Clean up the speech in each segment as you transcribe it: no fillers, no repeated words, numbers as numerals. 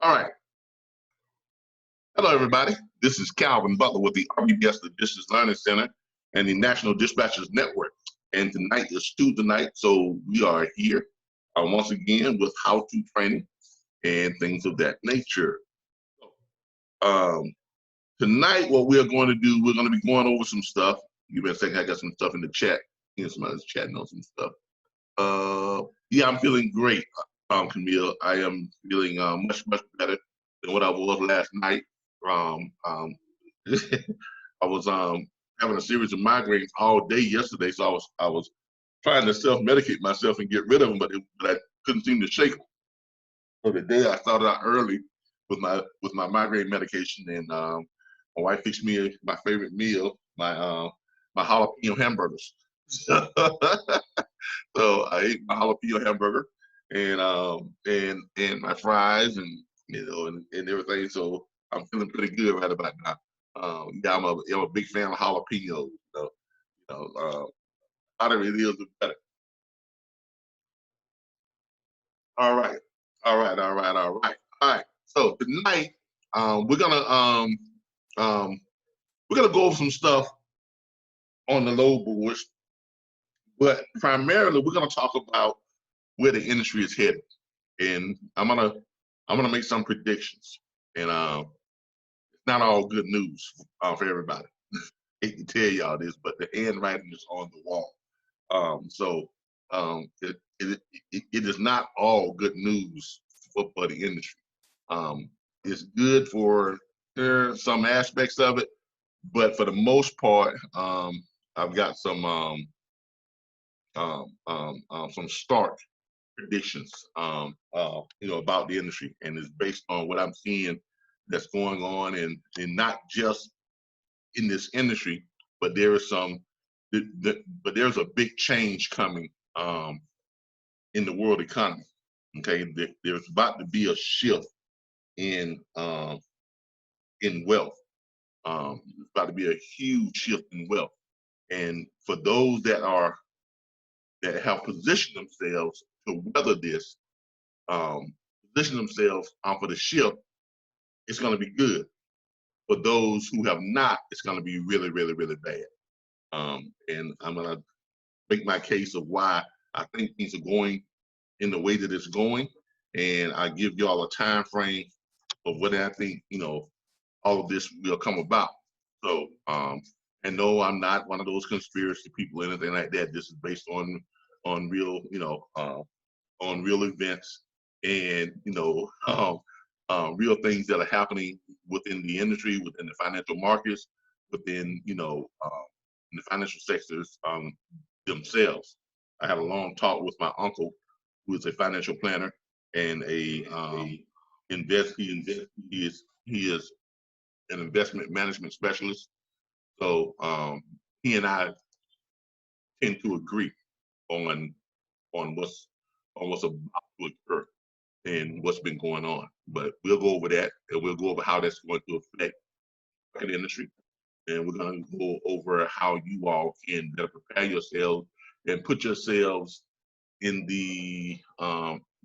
All right. Hello, everybody. This is Calvin Butler with the RBBS, the Distance Learning Center, and the National Dispatchers Network. And tonight is Tuesday night, so we are here once again with how-to training and things of that nature. Tonight, what we're going to do, we're going to be going over some stuff. Give me a second. I got some stuff in the chat. Somebody's chatting on some stuff. Yeah, I'm feeling great, Camille. I am feeling much better than what I was last night. I was having a series of migraines all day yesterday, so I was trying to self-medicate myself and get rid of them, but I couldn't seem to shake them. So today I started out early with my migraine medication, and my wife fixed me my favorite meal, my jalapeno hamburgers. So I ate my jalapeno hamburger and my fries and and everything. So I'm feeling pretty good right about now. Yeah, I'm a big fan of jalapenos. Hotter it is, the better. All right. So tonight we're gonna go over some stuff on the load boards, but primarily we're gonna talk about where the industry is headed, and I'm gonna make some predictions, and it's not all good news for everybody. I hate to tell y'all this, but the handwriting is on the wall. It is not all good news for the industry. It's good for some aspects of it, but for the most part, I've got some stark predictions, about the industry, and it's based on what I'm seeing that's going on, and not just in this industry, but there's a big change coming in the world economy. Okay, there's about to be a shift in wealth. It's about to be a huge shift in wealth, and for those that have positioned themselves to weather this, position themselves for the shift, it's going to be good. For those who have not, it's going to be really, really, really bad. And I'm going to make my case of why I think things are going in the way that it's going, and I give y'all a time frame of when I think all of this will come about. So, and no, I'm not one of those conspiracy people, anything like that. This is based on real, on real events, and real things that are happening within the industry, within the financial markets, within in the financial sectors themselves. I had a long talk with my uncle, who is a financial planner and he is an investment management specialist. So he and I tend to agree on what's about to occur and what's been going on. But we'll go over that, and we'll go over how that's going to affect the industry, and we're going to go over how you all can better prepare yourselves and put yourselves in the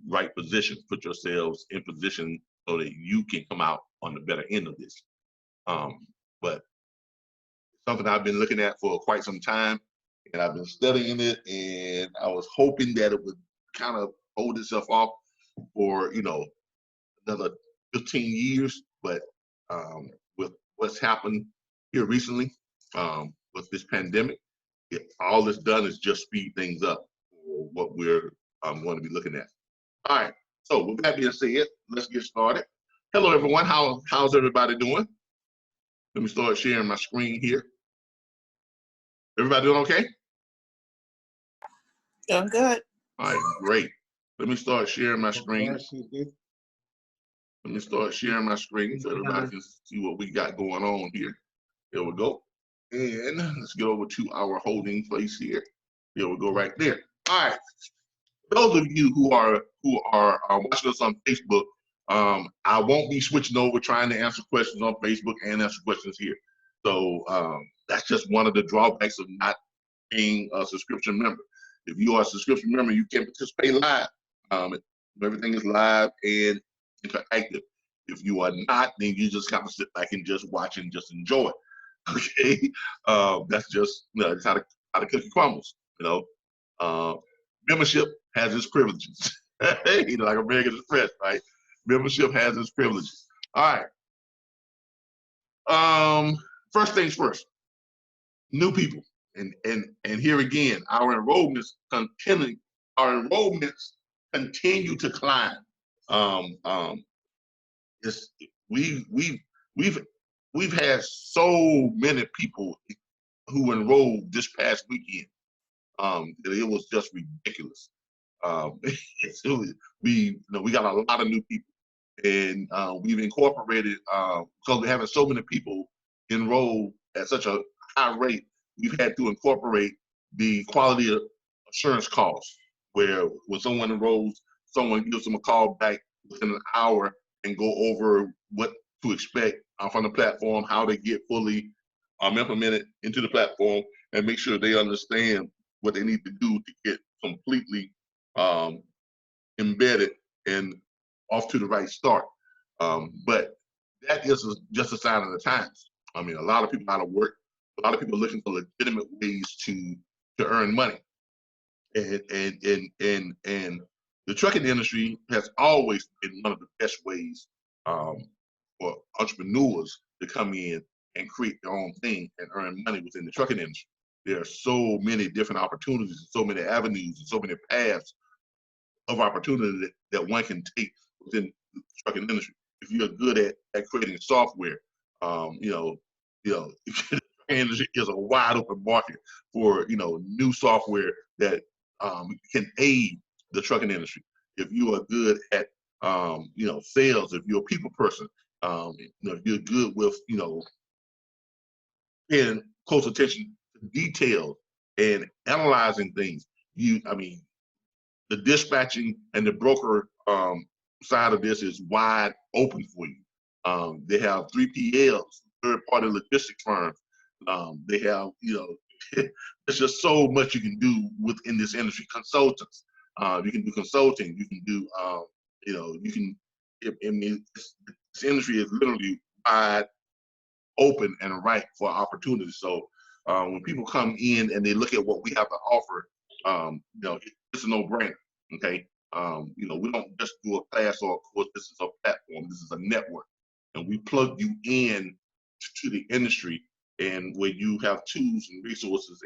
right position, put yourselves in position so that you can come out on the better end of this. But something I've been looking at for quite some time, and I've been studying it, and I was hoping that it would kind of hold itself off for another 15 years. But with what's happened here recently, with this pandemic, all it's done is just speed things up for what we're going to be looking at. All right, so with that being said, let's get started. Hello, everyone. How's everybody doing? Let me start sharing my screen here. Everybody doing okay? Doing good. All right, great. Let me start sharing my screen. Let me start sharing my screen so everybody can see what we got going on here. There we go. And let's get over to our holding place here. There we go, right there. All right. Those of you who are watching us on Facebook, I won't be switching over trying to answer questions on Facebook and answer questions here. So that's just one of the drawbacks of not being a subscription member. If you are a subscription member, you can participate live. Everything is live and interactive. If you are not, then you just kind of sit back and just watch and just enjoy it. Okay, that's just it's how the cookie crumbles. Membership has its privileges. Like American Express, right? Membership has its privileges. All right. First things first. New people, and here again, our enrollments continue to climb. Um, um, it's we we've had so many people who enrolled this past weekend. It was just ridiculous. We got a lot of new people, and we've incorporated because we're having so many people enroll at such a high rate. We've had to incorporate the quality assurance calls, where when someone enrolls, someone gives them a call back within an hour and go over what to expect from the platform, how they get fully implemented into the platform, and make sure they understand what they need to do to get completely embedded and off to the right start. But that is just a sign of the times. I mean, a lot of people out of work, a lot of people looking for legitimate ways to earn money, and the trucking industry has always been one of the best ways for entrepreneurs to come in and create their own thing and earn money within the trucking industry. There are so many different opportunities, so many avenues, and so many paths of opportunity that one can take within the trucking industry. If you're good at creating software, the industry is a wide open market for new software that can aid the trucking industry. If you are good at sales, if you're a people person, if you're good with paying close attention to details and analyzing things, the dispatching and the broker side of this is wide open for you. They have 3PLs, third-party logistics firms. They have, there's just so much you can do within this industry. Consultants, you can do consulting. You can do, this industry is literally wide open and ripe for opportunities. So when people come in and they look at what we have to offer, it's a no-brainer. Okay, we don't just do a class or a course. This is a platform. This is a network, and we plug you in to the industry, and where you have tools and resources,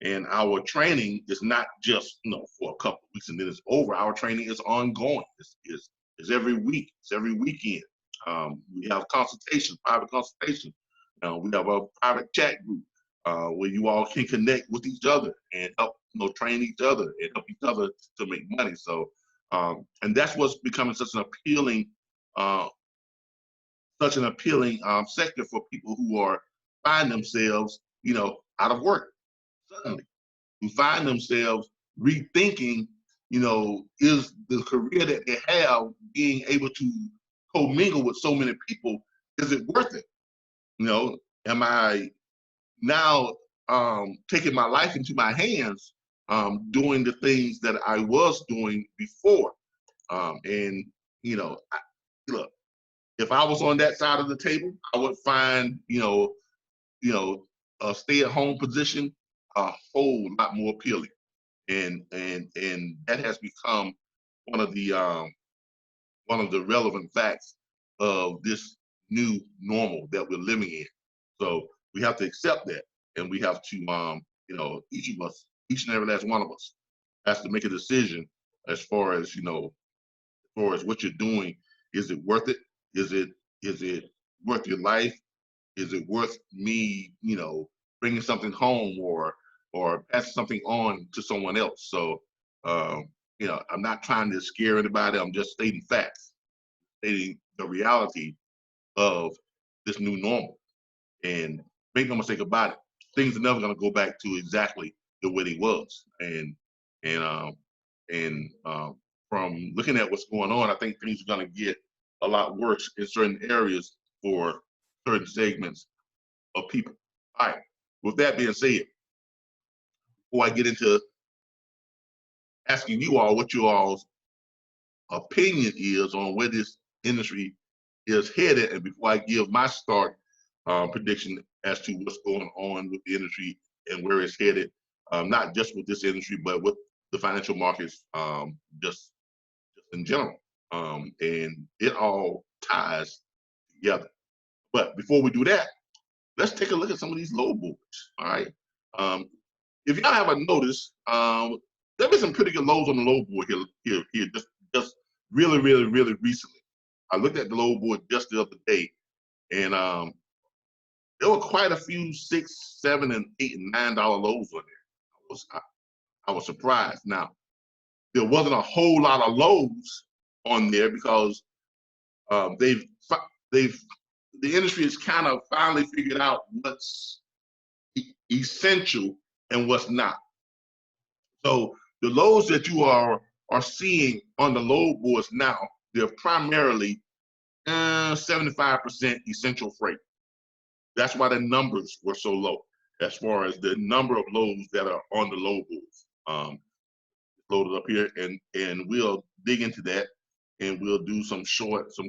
and our training is not just for a couple of weeks and then it's over. Our training is ongoing. It's every week. It's every weekend. We have consultations, private consultations. We have a private chat group where you all can connect with each other and help train each other and help each other to make money. So, and that's what's becoming such an appealing sector for people who are find themselves, out of work suddenly, who find themselves rethinking, is the career that they have, being able to commingle with so many people, is it worth it? Am I now taking my life into my hands, doing the things that I was doing before? Look, if I was on that side of the table, I would find, a stay-at-home position a whole lot more appealing, and that has become one of the relevant facts of this new normal that we're living in. So we have to accept that, and we have to, each of us, each and every last one of us, has to make a decision as far as what you're doing. Is it worth it? Is it worth your life? Is it worth me, bringing something home or passing something on to someone else? So, I'm not trying to scare anybody. I'm just stating facts, stating the reality of this new normal. And make no mistake about it, things are never going to go back to exactly the way they was. And from looking at what's going on, I think things are going to get a lot worse in certain areas for certain segments of people. All right. With that being said, before I get into asking you all what you all's opinion is on where this industry is headed, and before I give my start prediction as to what's going on with the industry and where it's headed, not just with this industry, but with the financial markets just in general. And it all ties together. But before we do that, let's take a look at some of these low boards. All right. If y'all haven't noticed, there been some pretty good lows on the low board here just really recently. I looked at the low board just the other day, and there were quite a few $6, $7, and $8 and $9 lows on there. I was surprised. Now, there wasn't a whole lot of lows on there because the industry has kind of finally figured out what's essential and what's not. So the lows that you are seeing on the low boards now, they're primarily 75% essential freight. That's why the numbers were so low as far as the number of loads that are on the low boards. Loaded up here, and we'll dig into that, and we'll do some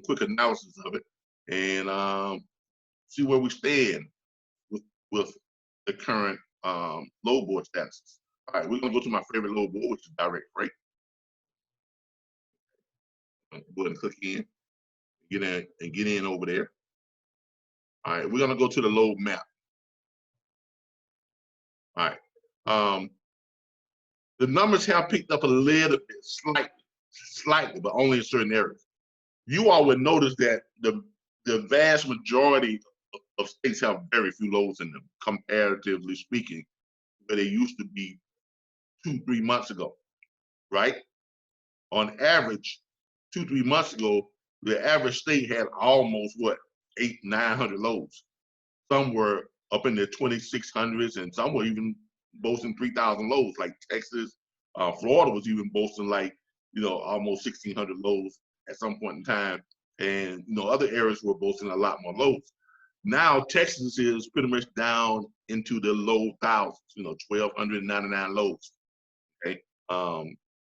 quick analysis of it, and see where we stand with the current low board statuses. All right, we're gonna go to my favorite low board, which is direct freight. Go ahead and click in, get in over there. All right, we're gonna go to the load map. All right, the numbers have picked up a little bit, slightly, but only in certain areas. You all would notice that the vast majority of states have very few loads in them, comparatively speaking, where they used to be 2-3 months ago, right? On average, 2-3 months ago, the average state had almost 800-900 loads. Some were up in the 2,600s, and some were even boasting 3,000 loads. Like Texas, Florida was even boasting almost 1,600 loads at some point in time, and other areas were boasting a lot more loads. Now Texas is pretty much down into the low thousands, 1,299 loads. Okay,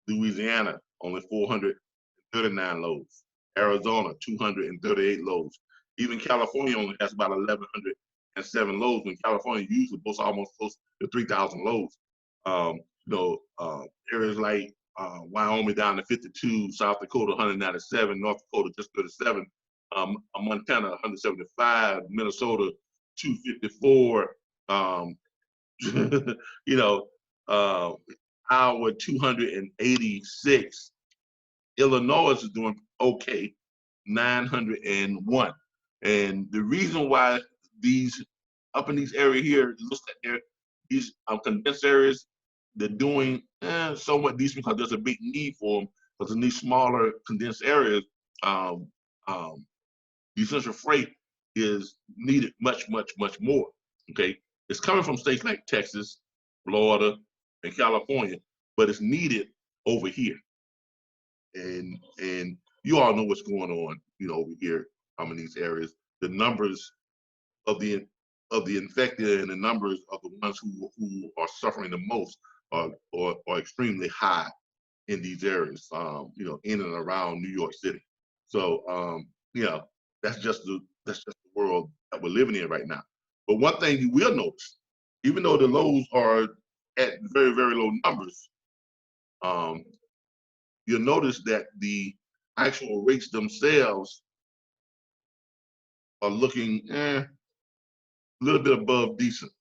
Louisiana only 439 loads. Arizona 238 loads. Even California only has about 1,107 loads. When California usually boasts almost close to 3,000 loads. Areas like Wyoming down to 52, South Dakota 197, North Dakota just 37, Montana 175, Minnesota 254, Iowa 286, Illinois is doing okay, 901. And the reason why these up in these areas here, looks like these condensed areas, they're doing somewhat decent because there's a big need for them. Because in these smaller condensed areas, essential freight is needed much more. Okay, it's coming from states like Texas, Florida, and California, but it's needed over here. And you all know what's going on, over here in these areas. The numbers of the infected and the numbers of the ones who are suffering the most are extremely high in these areas, in and around New York City. So, that's just the world that we're living in right now. But one thing you will notice, even though the lows are at very, very low numbers, you'll notice that the actual rates themselves are looking a little bit above decent.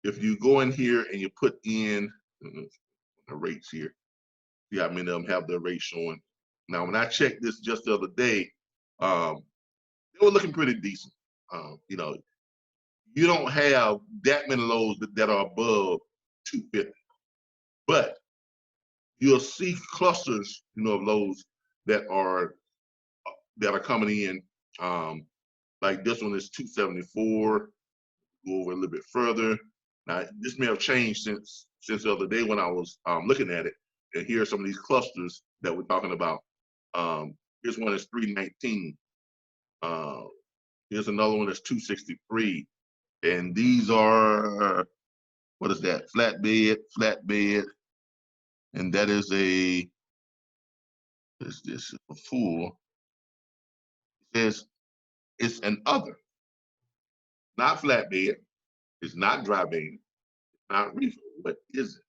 If you go in here and you put in the rates here, see how many of them have their rates showing. Now, when I checked this just the other day, they were looking pretty decent. You don't have that many lows that are above 250, but you'll see clusters, of lows that are coming in. Like this one is 274. Go over a little bit further. Now, this may have changed since the other day when I was looking at it. And here are some of these clusters that we're talking about. Here's one that's 319. Here's another one that's 263. And these are, what is that? Flatbed. And that is a full. says it's an other, not flatbed, it's not dry van, it's not reefer. What is it?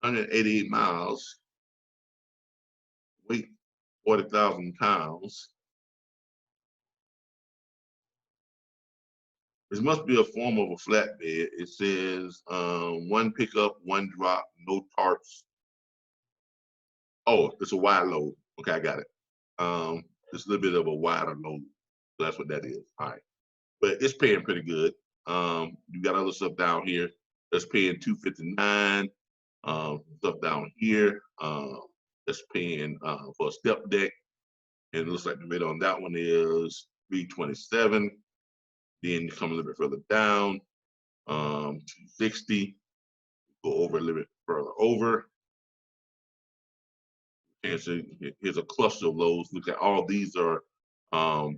188 miles, weight 40,000 pounds. This must be a form of a flatbed. It says one pickup, one drop, no tarps. Oh, it's a wide load. Okay, I got it. It's a little bit of a wider load. So that's what that is. All right. But it's paying pretty good. You got other stuff down here that's paying $259. Stuff down here that's paying for a step deck. And it looks like the rate on that one is $327. Then you come a little bit further down, $260. Go over a little bit further over. And so here's a cluster of those. Look at all these are the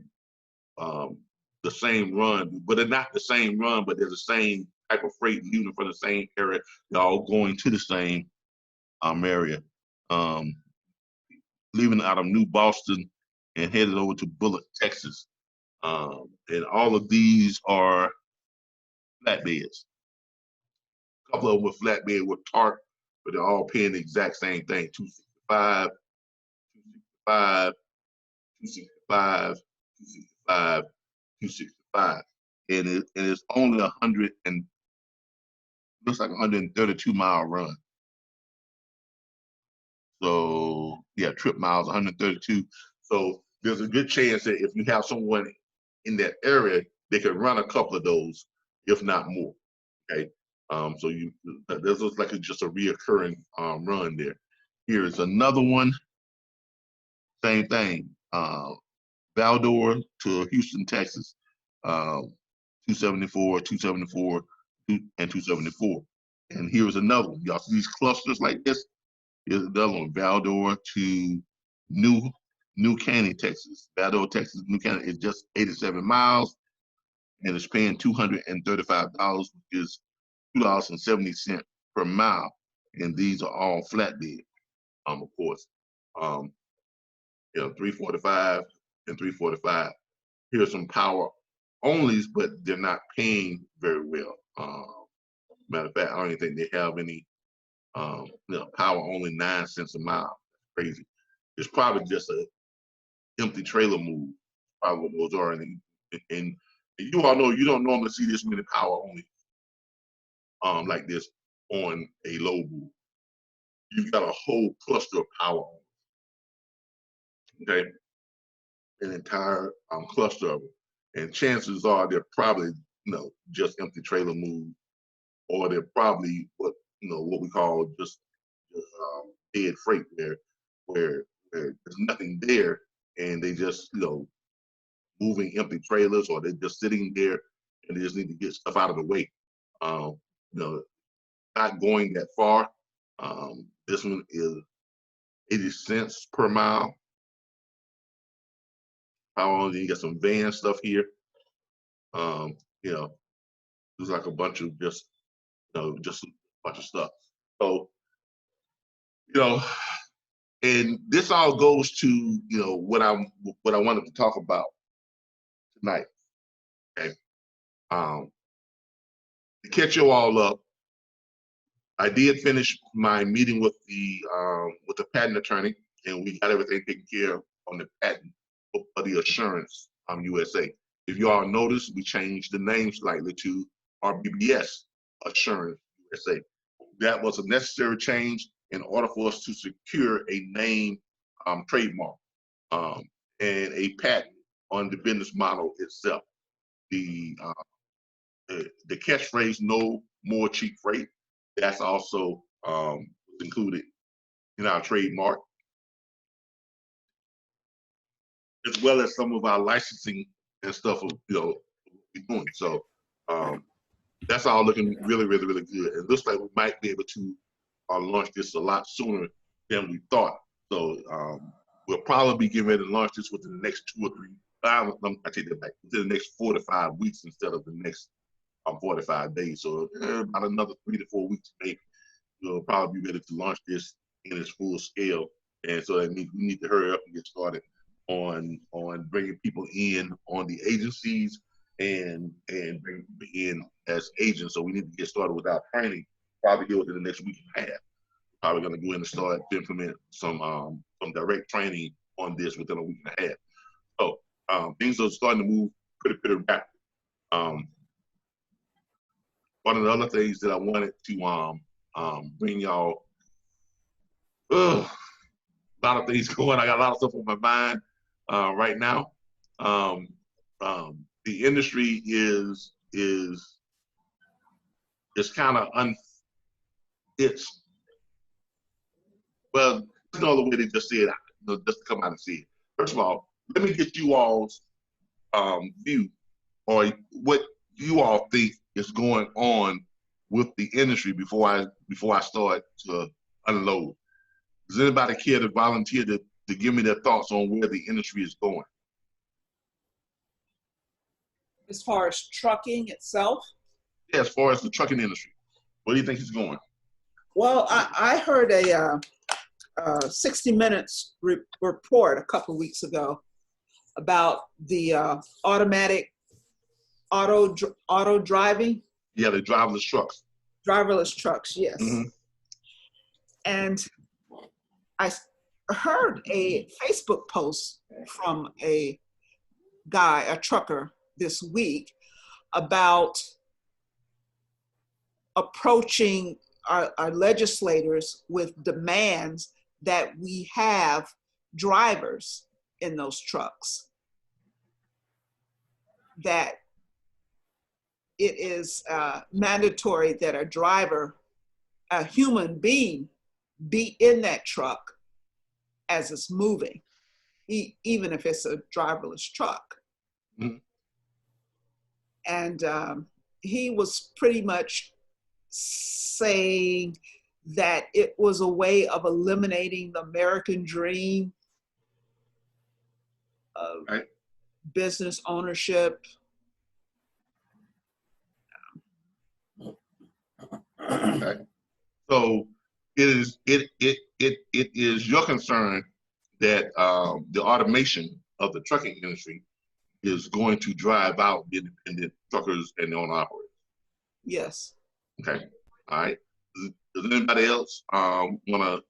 same run, but they're not the same run, but they're the same type of freight moving from the same area. They're all going to the same area. Leaving out of New Boston and headed over to Bullock, Texas. And all of these are flatbeds. A couple of them were flatbed with tarp, but they're all paying the exact same thing: $265, $265, $265, $265, $265. And it's only 100 and looks like 132-mile run. So yeah, trip miles 132. So there's a good chance that if you have someone in that area, they could run a couple of those, if not more. Okay. So this looks like it's just a reoccurring run there. Here's another one. Same thing. Valdor to Houston, Texas. 274, 274, and 274. And here's another one. Y'all see these clusters like this? Here's another one. Valdor to New Caney, Texas. Valdor, Texas, New Caney is just 87 miles, and it's paying $235, which is $2.70 per mile. And these are all flatbed, of course. 345 and 345. Here's some power onlys, but they're not paying very well. Matter of fact, I don't even think they have any power only 9 cents a mile. That's crazy. It's probably just a empty trailer move. Probably what those are. And you all know you don't normally see this many power only like this on a low move. You've got a whole cluster of power only. Okay. An entire cluster of them. And chances are they're probably, just empty trailer move, or they're probably what we call just dead freight where there's nothing there and they just, moving empty trailers, or they're just sitting there and they just need to get stuff out of the way. Not going that far. This one is 80 cents per mile. You got some van stuff here. There's like a bunch of just a bunch of stuff. So, and this all goes to what I wanted to talk about tonight. Okay. To catch you all up, I did finish my meeting with the patent attorney, and we got everything taken care of on the patent for the Assurance USA. If you all noticed, we changed the name slightly to RBBS, Assurance USA. That was a necessary change in order for us to secure a name trademark and a patent on the business model itself. The catchphrase "No More Cheap Freight," that's also included in our trademark, as well as some of our licensing and stuff we're doing. So that's all looking really, really, really good. It looks like we might be able to launch this a lot sooner than we thought. So we'll probably be getting ready to launch this within the next 2 or 3. I take that back. Within the next 4 to 5 weeks instead of the next 45 days. So about another 3 to 4 weeks, maybe we'll probably be ready to launch this in its full scale. And so that means we need to hurry up and get started on bringing people in on the agencies and bring in as agents. So we need to get started with our training probably here within the next week and a half. Probably going to go in and start to implement some direct training on this within a week and a half. So things are starting to move pretty rapid. One of the other things that I wanted to bring y'all, a lot of things going. I got a lot of stuff on my mind right now. The industry is kind of it's well, there's no other way to just say it, just to come out and see it. First of all, let me get you all's view or what you all think is going on with the industry before I start to unload. Does anybody care to volunteer to give me their thoughts on where the industry is going? As far as trucking itself? Yeah, as far as the trucking industry. Where do you think it's going? Well, I heard a 60 Minutes report a couple of weeks ago about the automatic auto driving. Yeah, the driverless trucks. Driverless trucks, yes. Mm-hmm. And I heard a Facebook post from a trucker this week about approaching our legislators with demands that we have drivers in those trucks, that it is mandatory that a driver, a human being, be in that truck as it's moving, even if it's a driverless truck. Mm-hmm. And he was pretty much saying that it was a way of eliminating the American dream of business ownership. Okay. So it is your concern that the automation of the trucking industry is going to drive out the independent truckers and the owner operators. Yes. Okay. All right. Does anybody else want to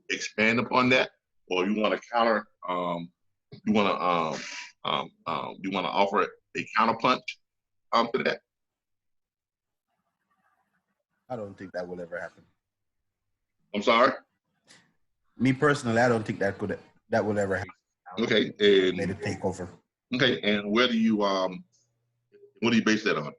expand upon that, or you want to counter? You want to offer a counterpunch to that? I don't think that will ever happen. I'm sorry? Me personally, I don't think that will ever happen. Okay. And made a takeover. Okay. And where do you what do you base that on?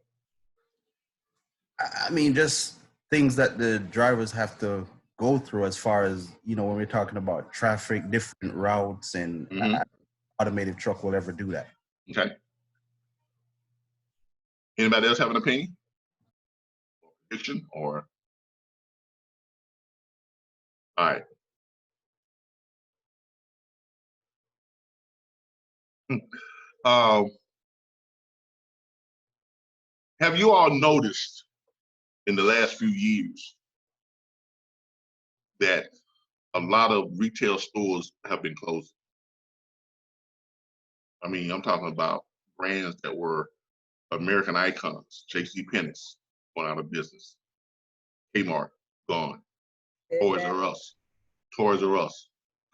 I mean, just things that the drivers have to go through as far as, when we're talking about traffic, different routes, and automated truck will ever do that. Okay. Anybody else have an opinion? Or prediction? Or all right. Have you all noticed in the last few years that a lot of retail stores have been closing? I mean, I'm talking about brands that were American icons. JCPenney's going out of business. Kmart gone. Toys R Us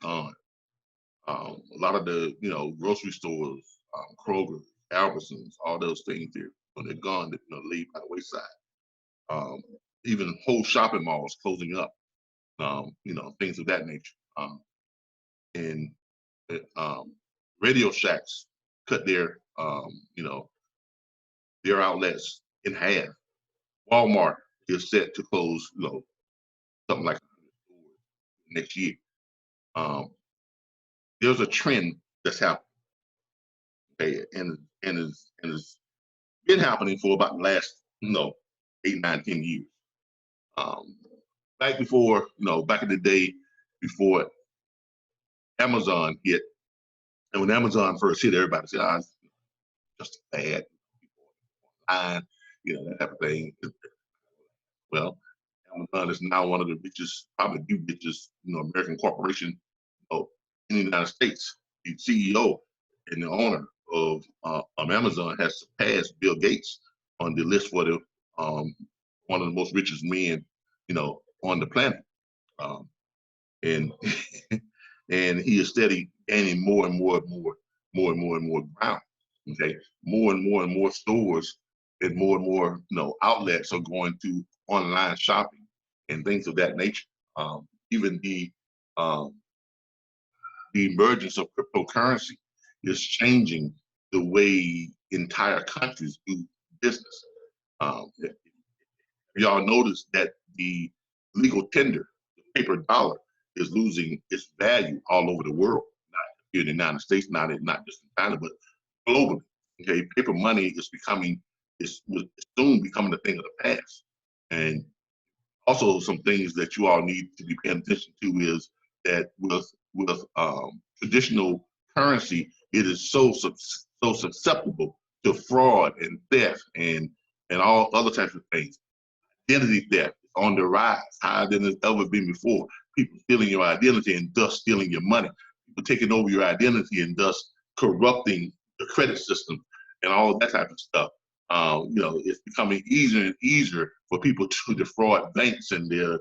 gone. A lot of the grocery stores, Kroger, Albertsons, all those things there, when they're gone, they leave by the wayside. Even whole shopping malls closing up. Things of that nature. And Radio Shacks cut their their outlets in half. Walmart is set to close, something like next year. There's a trend that's happening, okay, and it's been happening for about the last 8, 9, 10 years. Back before, back in the day, before Amazon hit, and when Amazon first hit, everybody said, it's just bad, that type of thing. Well, Amazon is now one of the richest, probably the richest, American corporation, in the United States. The CEO and the owner of Amazon has surpassed Bill Gates on the list for the one of the most richest men, on the planet. And and he is steady gaining more and more ground. Okay, more and more stores and more outlets are going to online shopping and things of that nature. Even the emergence of cryptocurrency is changing the way entire countries do business. Y'all notice that the legal tender, the paper dollar, is losing its value all over the world, not here in the United States, not just in China, but globally. Okay, paper money is soon becoming a thing of the past. And also some things that you all need to be paying attention to is that with traditional currency, it is so susceptible to fraud and theft and all other types of things. Identity theft is on the rise, higher than it's ever been before. People stealing your identity and thus stealing your money. People taking over your identity and thus corrupting the credit system and all that type of stuff. It's becoming easier and easier for people to defraud banks, and they're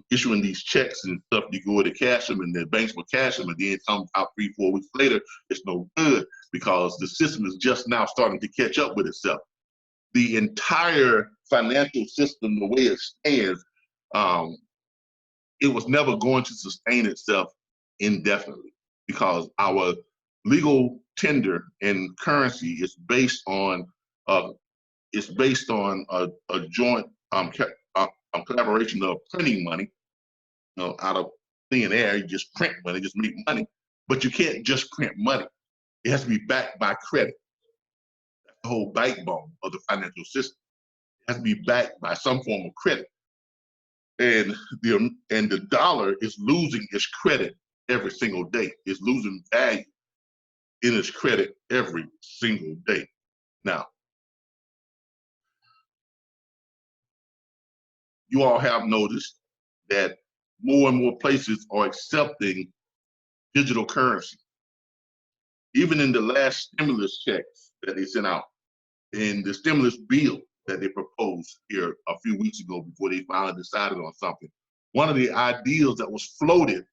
issuing these checks and stuff. You go to cash them, and the banks will cash them, and then it comes out 3-4 weeks later. It's no good because the system is just now starting to catch up with itself. The entire financial system, the way it stands, it was never going to sustain itself indefinitely because our legal tender and currency is based on a joint collaboration of printing money, out of thin air. You just print money, just make money, but you can't just print money. It has to be backed by credit. That's the whole backbone of the financial system. It has to be backed by some form of credit. And the dollar is losing its credit every single day. It's losing value in its credit every single day. Now, you all have noticed that more and more places are accepting digital currency. Even in the last stimulus checks that they sent out, in the stimulus bill that they proposed here a few weeks ago before they finally decided on something, one of the ideas that was floated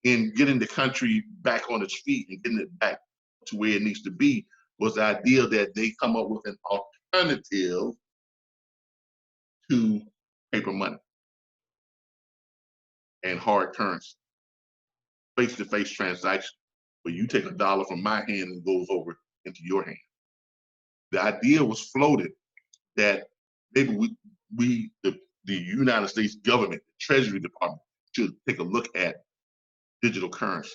in getting the country back on its feet and getting it back to where it needs to be was the idea that they come up with an alternative to paper money and hard currency, face-to-face transaction, where you take a dollar from my hand and it goes over into your hand. The idea was floated that maybe the United States government, the Treasury Department, should take a look at digital currency.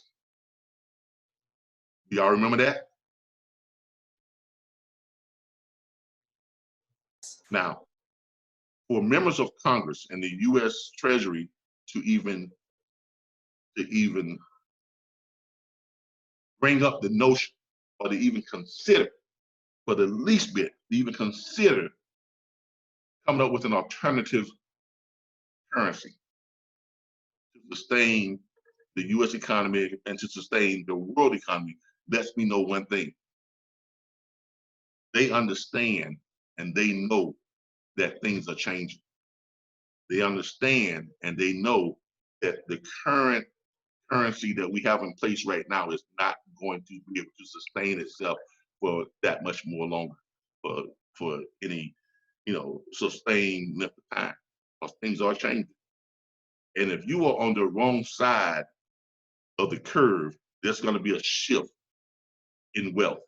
Do y'all remember that? Now, for members of Congress and the U.S. Treasury to even bring up the notion, or to even consider, for the least bit, to even consider coming up with an alternative currency to sustain the U.S. economy and to sustain the world economy, lets me know one thing. They understand and they know that things are changing. They understand and they know that the current currency that we have in place right now is not going to be able to sustain itself for that much more longer, for any sustained length of time, because things are changing. And if you are on the wrong side of the curve, there's going to be a shift in wealth.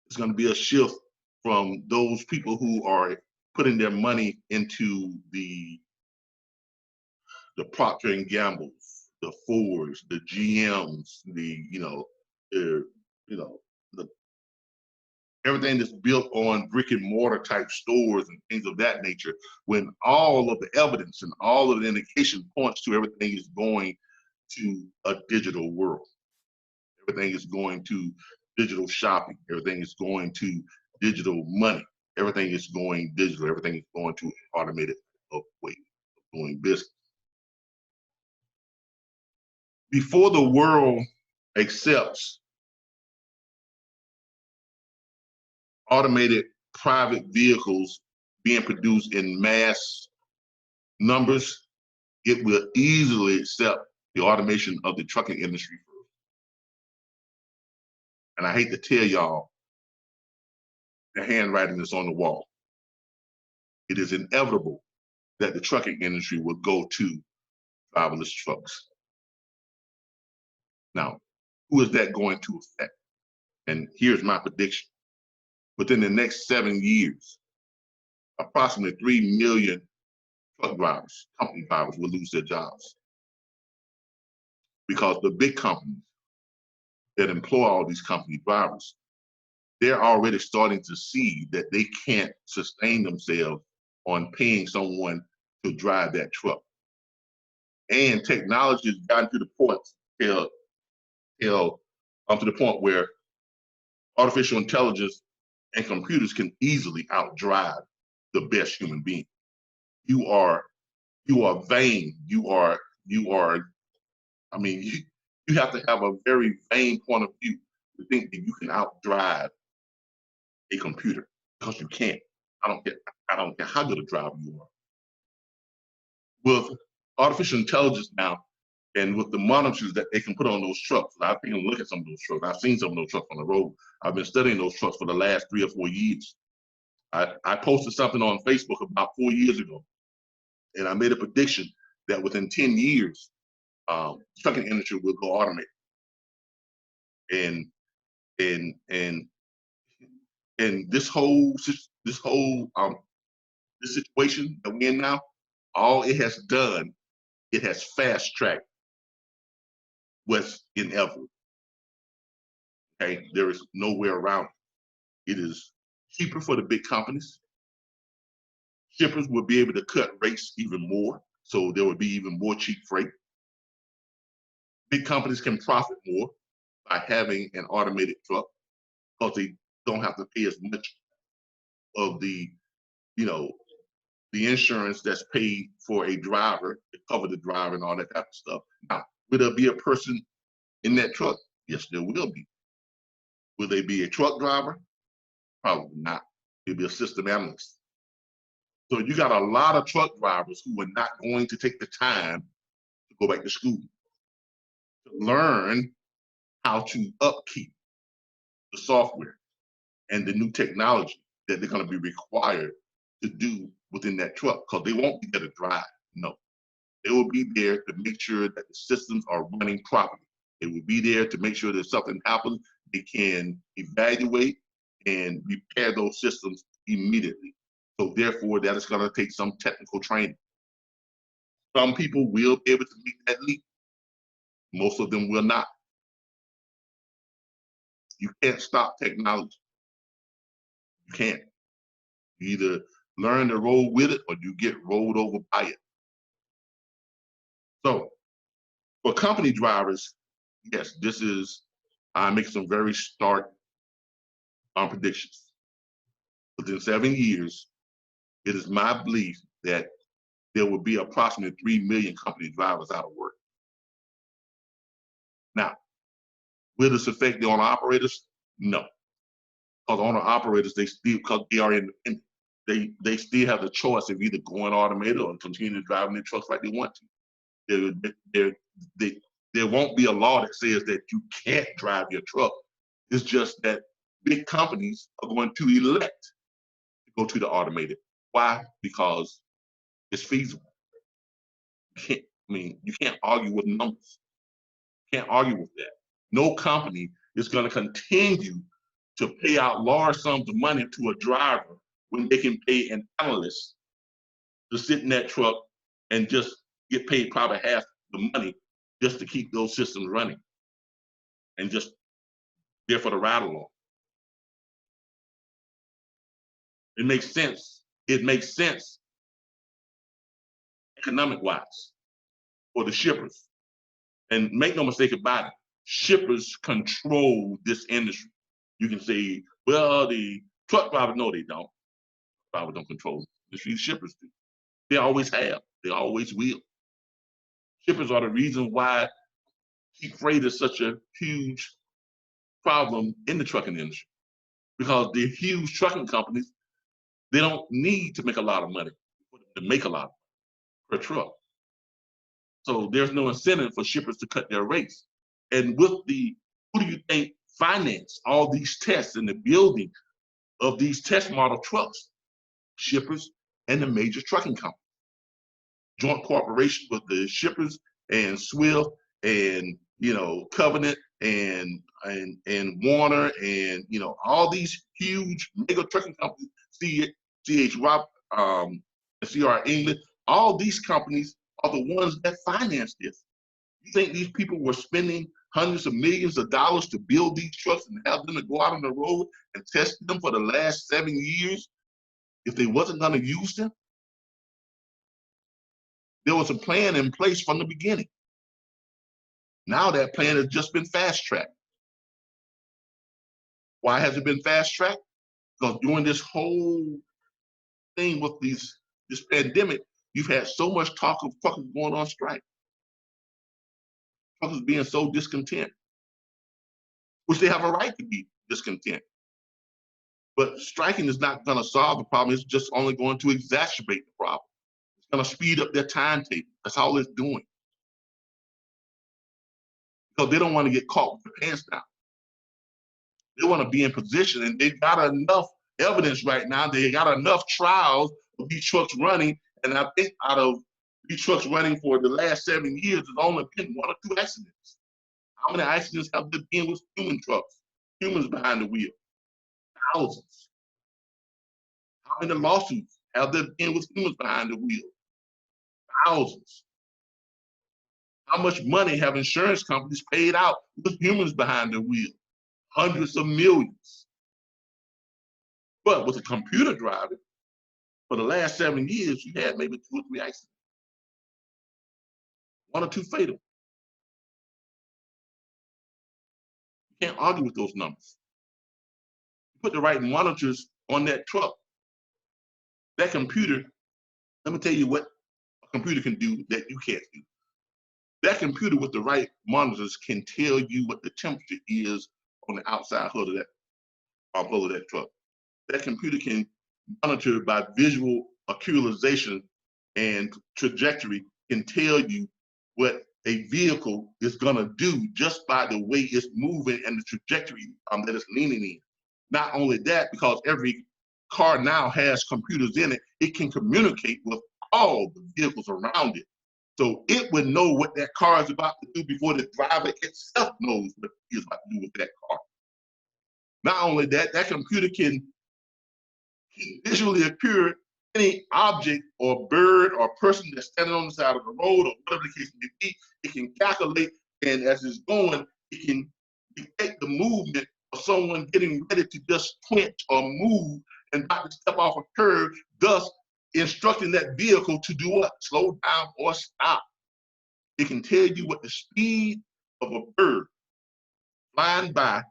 It's going to be a shift from those people who are putting their money into the Procter and Gambles, the Fords, the GMs, everything that's built on brick and mortar type stores and things of that nature, when all of the evidence and all of the indication points to everything is going to a digital world. Everything is going to digital shopping. Everything is going to digital money. Everything is going digital. Everything is going to an automated way of doing business. before the world accepts automated private vehicles being produced in mass numbers, it will easily accept the automation of the trucking industry first. And I hate to tell y'all, the handwriting is on the wall. It is inevitable that the trucking industry will go to driverless trucks. Now, who is that going to affect? And here's my prediction. Within the next 7 years, approximately 3 million truck drivers, company drivers, will lose their jobs. Because the big companies that employ all these company drivers, they're already starting to see that they can't sustain themselves on paying someone to drive that truck. And technology has gotten to the point, to the point where artificial intelligence and computers can easily outdrive the best human being. You are vain. I mean, you have to have a very vain point of view to think that you can outdrive a computer, because you can't. I don't care how good a driver you are. With artificial intelligence now, and with the monitors that they can put on those trucks, I've taken a look at some of those trucks. I've seen some of those trucks on the road. I've been studying those trucks for the last 3 or 4 years. I posted something on Facebook about 4 years ago, and I made a prediction that within 10 years, the trucking industry will go automated. And this situation that we're in now, all it has done, it has fast-tracked what's inevitable. Okay, there is no way around it. It is cheaper for the big companies. Shippers will be able to cut rates even more, so there will be even more cheap freight. Big companies can profit more by having an automated truck, because they don't have to pay as much of the insurance that's paid for a driver to cover the driver and all that type of stuff. Now, will there be a person in that truck? Yes, there will be. Will they be a truck driver? Probably not. It'll be a system analyst. So you got a lot of truck drivers who are not going to take the time to go back to school to learn how to upkeep the software and the new technology that they're going to be required to do within that truck, because they won't be there to drive. No, they will be there to make sure that the systems are running properly. They will be there to make sure that if something happens, they can evaluate and repair those systems immediately. So therefore, that is going to take some technical training. Some people will be able to make that leap. Most of them will not. You can't stop technology. You can't. You either learn to roll with it or you get rolled over by it. So for company drivers, yes, I make some very stark predictions. Within 7 years, it is my belief that there will be approximately 3 million company drivers out of work. Now, will this affect the owner-operators? No. Because owner-operators, because they are independent, they still have the choice of either going automated or continuing driving their trucks like they want to. There won't be a law that says that you can't drive your truck. It's just that big companies are going to elect to go to the automated. Why? Because it's feasible. You can't argue with numbers. You can't argue with that. No company is going to continue to pay out large sums of money to a driver when they can pay an analyst to sit in that truck and just get paid probably half the money just to keep those systems running and just there for the ride along. It makes sense. It makes sense economic-wise for the shippers. And make no mistake about it, shippers control this industry. You can say, well, the truck drivers, no, they don't. Drivers don't control the industry. Shippers do. They always have. They always will. Shippers are the reason why cheap freight is such a huge problem in the trucking industry, because the huge trucking companies, they don't need to make a lot of money to make a lot per truck. So there's no incentive for shippers to cut their rates. And with the, who do you think finance all these tests and the building of these test model trucks? Shippers and the major trucking companies. Joint cooperation with the shippers and Swift and, Covenant and Warner and, all these huge mega trucking companies, C.H. Rob, C.R. England, all these companies are the ones that finance this. You think these people were spending hundreds of millions of dollars to build these trucks and have them to go out on the road and test them for the last 7 years if they wasn't going to use them? There was a plan in place from the beginning. Now that plan has just been fast-tracked. Why has it been fast-tracked? Because during this whole thing with this pandemic, you've had so much talk of truckers going on strike. Truckers being so discontent, which they have a right to be discontent. But striking is not going to solve the problem. It's just only going to exacerbate the problem. It's going to speed up their timetable. That's all it's doing. Because they don't want to get caught with their pants down. They want to be in position, and they've got enough evidence right now. They got enough trials of these trucks running, and I think out of these trucks running for the last 7 years, there's only been 1 or 2 accidents. How many accidents have there been with human trucks, humans behind the wheel? Thousands. How many lawsuits have there been with humans behind the wheel? Thousands. How much money have insurance companies paid out with humans behind the wheel? Hundreds of millions. But with a computer driving, for the last 7 years, you had maybe 2 or 3 accidents. 1 or 2 fatal. You can't argue with those numbers. You put the right monitors on that truck, that computer, let me tell you what a computer can do that you can't do. That computer with the right monitors can tell you what the temperature is on the outside hood of that truck. That computer can monitor by visual accumulation and trajectory, can tell you what a vehicle is gonna do just by the way it's moving and the trajectory that it's leaning in. Not only that, because every car now has computers in it, it can communicate with all the vehicles around it. So it would know what that car is about to do before the driver itself knows what he's about to do with that car. Not only that, that computer can visually appear any object or bird or person that's standing on the side of the road or whatever the case may be. It can calculate, and as it's going, it can detect the movement of someone getting ready to just quench or move and about to step off a curb, thus instructing that vehicle to do what? Slow down or stop. It can tell you what the speed of a bird flying by,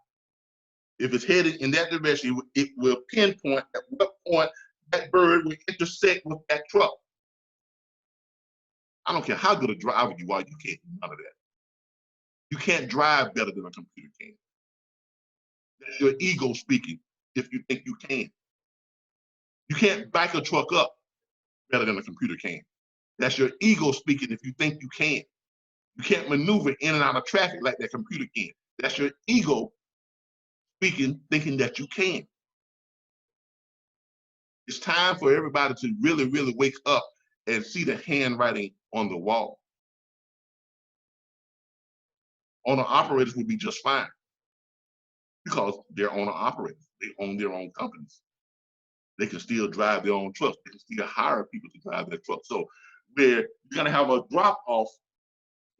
if it's headed in that direction, it will pinpoint at what point that bird will intersect with that truck. I don't care how good a driver you are, you can't do none of that. You can't drive better than a computer can. That's your ego speaking if you think you can. You can't back a truck up better than a computer can. That's your ego speaking if you think you can. You can't maneuver in and out of traffic like that computer can. That's your ego speaking, thinking that you can. It's time for everybody to really, really wake up and see the handwriting on the wall. Owner operators will be just fine because they're owner operators. They own their own companies. They can still drive their own trucks. They can still hire people to drive their trucks. So where you're going to have a drop off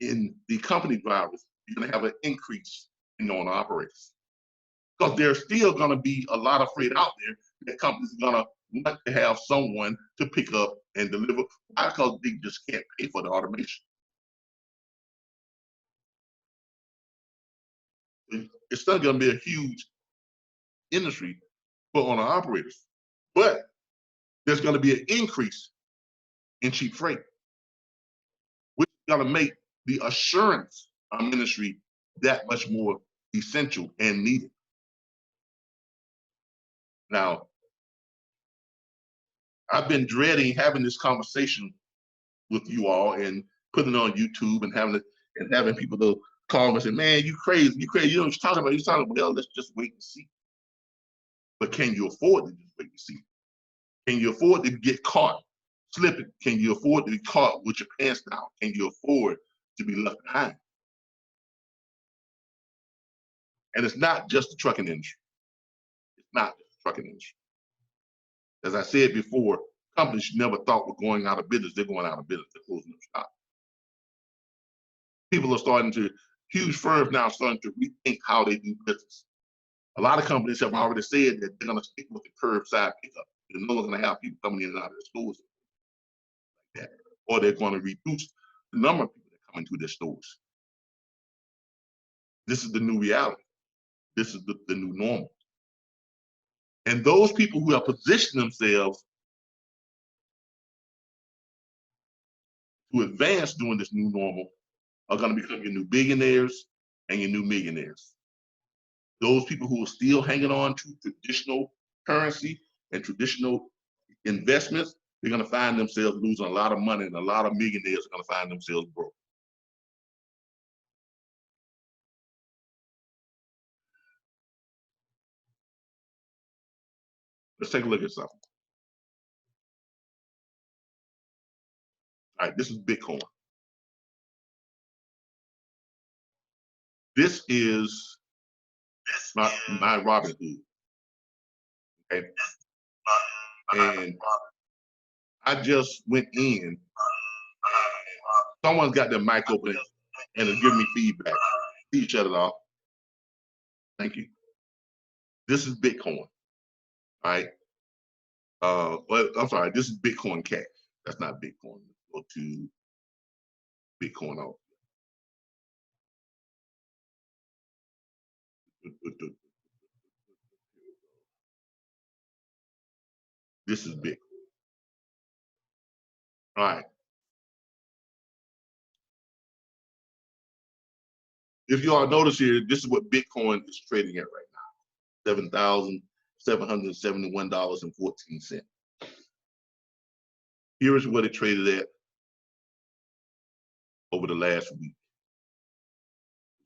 in the company drivers, you're going to have an increase in owner operators. Because there's still going to be a lot of freight out there that companies are going to want to have someone to pick up and deliver. Why? Because they just can't pay for the automation. It's still going to be a huge industry for owner operators. But there's going to be an increase in cheap freight, which is going to make the assurance our ministry that much more essential and needed. Now, I've been dreading having this conversation with you all and putting it on YouTube and having people to call me and say, man, you crazy, you know what you're talking about. You're talking about, well, let's just wait and see. But can you afford to just wait and see? Can you afford to get caught slipping? Can you afford to be caught with your pants down? Can you afford to be left behind? And it's not just the trucking industry. It's not just the trucking industry. As I said before, companies you never thought were going out of business, they're going out of business. They're closing up shop. People are huge firms now are starting to rethink how they do business. A lot of companies have already said that they're going to stick with the curbside pickup. They're no longer going to have people coming in and out of the stores like that. Or they're going to reduce the number of people that come into their stores. This is the new reality. This is the new normal. And those people who have positioned themselves to advance during this new normal are going to become your new billionaires and your new millionaires. Those people who are still hanging on to traditional currency and traditional investments, they're going to find themselves losing a lot of money, and a lot of millionaires are going to find themselves broke. Let's take a look at something. All right, this is Bitcoin. This is my Robinhood. Okay. And I just went in. Someone's got their mic open and is giving me feedback. Please shut it off. Thank you. This is Bitcoin. All right. Well, I'm sorry. This is Bitcoin Cash. That's not Bitcoin. Let's go to Bitcoin out. This is Bitcoin. All right. If you all notice here, this is what Bitcoin is trading at right now: $7,771.14. Here is what it traded at over the last week.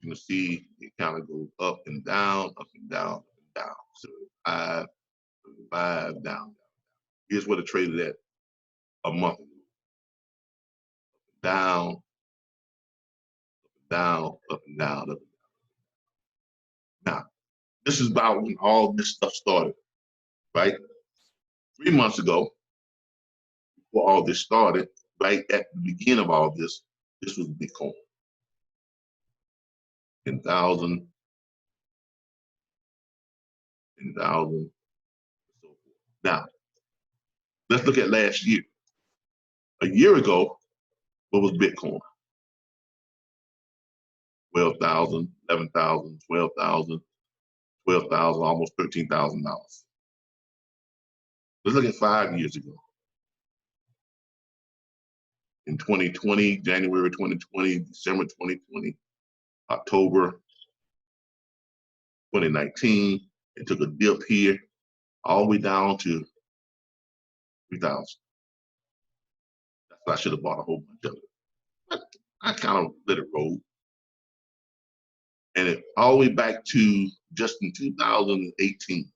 You can see it kind of goes up and down, up and down, up and down. So five down. Here's what it traded at a month ago. Down, up and down, up and down, up and down. Now, this is about when all this stuff started, right? 3 months ago, before all this started, right at the beginning of all this was Bitcoin. 10,000, 10,000, so forth. Now, let's look at last year. A year ago, what was Bitcoin? 12,000, 11,000, 12,000, 12,000, almost $13,000. Let's look at 5 years ago. In 2020, January 2020, December 2020, October 2019, it took a dip here, all the way down to 3,000. That's why I should have bought a whole bunch of it. But I kind of let it roll. And it all the way back to just in 2018.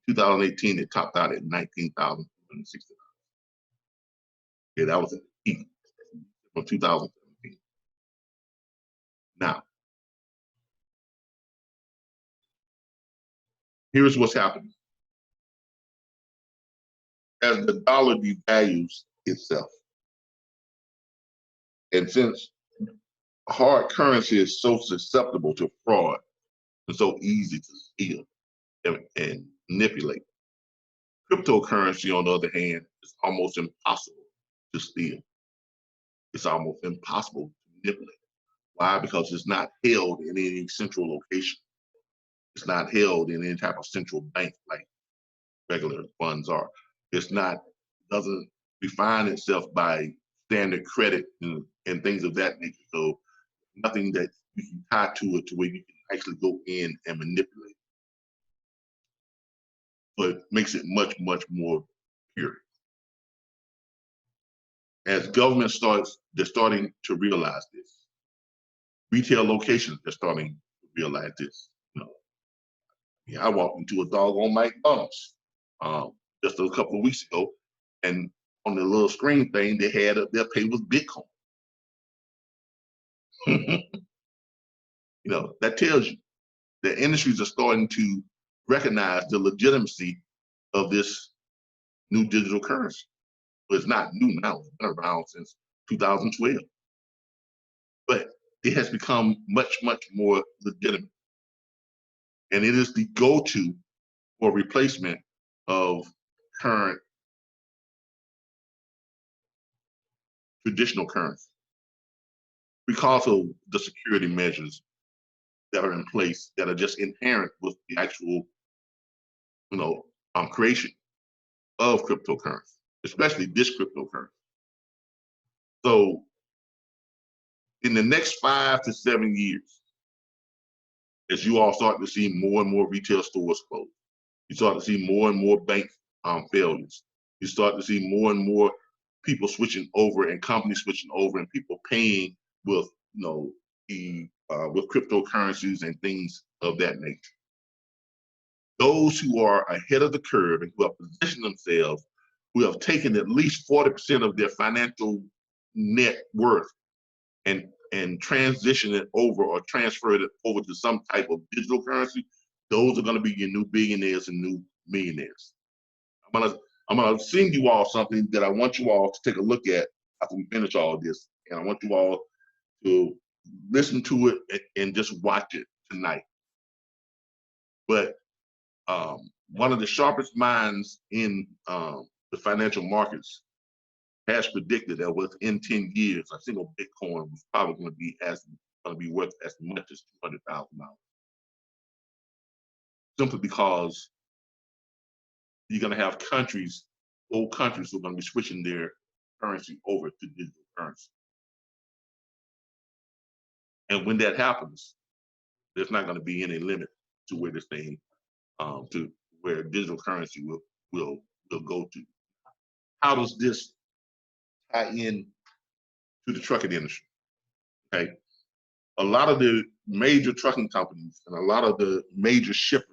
In 2018, it topped out at $19,260. Yeah, that was at the peak from 2017. Now, here's what's happening. As the dollar devalues itself, and since hard currency is so susceptible to fraud and so easy to steal and manipulate, cryptocurrency, on the other hand, is almost impossible to steal. It's almost impossible to manipulate. Why? Because it's not held in any central location. It's not held in any type of central bank like regular funds are. It's not, doesn't refine itself by standard credit and things of that nature. So nothing that you can tie to it to where you can actually go in and manipulate. But it makes it much, much more pure. As government they're starting to realize this. Retail locations are starting to realize this. I walked into a doggone McDonald's just a couple of weeks ago, and on the little screen thing, they had up there pay with Bitcoin. That tells you that industries are starting to recognize the legitimacy of this new digital currency. But it's not new now, it's been around since 2012. But it has become much, much more legitimate. And it is the go-to for replacement of current traditional currency because of the security measures that are in place that are just inherent with the actual, creation of cryptocurrency, especially this cryptocurrency. So in the next 5 to 7 years, as you all start to see more and more retail stores close, you start to see more and more bank failures, you start to see more and more people switching over and companies switching over and people paying with, with cryptocurrencies and things of that nature. Those who are ahead of the curve and who have positioned themselves, who have taken at least 40% of their financial net worth and transition it over or transferred it over to some type of digital currency, those are going to be your new billionaires and new millionaires. I'm gonna send you all something that I want you all to take a look at after we finish all of this, and I want you all to listen to it and just watch it tonight. But one of the sharpest minds in the financial markets has predicted that within 10 years, a single Bitcoin was probably going to be worth as much as $200,000. Simply because you're going to have old countries who are going to be switching their currency over to digital currency. And when that happens, there's not going to be any limit to where this thing, to where digital currency will go to. How does this tie in to the trucking industry? Okay, a lot of the major trucking companies and a lot of the major shippers,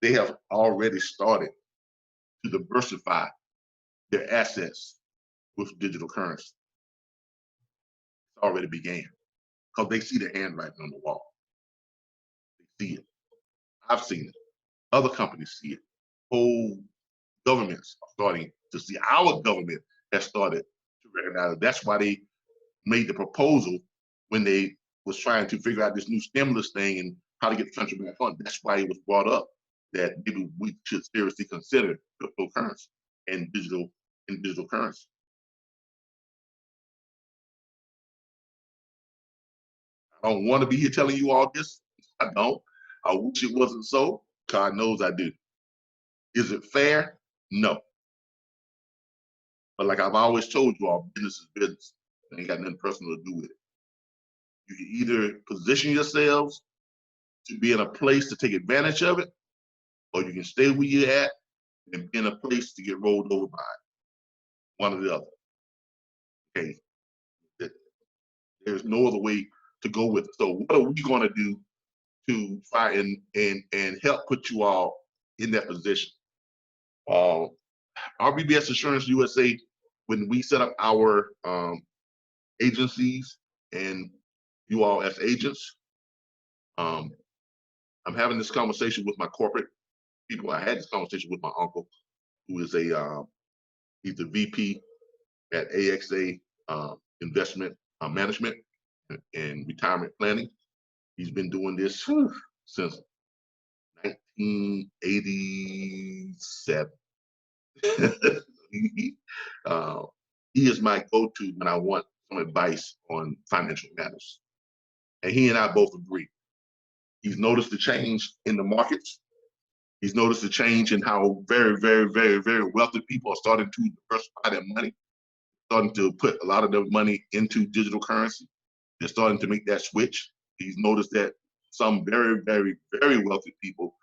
they have already started to diversify their assets with digital currency. It's already began because they see the handwriting on the wall. They see it. I've seen it. Other companies see it. Whole governments are starting to see. Our government has started to recognize it. That's why they made the proposal when they was trying to figure out this new stimulus thing and how to get the country back on. That's why it was brought up that maybe we should seriously consider cryptocurrency and digital currency. I don't want to be here telling you all this. I don't. I wish it wasn't so. God knows I do. Is it fair? No. But like I've always told you all, business is business. It ain't got nothing personal to do with it. You can either position yourselves to be in a place to take advantage of it, or you can stay where you're at and be in a place to get rolled over by it. One or the other. Okay. There's no other way to go with it. So what are we going to do to try and help put you all in that position? RBBS Insurance USA, when we set up our agencies and you all as agents, I'm having this conversation with my corporate people. I had this conversation with my uncle, who is he's the VP at AXA Investment Management and Retirement Planning. He's been doing this since 1987. He is my go-to when I want some advice on financial matters. And he and I both agree. He's noticed the change in the markets. He's noticed a change in how very, very, very, very wealthy people are starting to diversify their money, starting to put a lot of their money into digital currency. They're starting to make that switch. He's noticed that some very, very, very wealthy people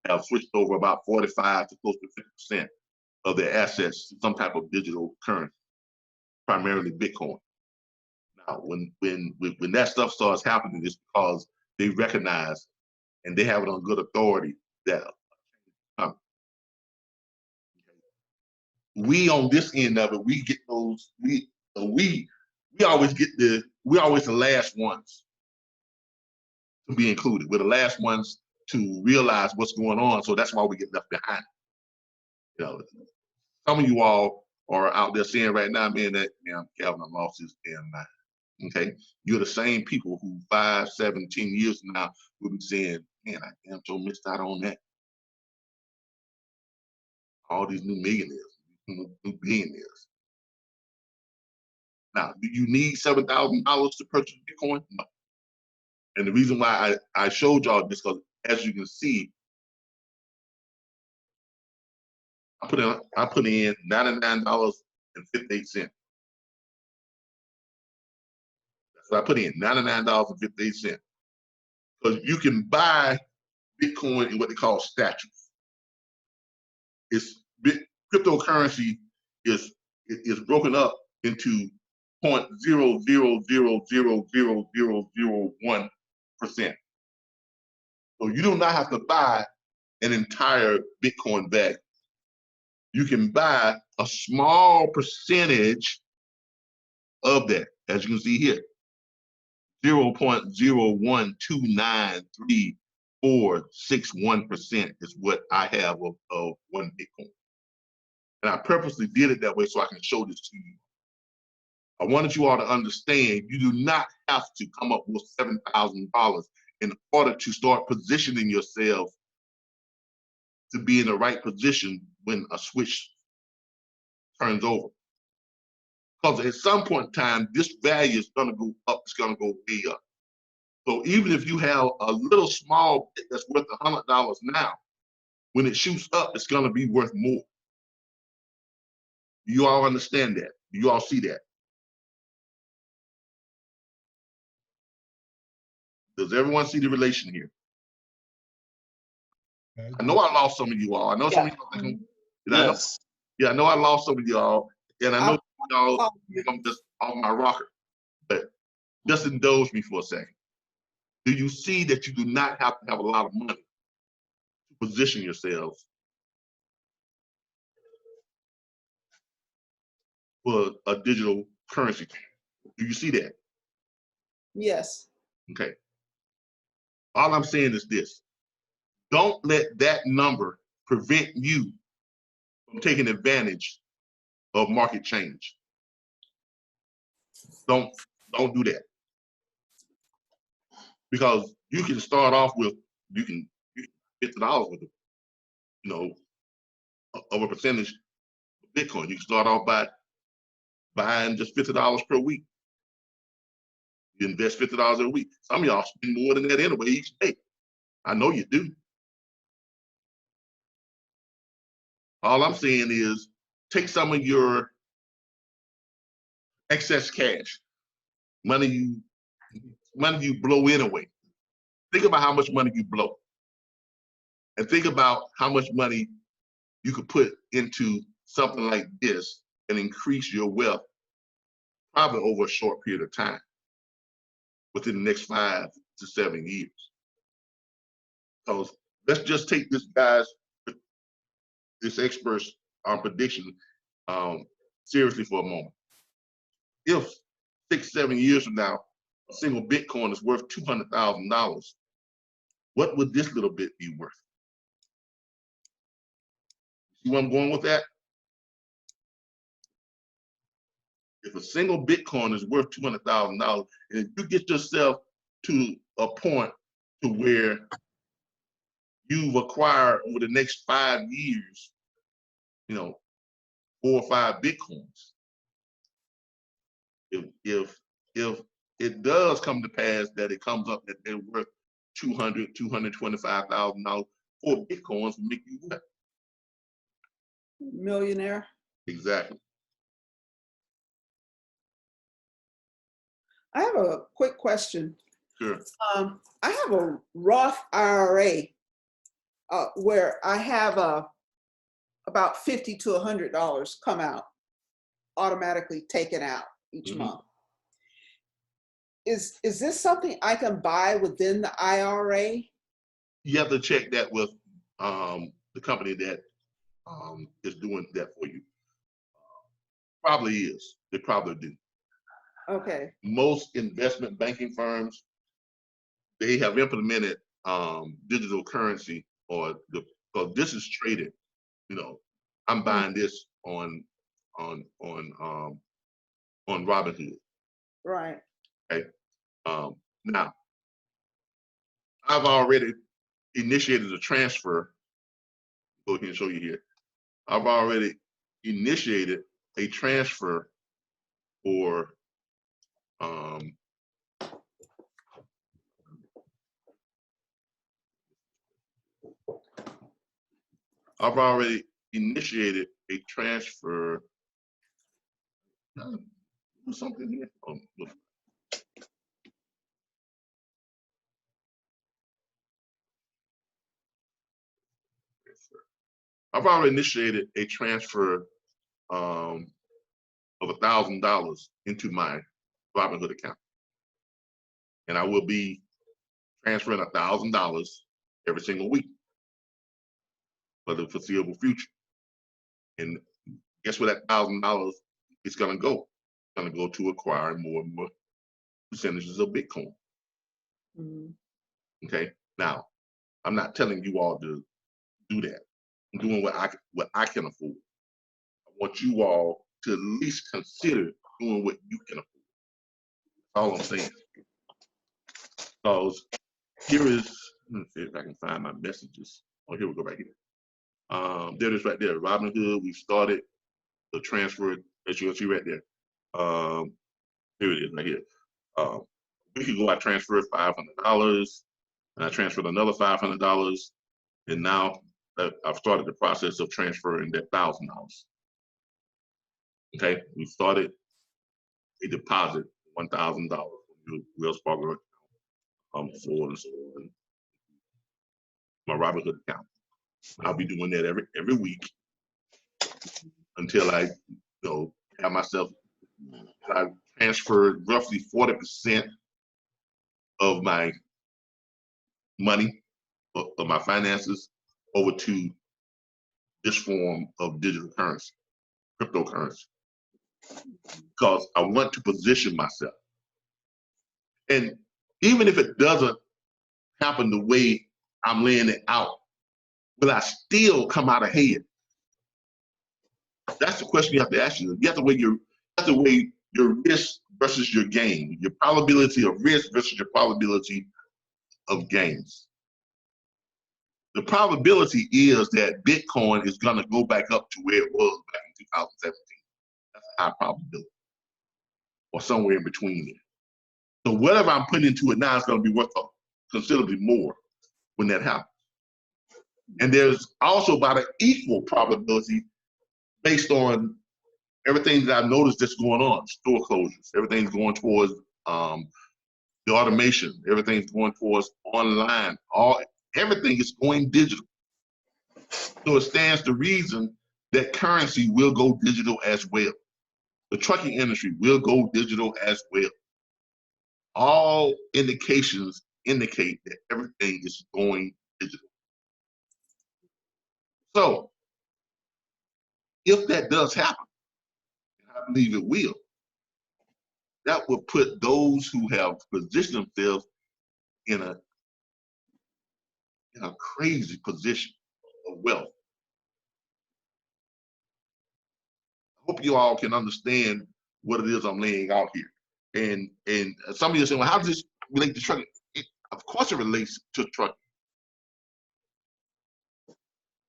have switched over about 45 to close to 50% of their assets to some type of digital currency, primarily Bitcoin. Now, when that stuff starts happening, it's because they recognize and they have it on good authority that we on this end of it, we get those, we always get we always the last ones to be included. We're the last ones to realize what's going on, so that's why we get left behind. You know, some of you all are out there saying right now, man, that Calvin, I lost his damn mind. Okay, you're the same people who 5, 7, 10 years from now will be saying, man, I damn sure missed out on that. All these new millionaires, new billionaires. Now, do you need $7,000 to purchase Bitcoin? No. And the reason why I showed y'all this, because as you can see, I put in $99.58. That's what I put in, $99.58. Because you can buy Bitcoin in what they call statues. Cryptocurrency is broken up into 0.00000001%. So you do not have to buy an entire Bitcoin bag. You can buy a small percentage of that, as you can see here. 0.0129346% is what I have of one Bitcoin. And I purposely did it that way so I can show this to you. I wanted you all to understand you do not have to come up with $7,000 in order to start positioning yourself to be in the right position when a switch turns over. Because at some point in time, this value is going to go up, it's going to go way up. So even if you have a little small bit that's worth $100 now, when it shoots up, it's going to be worth more. You all understand that? You all see that? Does everyone see the relation here? I know I lost some of you all. I know some of you all. Yes. I know I lost some of y'all, and I know y'all think I'm just off my rocker. But just indulge me for a second. Do you see that you do not have to have a lot of money to position yourselves for a digital currency? Do you see that? Yes. Okay. All I'm saying is this. Don't let that number prevent you from taking advantage of market change. Don't do that. Because you can start off with, you can $50 with it, you know, of a percentage of Bitcoin. You can start off by buying just $50 per week. You invest $50 a week. Some of y'all spend more than that anyway each day. I know you do. All I'm saying is take some of your excess cash, money you blow anyway. Think about how much money you blow. And think about how much money you could put into something like this and increase your wealth probably over a short period of time, within the next 5 to 7 years. So let's just take this expert's prediction seriously for a moment. If 6, 7 years from now, a single Bitcoin is worth $200,000, what would this little bit be worth? See where I'm going with that? If a single Bitcoin is worth $200,000, and if you get yourself to a point to where you've acquired over the next 5 years, 4 or 5 Bitcoins, if it does come to pass that it comes up that they're worth $225,000, 4 Bitcoins will make you what? Millionaire. Exactly. I have a quick question. Sure. I have a Roth IRA where I have about $50 to $100 come out, automatically taken out each month. Is this something I can buy within the IRA? You have to check that with the company that is doing that for you. Probably is. They probably do. Okay. Most investment banking firms, they have implemented digital currency, or because this is traded. You know, I'm buying this on Robinhood. Right. Okay. Now, I've already initiated a transfer. Go ahead and show you here. I've already initiated a transfer for I've already initiated a transfer. Something here. I've already initiated a transfer of $1,000 into my Robinhood account, and I will be transferring $1,000 every single week for the foreseeable future. And guess where that $1,000 is going to go? It's going to go to acquiring more and more percentages of Bitcoin. Okay. Now, I'm not telling you all to do that. I'm doing what I can afford. I want you all to at least consider doing what you can afford. That's all I'm saying. Because here is, let me see if I can find my messages. Oh, here we go, right here. There it is right there. Robinhood, we started the transfer, as you'll see right there. Here it is right here. A week ago, I transferred $500, and I transferred another $500, and now I've started the process of transferring that $1,000. Okay, we started a deposit, $1,000 from Wells Fargo account, so on and so on, my Robinhood account. I'll be doing that every week until I, have myself. I transferred roughly 40% of my money, of my finances, over to this form of digital currency, cryptocurrency, because I want to position myself. And even if it doesn't happen the way I'm laying it out, will I still come out ahead? That's the question you have to ask yourself. You have to weigh your risk versus your gain, your probability of risk versus your probability of gains. The probability is that Bitcoin is going to go back up to where it was back in 2017. That's a high probability, or somewhere in between there. So whatever I'm putting into it now is going to be worth considerably more when that happens. And there's also about an equal probability based on everything that I've noticed that's going on, store closures, everything's going towards the automation, everything's going towards online, everything is going digital. So it stands to reason that currency will go digital as well. The trucking industry will go digital as well. All indications indicate that everything is going digital. So if that does happen, and I believe it will, that will put those who have positioned themselves in a crazy position of wealth. I hope you all can understand what it is I'm laying out here. And some of you are saying, well, how does this relate to trucking? Of course it relates to trucking.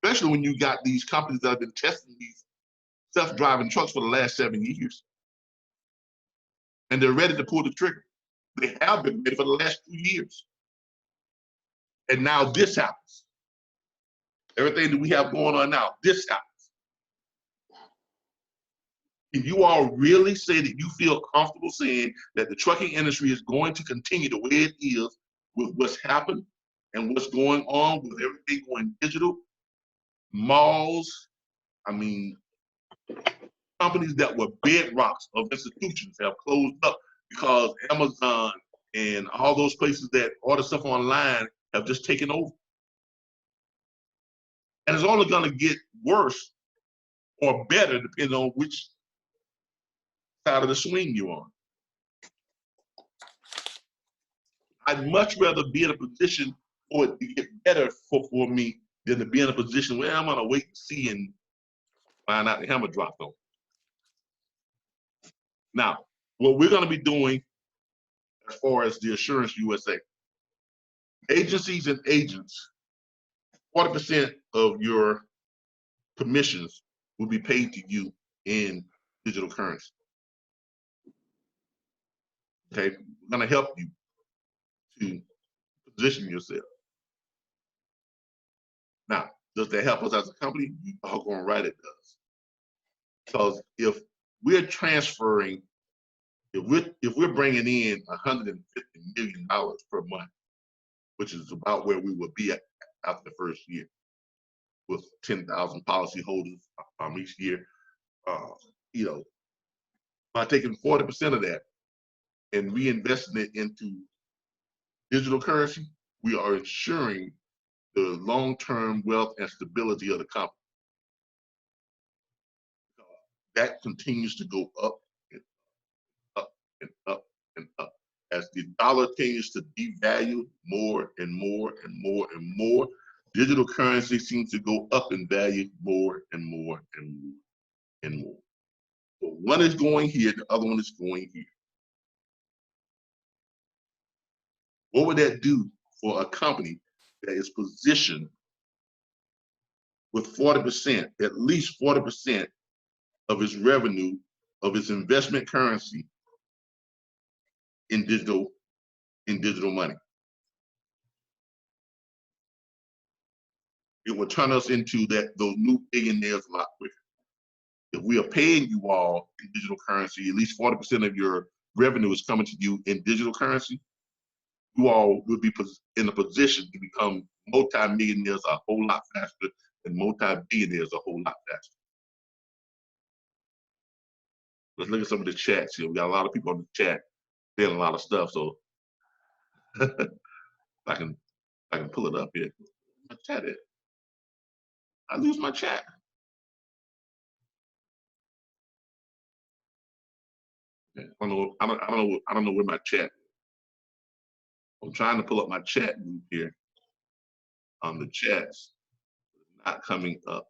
Especially when you got these companies that have been testing these self-driving trucks for the last 7 years. And they're ready to pull the trigger. They have been ready for the last 2 years. And now this happens. everything that we have going on now, this happens. Can you all really say that you feel comfortable saying that the trucking industry is going to continue the way it is with what's happened and what's going on with everything going digital? Malls, I mean, companies that were bedrocks of institutions have closed up because Amazon and all those places that order stuff online have just taken over. And it's only going to get worse or better depending on which side of the swing you're on. I'd much rather be in a position for it to get better for me than to be in a position where I'm going to wait and see and find out the hammer dropped on. Now, what we're going to be doing as far as the Assurance USA, agencies and agents, 40% of your commissions will be paid to you in digital currency. Okay, we're going to help you to position yourself. Now, does that help us as a company? You are going right, it does. Because if we're transferring, if we're bringing in $150 million per month, which is about where we will be at after the first year, with 10,000 policyholders each year, you know, by taking 40% of that and reinvesting it into digital currency, we are ensuring the long-term wealth and stability of the company. That continues to go up and up and up and up. As the dollar continues to devalue more and more and more and more, digital currency seems to go up in value more and more and more and more. So one is going here, the other one is going here. What would that do for a company that is positioned with 40%, at least 40% of its revenue, of its investment currency in digital money? It will turn us into those new billionaires a lot quicker. If we are paying you all in digital currency, at least 40% of your revenue is coming to you in digital currency, you all will be in a position to become multi-millionaires a whole lot faster and multi-billionaires a whole lot faster. Let's look at some of the chats here. We got a lot of people on the chat saying a lot of stuff, so I can pull it up here. My chat is. I lose my chat. I don't know where my chat is. I'm trying to pull up my chat group here on the chats. It's not coming up.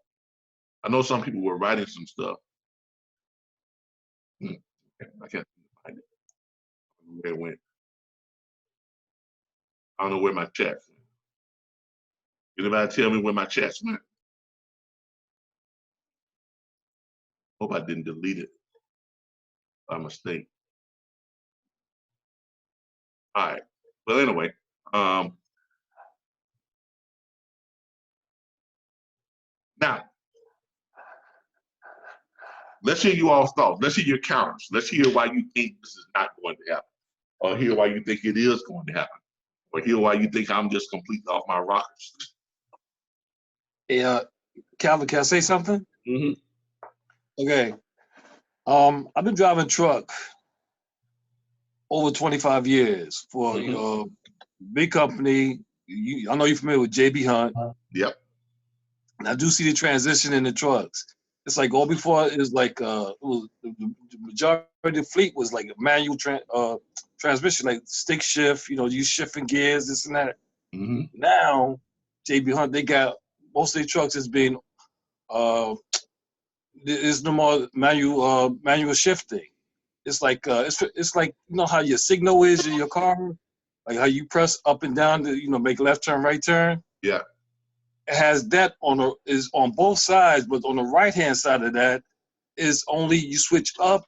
I know some people were writing some stuff. I can't find it. Where it went. I don't know where my chats went. Anybody tell me where my chats went? Hope I didn't delete it by mistake. All right. Well, anyway, now let's hear you all's thoughts. Let's hear your counters. Let's hear why you think this is not going to happen, or hear why you think it is going to happen, or hear why you think I'm just completely off my rockers. Hey, Calvin, can I say something? Mm-hmm. Okay. I've been driving truck over 25 years for big company. I know you're familiar with JB Hunt. Yep. And I do see the transition in the trucks. It's like all before it was like the majority of the fleet was like a manual transmission, like stick shift. You know, you shifting gears, this and that. Mm-hmm. Now, JB Hunt, they got most of the trucks is being there's no more manual shifting. It's like it's like, you know how your signal is in your car, like how you press up and down to make left turn, right turn. Yeah. It has that is on both sides, but on the right hand side of that is only you switch up,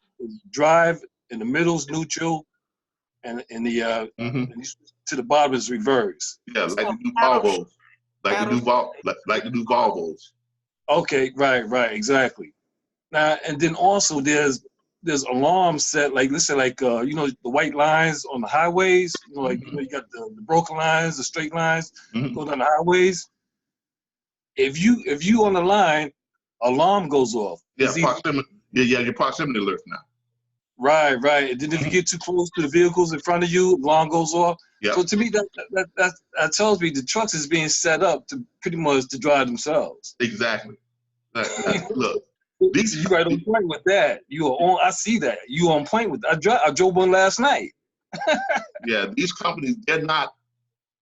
drive, in the middle is neutral, and in the and you switch to the bottom is reverse. Yeah, like the new Volvos. like the new Volvos. Okay, right, exactly. Now and then also there's alarms set, like let's say like you know, the white lines on the highways, you know, like you know, you got the broken lines, the straight lines go down the highways. If you on the line, alarm goes off. Yeah, proximity. Yeah, your proximity alert now. Right. And then if you get too close to the vehicles in front of you, alarm goes off. Yeah. So to me, that tells me the trucks is being set up to pretty much to drive themselves. Exactly. Look, you right on point with that. You are on. I see that. You on point with. I drove one last night. Yeah, these companies, they're not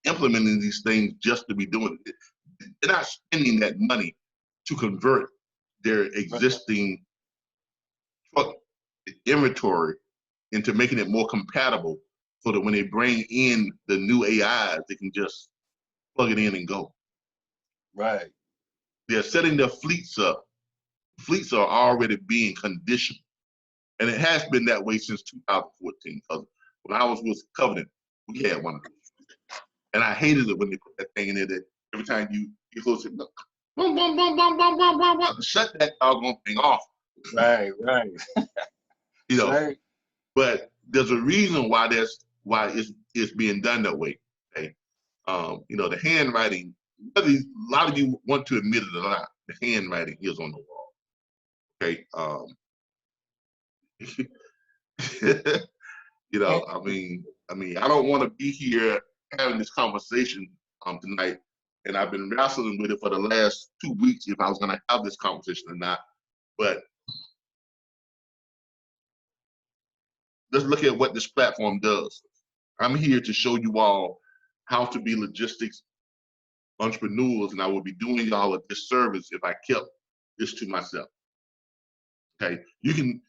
implementing these things just to be doing it. They're not spending that money to convert their existing truck inventory into making it more compatible so that when they bring in the new AIs, they can just plug it in and go. Right. They're setting their fleets up. Fleets are already being conditioned. And it has been that way since 2014. Because when I was with Covenant, we had one of those. And I hated it when they put that thing in there that every time you close it, boom, boom, boom, boom, boom, boom, boom, boom, shut that doggone thing off. Right. You know, right. But there's a reason why it's being done that way. Okay, you know, the handwriting. Whether a lot of you want to admit it or not, the handwriting is on the wall. Okay, you know, I mean, I don't want to be here having this conversation tonight, and I've been wrestling with it for the last 2 weeks if I was going to have this conversation or not. But let's look at what this platform does. I'm here to show you all how to be logistics entrepreneurs, and I would be doing y'all a disservice if I kept this to myself. Okay, you can.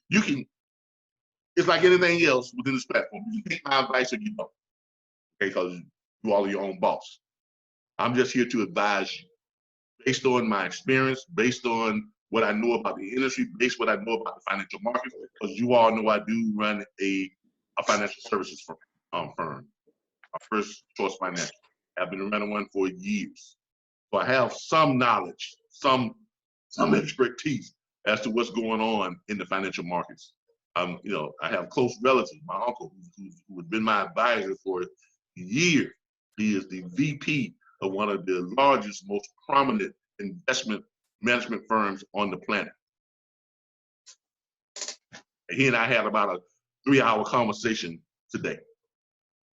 It's like anything else within this platform. You can take my advice or you don't. Okay, because you all are your own boss. I'm just here to advise you based on my experience, based on what I know about the industry, based on what I know about the financial markets. Because you all know I do run a financial services firm. My First Choice Financial. I've been running one for years. So I have some knowledge, some expertise as to what's going on in the financial markets. You know, I have close relatives, my uncle, who has been my advisor for years. He is the VP of one of the largest, most prominent investment management firms on the planet. And he and I had about a 3-hour conversation today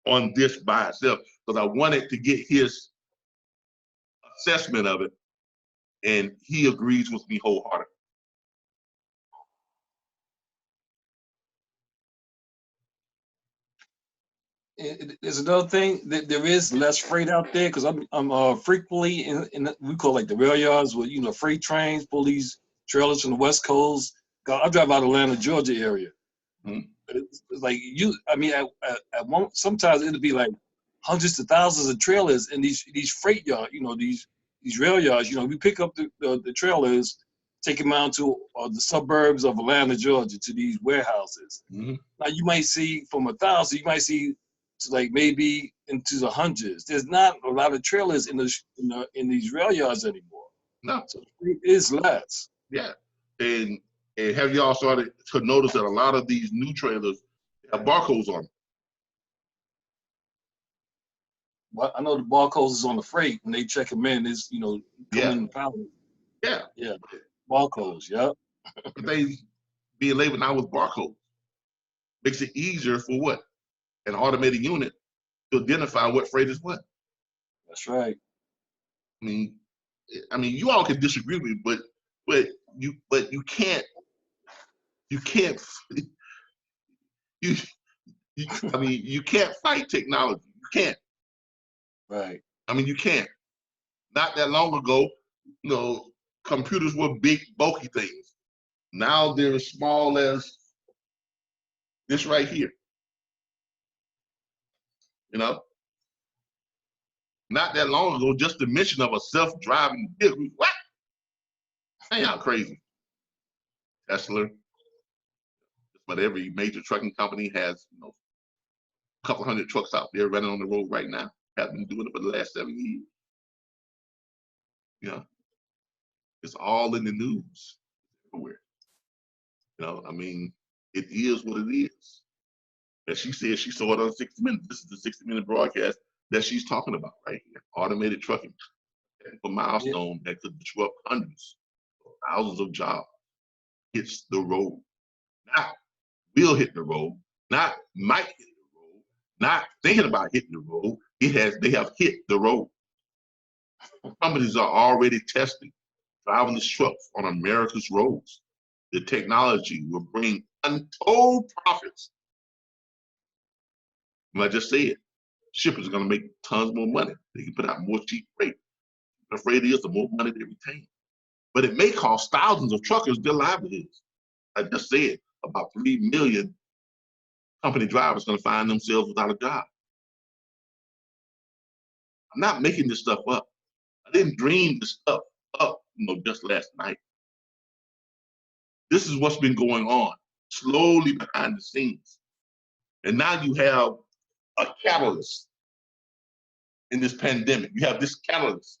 on this by itself, because I wanted to get his assessment of it, and he agrees with me wholeheartedly. There's another thing that there is less freight out there because I'm frequently in we call like the rail yards where, you know, freight trains pull these trailers from the West Coast. I drive out of Atlanta, Georgia area. It's like at one, sometimes it'll be like hundreds of thousands of trailers in these freight yards, you know, these rail yards. You know, we pick up the trailers, take them out to the suburbs of Atlanta, Georgia, to these warehouses. Now you might see from 1,000, you might see to like maybe into the hundreds. There's not a lot of trailers in these rail yards anymore. No, so it is less. Yeah, and have y'all started to notice that a lot of these new trailers have barcodes on them? Well, I know the barcodes is on the freight when they check them in. Is, you know, coming in the pallet. Yeah, barcodes. Yep. They being labeled now with barcodes makes it easier for what? An automated unit to identify what freight is what. That's right. I mean, you all can disagree with me, but you can't you can't fight technology. You can't. Right. I mean, you can't. Not that long ago, you know, computers were big, bulky things. Now they're as small as this right here. You know, not that long ago, just the mention of a self-driving vehicle. What? Ain't y'all crazy? Tesla, but every major trucking company has, you know, a couple hundred trucks out there running on the road right now. Have been doing it for the last 7 years. You know, it's all in the news everywhere. You know, I mean, it is what it is. And she said she saw it on 60 Minutes. This is the 60-minute broadcast that she's talking about right here. Automated trucking, a milestone that could disrupt hundreds, thousands of jobs, hits the road. Not will hit the road, not might hit the road, not thinking about hitting the road. They have hit the road. Companies are already testing driverless trucks on America's roads. The technology will bring untold profits. And I just said, shippers are going to make tons more money. They can put out more cheap freight. The afraid is the more money they retain. But it may cost thousands of truckers their livelihoods. I just said about 3 million company drivers going to find themselves without a job. I'm not making this stuff up. I didn't dream this stuff up, just last night. This is what's been going on slowly behind the scenes. And now you have a catalyst in this pandemic. You have this catalyst.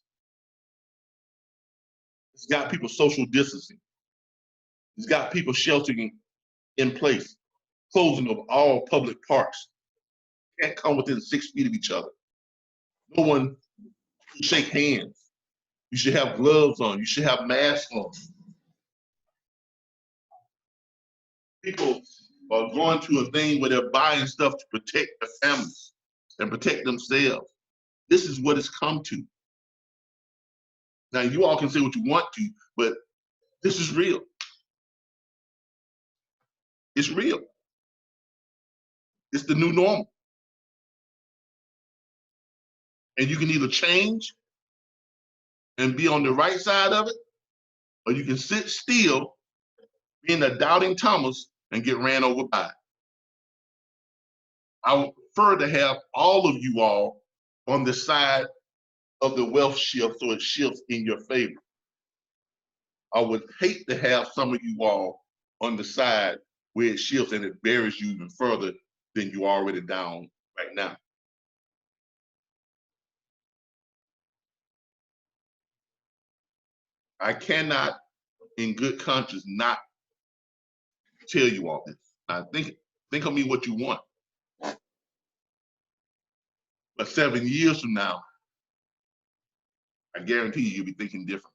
It's got people social distancing. It's got people sheltering in place, closing of all public parks. Can't come within 6 feet of each other. No one should shake hands. You should have gloves on. You should have masks on. People are going to a thing where they're buying stuff to protect their families and protect themselves. This is what it's come to. Now, you all can say what you want to, but this is real. It's real. It's the new normal. And you can either change and be on the right side of it, or you can sit still, being a doubting Thomas, and get ran over by it. I would prefer to have all of you all on the side of the wealth shift so it shifts in your favor. I would hate to have some of you all on the side where it shifts and it buries you even further than you already down right now. I cannot, in good conscience, not tell you all this. Now, think of me what you want. But 7 years from now, I guarantee you'll be thinking different.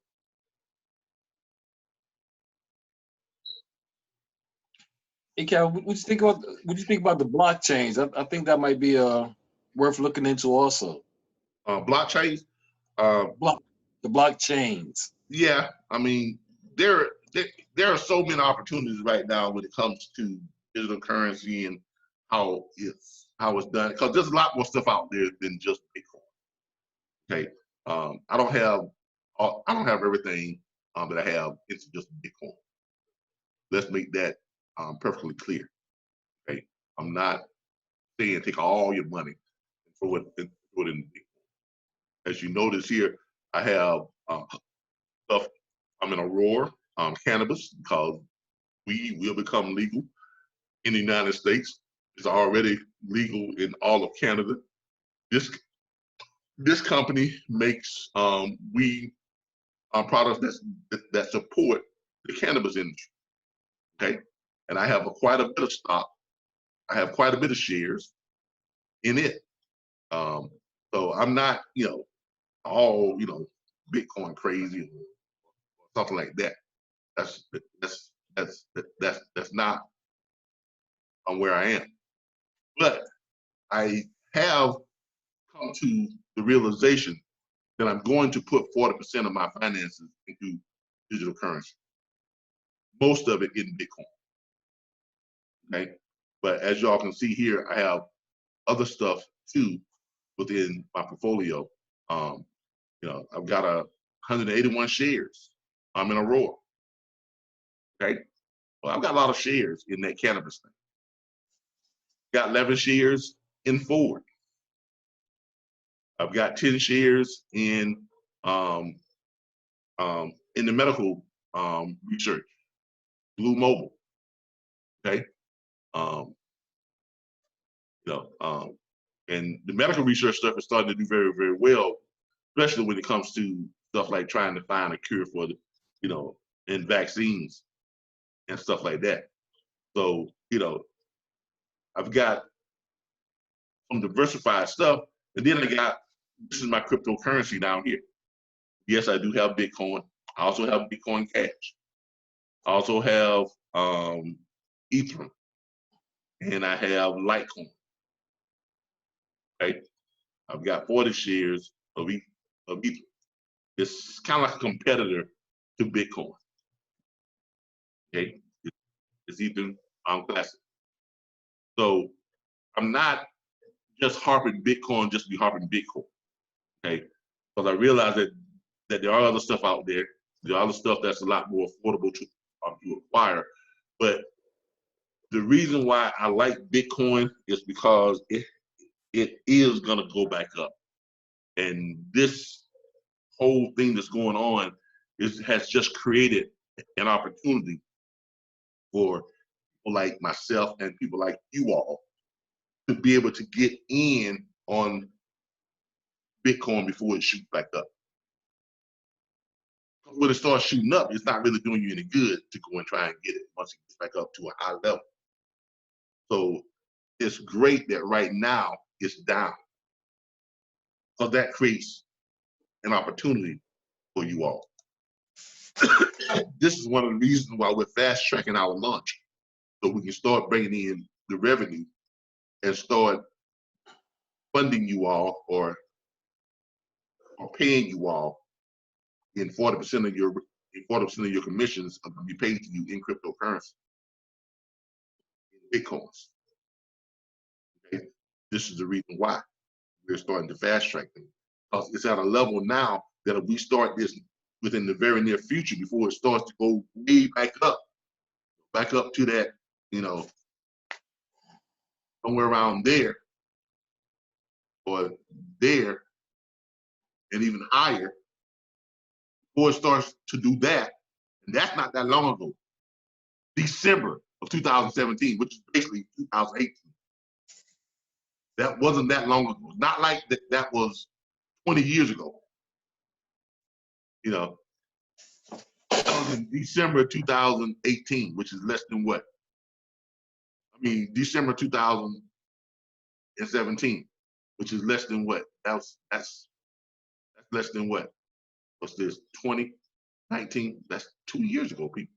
Hey, Cal, what you think about the blockchains? I think that might be worth looking into also. Blockchains? The blockchains. Yeah, I mean, there are so many opportunities right now when it comes to digital currency and how it's done. Because there's a lot more stuff out there than just Bitcoin. Okay, I don't have everything that I have into just Bitcoin. Let's make that perfectly clear. Okay, I'm not saying take all your money and throw it in Bitcoin. As you notice here, I have stuff. I'm in Aurora, cannabis, because weed will become legal in the United States. It's already legal in all of Canada. This company makes weed products that support the cannabis industry. Okay, and I have quite a bit of stock. I have quite a bit of shares in it. So I'm not, all Bitcoin crazy or something like that. That's not where I am. But I have come to the realization that I'm going to put 40% of my finances into digital currency. Most of it in Bitcoin. Okay. But as y'all can see here, I have other stuff too within my portfolio. I've got 181 shares. I'm in Aurora. Okay. Well, I've got a lot of shares in that cannabis thing. Got 11 shares in Ford. I've got 10 shares in the medical research, Blue Mobile. Okay. And the medical research stuff is starting to do very, very well, especially when it comes to stuff like trying to find a cure for the, and vaccines and stuff like that. So, I've got some diversified stuff, and then this is my cryptocurrency down here. Yes, I do have Bitcoin. I also have Bitcoin Cash. I also have Ethereum, and I have Litecoin. Okay, I've got 40 shares of Ethereum. It's kind of like a competitor to Bitcoin. Okay, it's Ethereum Classic. So I'm not just harping Bitcoin just to be harping Bitcoin. Okay, because I realize that there are other stuff out there. There are other stuff that's a lot more affordable to acquire. But the reason why I like Bitcoin is because it is gonna go back up, and this whole thing that's going on has just created an opportunity for people like myself and people like you all to be able to get in on Bitcoin before it shoots back up. When it starts shooting up, it's not really doing you any good to go and try and get it once it gets back up to a high level. So it's great that right now it's down, because that creates an opportunity for you all. This is one of the reasons why we're fast tracking our launch, so we can start bringing in the revenue and start funding you all or paying you all in 40% of your commissions are going to be paid to you in cryptocurrency, in Bitcoins. Okay? This is the reason why we're starting to fast track things, because it's at a level now that if we start this within the very near future, before it starts to go way back up to that, somewhere around there or there, and even higher, before it starts to do that, and that's not that long ago, December of 2017, which is basically 2018. That wasn't that long ago. Not like that was 20 years ago. That was in December 2018, which is less than what? December 2017, which is less than what? That's less than what? What's this? 2019? That's 2 years ago, people.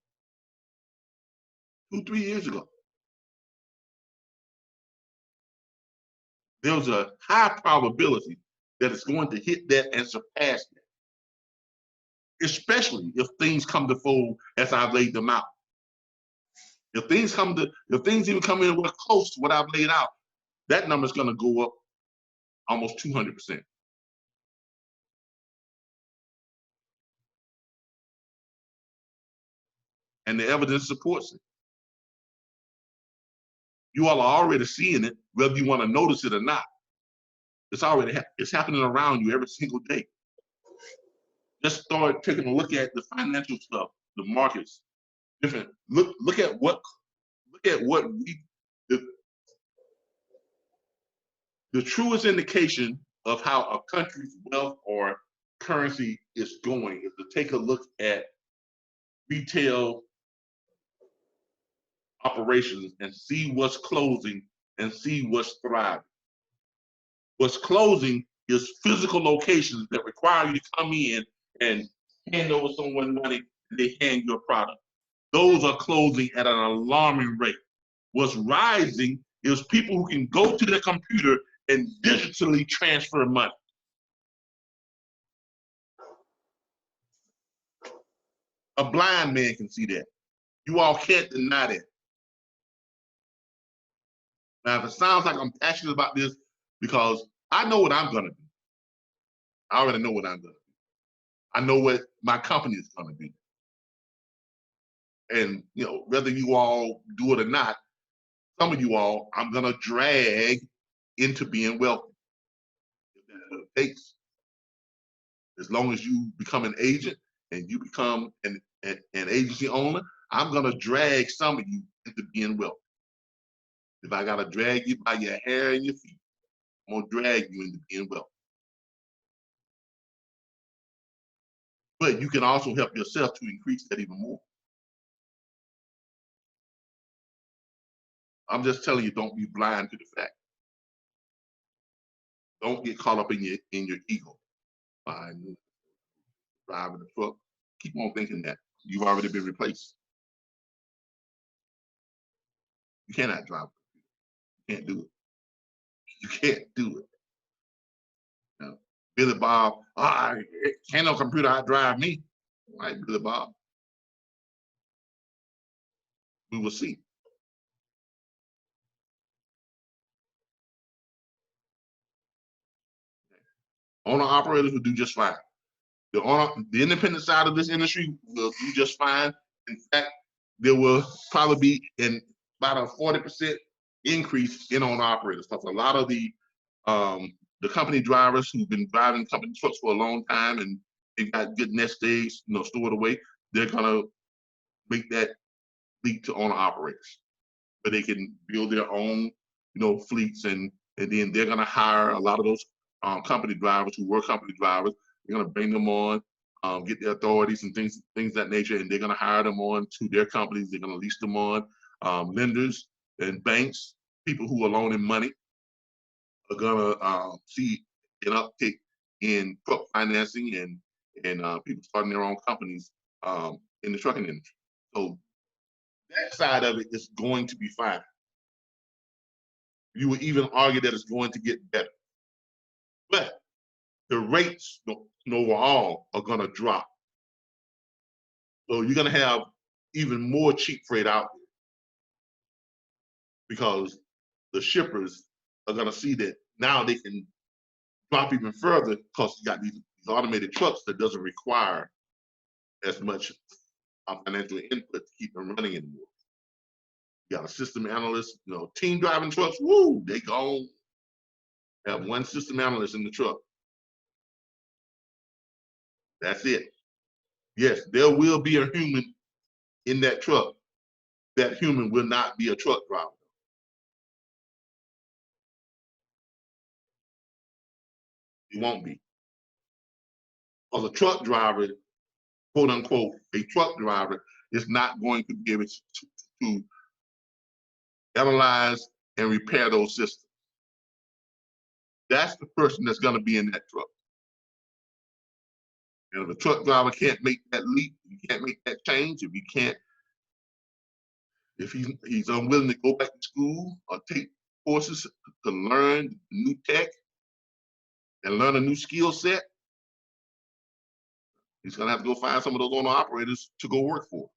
3 years ago. There's a high probability that it's going to hit that and surpass that, especially if things come to fold as I've laid them out. If things even come in close to what I've laid out, that number's going to go up almost 200%. And the evidence supports it. You all are already seeing it, whether you want to notice it or not. It's happening around you every single day. Just start taking a look at the financial stuff, the markets, different. Look at what the truest indication of how a country's wealth or currency is going is to take a look at retail operations and see what's closing and see what's thriving. What's closing is physical locations that require you to come in and hand over someone money and they hand you a product. Those are closing at an alarming rate. What's rising is people who can go to their computer and digitally transfer money. A blind man can see that. You all can't deny that. Now, if it sounds like I'm passionate about this, because I know what I'm gonna do. I already know what I'm gonna do. I know what my company is gonna do. And whether you all do it or not, some of you all, I'm gonna drag into being wealthy. If that's what it takes. As long as you become an agent and you become an agency owner, I'm gonna drag some of you into being wealthy. If I gotta drag you by your hair and your feet, I'm gonna drag you into being wealthy. But you can also help yourself to increase that even more. I'm just telling you, don't be blind to the fact. Don't get caught up in your ego. Fine, driving the truck. Keep on thinking that you've already been replaced. You cannot drive. You can't do it. You can't do it. Now, Billy Bob, can't no computer outdrive me. All right, Billy Bob. We will see. Owner operators will do just fine. The independent side of this industry will do just fine. In fact, there will probably be about a 40% increase in owner operators, because a lot of the company drivers who've been driving company trucks for a long time and they've got good nest eggs, stored away, they're gonna make that leap to owner operators, but they can build their own, fleets, and then they're gonna hire a lot of those company drivers who were company drivers. They're gonna bring them on, get their authorities and things of that nature, and they're gonna hire them on to their companies. They're gonna lease them on. Lenders and banks, people who are loaning money, are gonna see an uptick in truck financing and people starting their own companies in the trucking industry. So that side of it is going to be fine. You would even argue that it's going to get better. But the rates overall are going to drop. So you're going to have even more cheap freight out there, because the shippers are going to see that now they can drop even further, because you got these automated trucks that doesn't require as much financial input to keep them running anymore. You got a system analyst, team driving trucks, woo, they go have one system analyst in the truck. That's it. Yes, there will be a human in that truck. That human will not be a truck driver. It won't be. Because a truck driver, quote unquote, a truck driver is not going to be able to analyze and repair those systems. That's the person that's going to be in that truck. And if a truck driver can't make that leap, he can't make that change, if he's unwilling to go back to school or take courses to learn new tech and learn a new skill set, he's gonna have to go find some of those owner operators to go work for.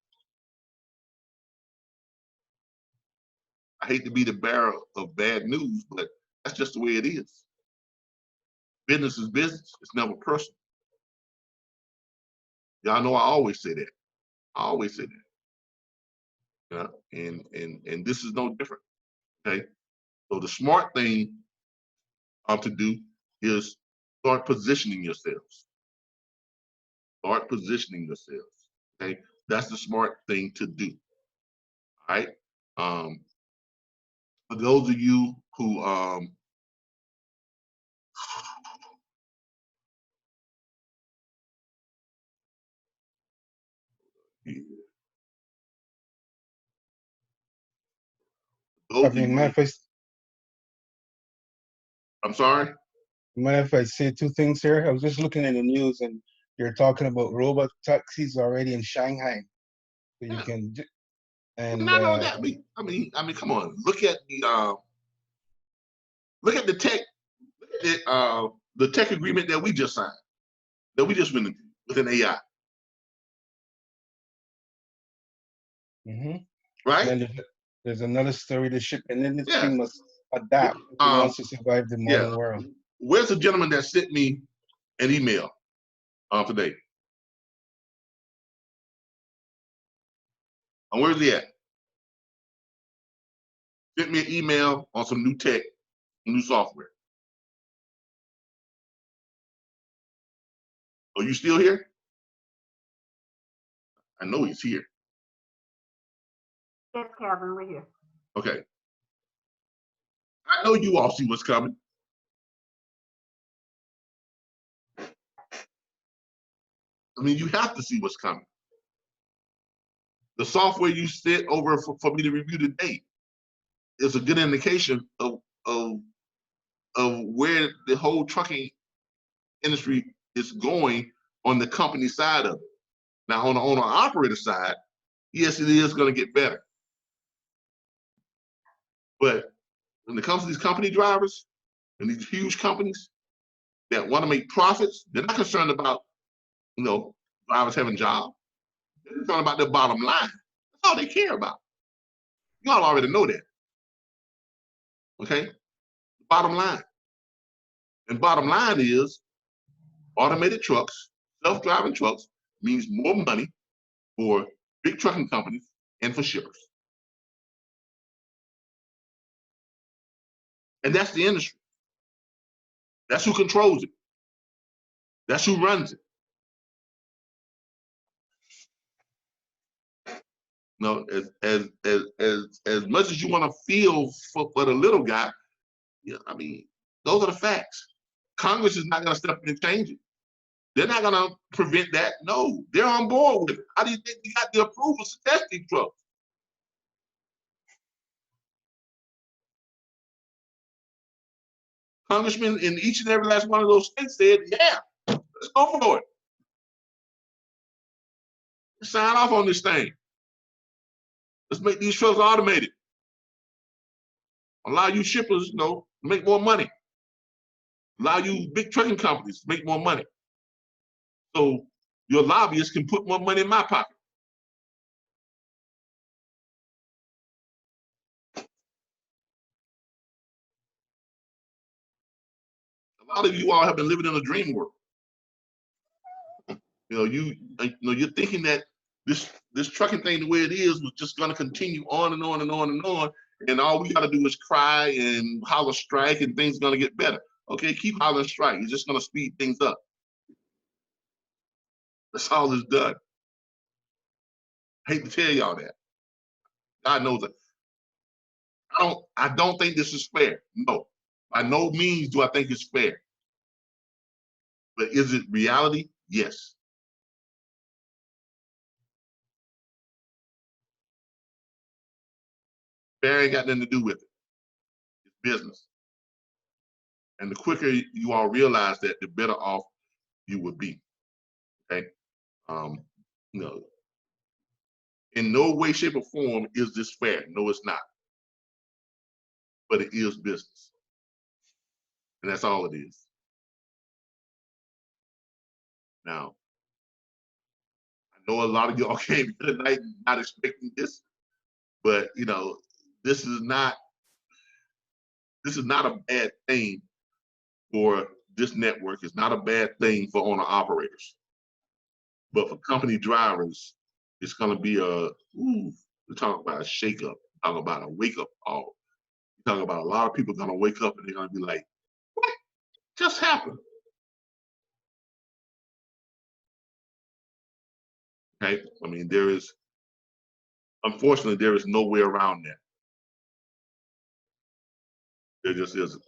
I hate to be the bearer of bad news, but that's just the way it is. Business is business, it's never personal. Y'all know I always say that. I always say that. Yeah, and this is no different. Okay. So the smart thing to do is start positioning yourselves. Start positioning yourselves. Okay. That's the smart thing to do. All right. For those of you who I'm sorry? Mind if I say two things here? I was just looking in the news and you're talking about robot taxis already in Shanghai. So you can, and not on that. I mean, come on. Look at the tech, the tech agreement that we just signed, that we just went into with an AI. Right? And then there's another story, the shipping industry must adapt if it wants to survive the modern world. Where's the gentleman that sent me an email today? And where's he at? Sent me an email on some new tech, new software. Are you still here? I know he's here. Yes, Calvin, we're here. Okay. I know you all see what's coming. I mean, you have to see what's coming. The software you sent over for me to review today is a good indication of where the whole trucking industry is going on the company side of it. Now, on the owner-operator side, yes, it is going to get better. But when it comes to these company drivers and these huge companies that want to make profits, they're not concerned about, drivers having jobs. They're concerned about their bottom line. That's all they care about. Y'all already know that. Okay? Bottom line. And bottom line is automated trucks, self-driving trucks means more money for big trucking companies and for shippers. And that's the industry. That's who controls it. That's who runs it. As much as you want to feel for the little guy, I mean, those are the facts. Congress is not going to step in and change it. They're not going to prevent that. No, they're on board with it. How do you think they got the approval to test these trucks? Congressmen in each and every last one of those states said, yeah, let's go for it. Let's sign off on this thing. Let's make these trucks automated. Allow you shippers, to make more money. Allow you big trucking companies to make more money. So your lobbyists can put more money in my pocket. A lot of you all have been living in a dream world. You're thinking that this trucking thing, the way it is, was just going to continue on and on and on and on, and all we got to do is cry and holler strike, and things are going to get better. Okay, keep hollering strike. You're just going to speed things up. That's all it's done. I hate to tell y'all that. God knows that. I don't think this is fair. No, by no means do I think it's fair. But is it reality? Yes. Fair ain't got nothing to do with it. It's business. And the quicker you all realize that, the better off you would be. Okay. In no way, shape, or form is this fair. No, it's not. But it is business. And that's all it is. Now, I know a lot of y'all came here tonight not expecting this, but this is not a bad thing for this network. It's not a bad thing for owner operators. But for company drivers, it's going to be we're talking about a shakeup, talking about a wake up call. We're talking about a lot of people going to wake up and they're going to be like, what just happened? Okay, I mean, unfortunately, there is no way around that. There just isn't.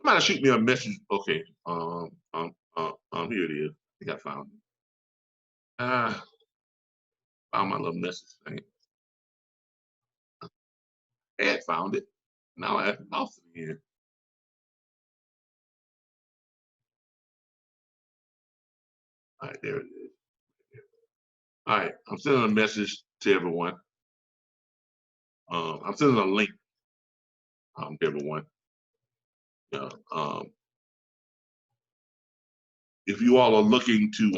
Somebody shoot me a message. Okay, here it is. I think I found it. Found my little message thing. I had found it. Now I lost it again. All right, there it is. All right, I'm sending a message to everyone. I'm sending a link to everyone. If you all are looking to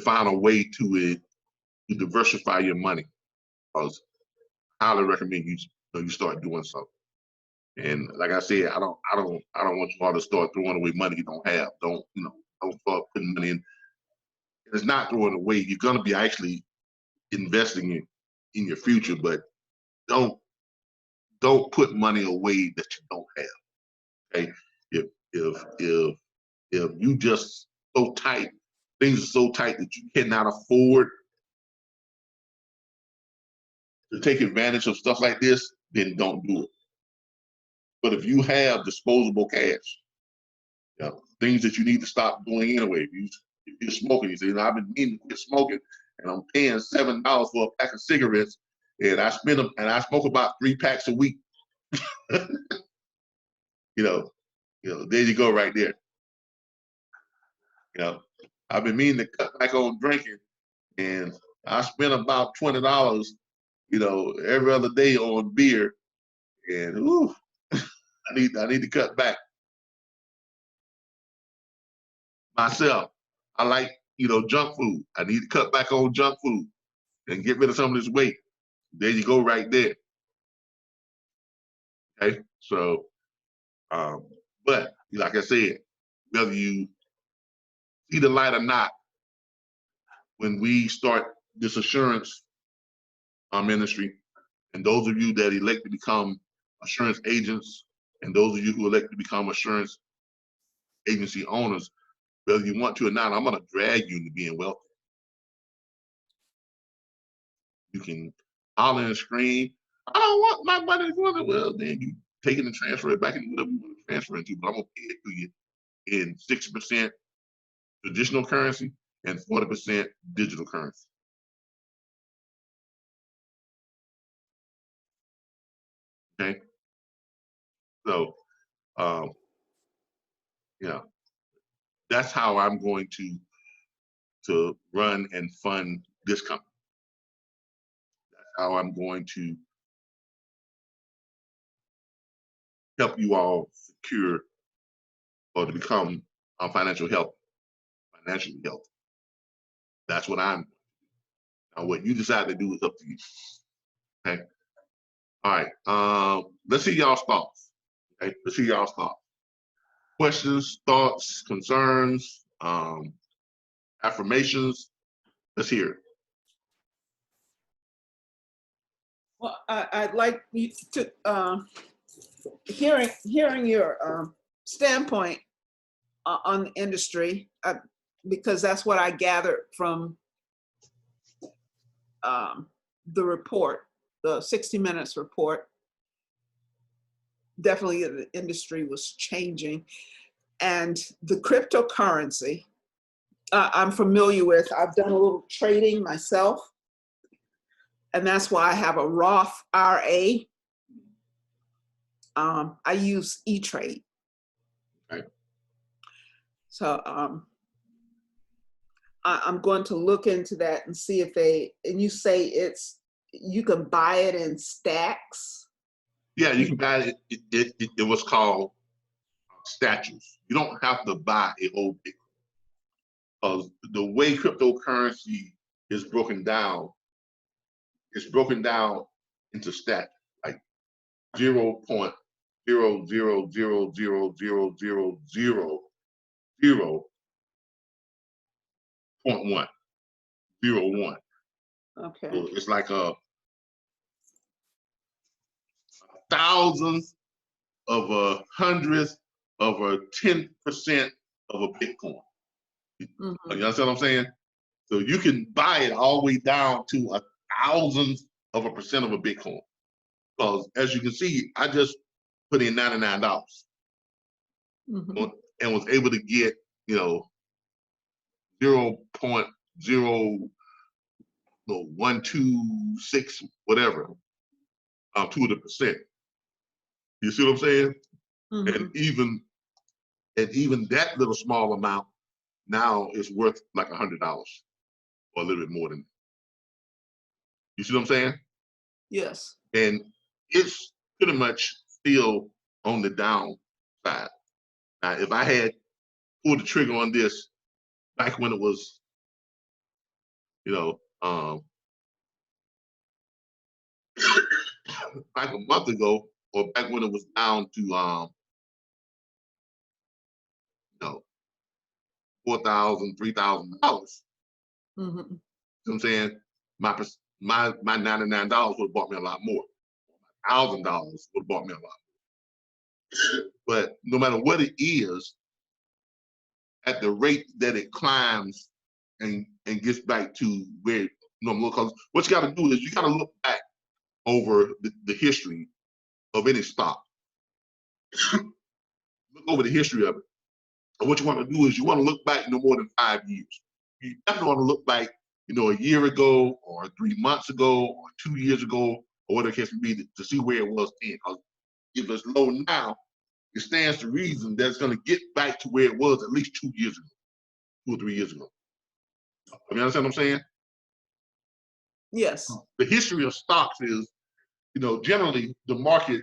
find a way to diversify your money, I highly recommend you start doing something. And like I said, I don't want you all to start throwing away money you don't have. Don't start putting money in. It's not throwing away. You're gonna be actually investing in your future, but don't put money away that you don't have. Okay, if you just so tight, things are so tight that you cannot afford to take advantage of stuff like this, then don't do it. But if you have disposable cash, You know, things that you need to stop doing anyway. If you're smoking, you say, I've been meaning to quit smoking, and I'm paying $7 for a pack of cigarettes, and I smoke about 3 packs a week. you know, there you go right there. You know, I've been meaning to cut back on drinking, and I spend about $20, every other day on beer, and ooh, I need to cut back. Myself, I like, junk food. I need to cut back on junk food and get rid of some of this weight. There you go right there. Okay, so, but like I said, whether you see the light or not, when we start this assurance ministry, and those of you that elect to become assurance agents, and those of you who elect to become assurance agency owners, whether you want to or not, I'm going to drag you into being wealthy. You can holler and scream, I don't want my money to go. Well, then you take it and transfer it back into whatever you want to transfer it to, but I'm going to pay it to you in 60% traditional currency and 40% digital currency. Okay? So, that's how I'm going to run and fund this company. That's how I'm going to help you all secure or to become financially healthy. That's what I'm doing. Now, what you decide to do is up to you. Okay. All right. Let's see y'all's thoughts. Okay. Let's see y'all's thoughts. Questions, thoughts, concerns, affirmations. Let's hear it. Well, I'd like you to hearing your standpoint on the industry, because that's what I gathered from the report, the 60 Minutes report. Definitely the industry was changing. And the cryptocurrency, I'm familiar with. I've done a little trading myself. And that's why I have a Roth IRA. I use E-Trade. Right. So I'm going to look into that and see if and you say you can buy it in stacks? Yeah, you can buy it. It was called statues. You don't have to buy a whole Bitcoin. The way cryptocurrency is broken down, it's broken down into stacks, like 0.00000000001 01. Okay. So it's like a thousandth of a hundredth of a 10% of a Bitcoin. Mm-hmm. You understand what I'm saying? So you can buy it all the way down to a thousandth of a percent of a Bitcoin. Because as you can see, I just put in $99 Mm-hmm. and was able to get, 0.0126 whatever to the percent. You see what I'm saying? Mm-hmm. And even that little small amount now is worth like $100 or a little bit more than that. You see what I'm saying? Yes. And it's pretty much still on the downside. Now, if I had pulled the trigger on this back when it was, back a month ago, or back when it was down to, $4,000, $3,000. Mm-hmm. You know what I'm saying? My $99 would have bought me a lot more. $1,000 would have bought me a lot more. But no matter what it is, at the rate that it climbs and gets back to where normal, because what you got to do is you got to look back over the history of any stock. Look over the history of it. And what you want to do is you want to look back no more than 5 years. You definitely want to look back, a year ago or 3 months ago or 2 years ago or whatever the case may be to see where it was then. Because if it's low now, it stands to reason that it's going to get back to where it was at least 2 years ago, 2 or 3 years ago. You understand what I'm saying? Yes. The history of stocks is, generally the market,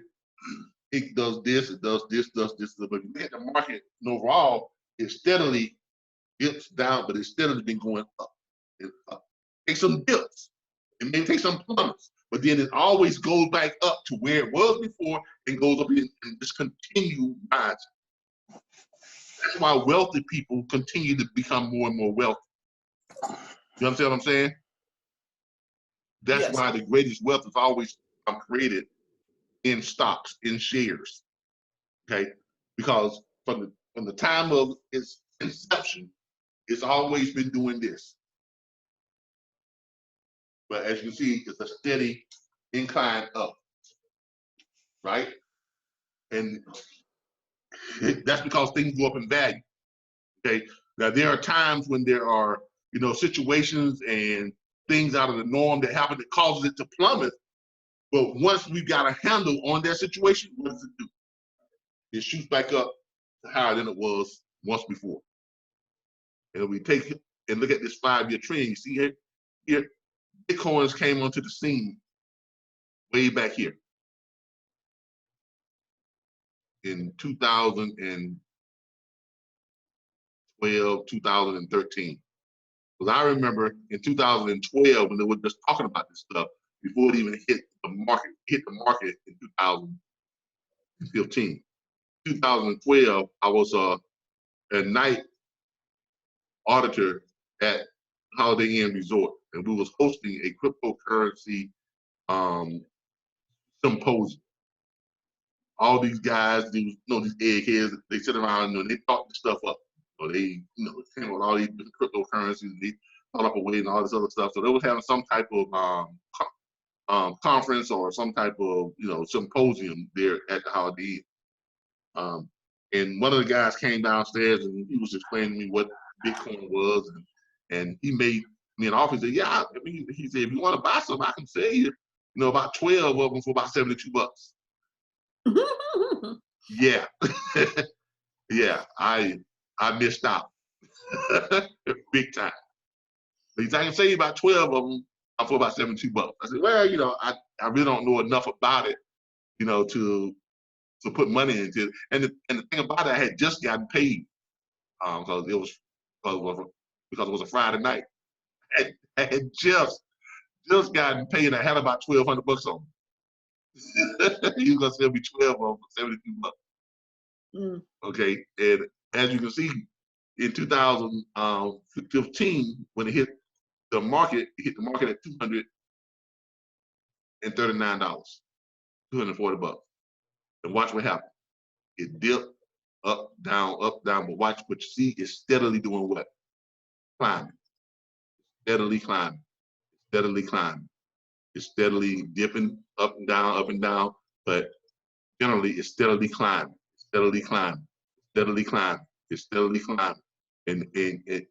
it does this, does this. But if you look at the market overall, it steadily dips down, but it's steadily been going up. Take some dips, and maybe take some plummets, but then it always goes back up to where it was before and goes up and just continue rising. That's why wealthy people continue to become more and more wealthy. You understand what I'm saying? That's Yes. why the greatest wealth is always created in stocks, in shares. Okay, because from the time of its inception, it's always been doing this. But as you see, it's a steady incline up, right? And that's because things go up in value. Okay, now there are times when there are situations and things out of the norm that happen that causes it to plummet. But once we've got a handle on that situation, what does it do? It shoots back up to higher than it was once before. And if we take and look at this 5-year trend, you see here, Bitcoins came onto the scene way back here in 2012, 2013. Because I remember in 2012 when they were just talking about this stuff before it even hit the market in 2015. 2012, I was a night auditor at Holiday Inn Resort, and we was hosting a cryptocurrency symposium. All these guys, these eggheads, they sit around and they talk this stuff up. So they, came with all these different cryptocurrencies, and they thought up a way and all this other stuff. So they was having some type of conference or some type of symposium there at the Holiday Inn. And one of the guys came downstairs and he was explaining to me what Bitcoin was, and he made me an offer. He said, "Yeah," he said, "if you want to buy some, I can sell you, about 12 of them for about $72." Yeah, yeah, I missed out big time. But he said, "I can sell you about 12 of them for about $72." I said, "Well, I really don't know enough about it, to put money into it." And the thing about it, I had just gotten paid because it was a Friday night. I had just gotten paid. I had about $1,200 on me. He was gonna sell me 12 of them for $72. Okay, and as you can see, in 2015, when it hit the market, at $239, $240. And watch what happened. It dipped up, down, but watch what you see. It's steadily doing what? Climbing. Steadily climbing. Steadily climbing. It's steadily dipping up and down, but generally it's steadily climbing. Steadily climbing. Steadily climbing. It's steadily climbing. And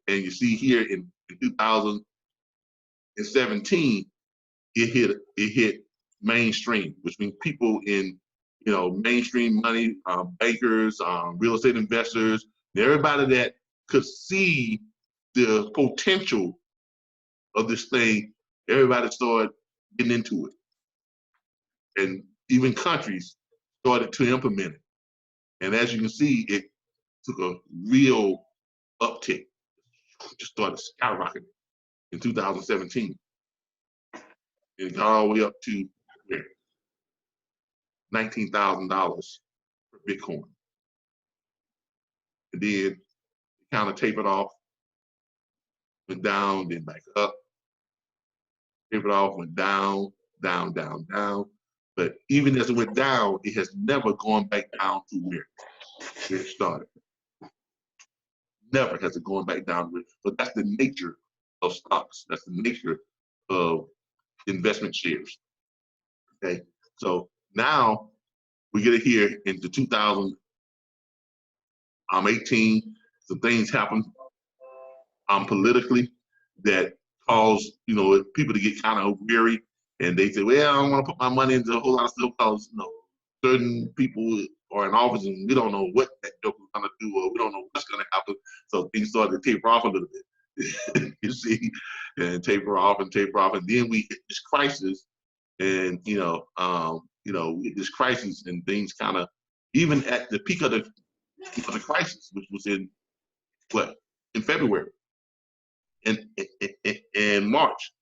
you see here in 2017, it hit mainstream, which means people in mainstream money, bankers, real estate investors, and everybody that could see the potential of this thing, everybody started getting into it. And even countries started to implement it. And as you can see, it took a real uptick. It just started skyrocketing in 2017. And it got all the way up to where? $19,000 for Bitcoin. And then it kind of tapered off, went down, then back up. Tapered off, went down, down, down, down. But even as it went down, it has never gone back down to where it started. Never has it gone back down. But that's the nature of stocks. That's the nature of investment shares. Okay, so now we get it here into 2018. some things happen politically that cause, you know, people to get kind of weary, and they say, well, I don't want to put my money into a whole lot of stuff because, you know, certain people are in office and we don't know what that joke is going to do, or we don't know what's going to happen. So things started to taper off a little bit, you see, and taper off, and then we hit this crisis, and we hit this crisis, and things kind of, even at the peak of the crisis, which was in February, in March.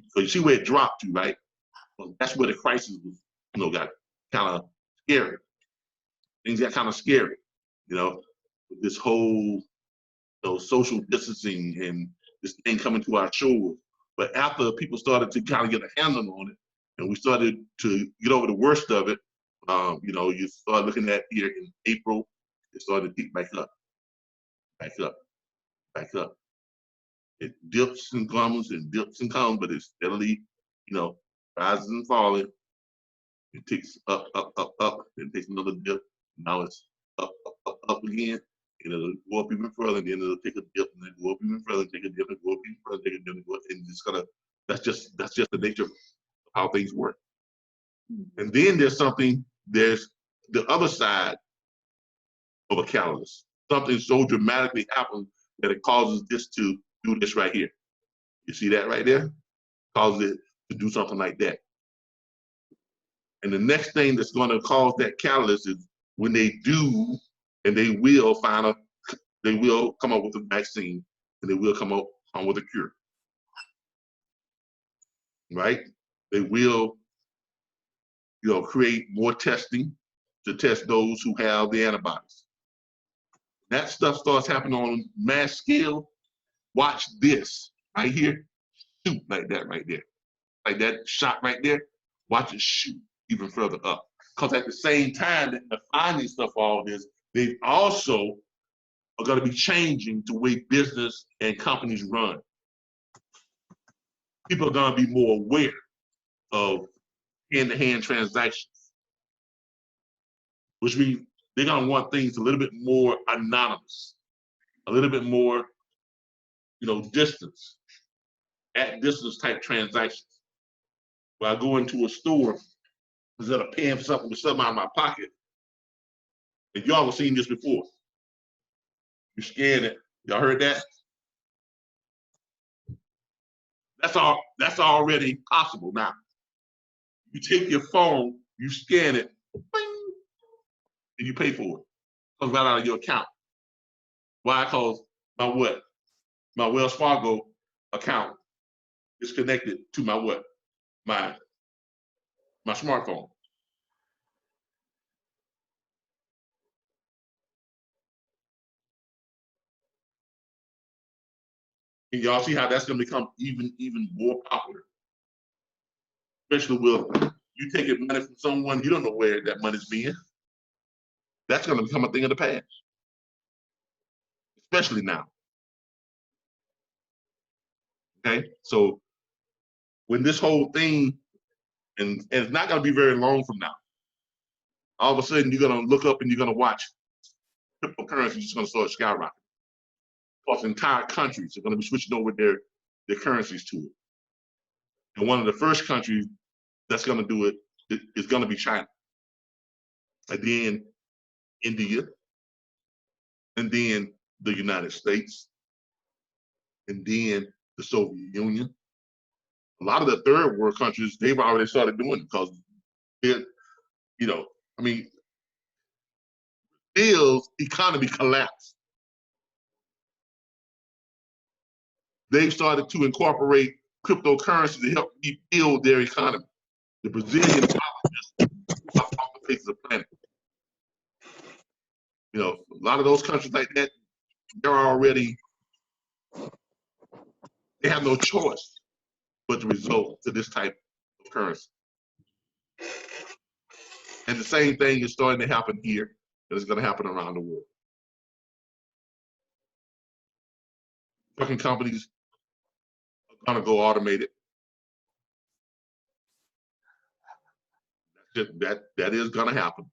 So you see where it dropped to, right? Well, that's where the crisis was, you know, got kind of scary. Things got kind of scary, you know, with this whole, you know, social distancing and this thing coming to our shores. But after people started to kind of get a handle on it, and we started to get over the worst of it, you know, you start looking at here in April, it started to pick back up, back up, back up. It dips and comes, but it's steadily, you know, rises and falling. It ticks up, up, up, up, then takes another dip. Now it's up, up, up, up again, and it'll go up even further, and then it'll take a dip, and then go up even further, take a dip, and go up even further, take a dip, and go up, and it's gonna, that's just the nature of how things work. And then there's the other side of a catalyst. Something so dramatically happens that it causes this to do this right here. You see that right there? Causes it to do something like that. And the next thing that's going to cause that catalyst is when they do, and they will come up with a vaccine, and they will come with a cure. Right? They will, you know, create more testing to test those who have the antibodies. That stuff starts happening on mass scale. Watch this right here, shoot like that right there. Like that shot right there, watch it shoot even further up. Because at the same time that they're finding stuff, all this, they also are going to be changing the way business and companies run. People are going to be more aware of hand-to-hand transactions, which means they're going to want things a little bit more anonymous, a little bit more, you know, distance, at distance type transactions. Where I go into a store, instead of paying for something with something out of my pocket, and y'all have seen this before. You scan it, y'all heard that? That's already possible now. You take your phone, you scan it, bing, and you pay for it. It comes right out of your account. Why? Because my Wells Fargo account is connected to my what? My smartphone. And y'all see how that's going to become even more popular. Especially with you taking money from someone, you don't know where that money's being. That's going to become a thing of the past. Especially now. Okay? So when this whole thing, and it's not going to be very long from now, all of a sudden you're going to look up and you're going to watch cryptocurrency just going to start skyrocketing. Because entire countries are going to be switching over their currencies to it. And one of the first countries that's going to do it is going to be China. And then India. And then the United States. And then the Soviet Union. A lot of the third world countries, they've already started doing it because they're, you know, I mean, Brazil's economy collapsed. They've started to incorporate cryptocurrency to help rebuild their economy. The Brazilian economists are off the face of the planet. You know, a lot of those countries like that, they're already, they have no choice but to resort to this type of currency. And the same thing is starting to happen here, and it's going to happen around the world. Trucking companies are going to go automated. That is going to happen.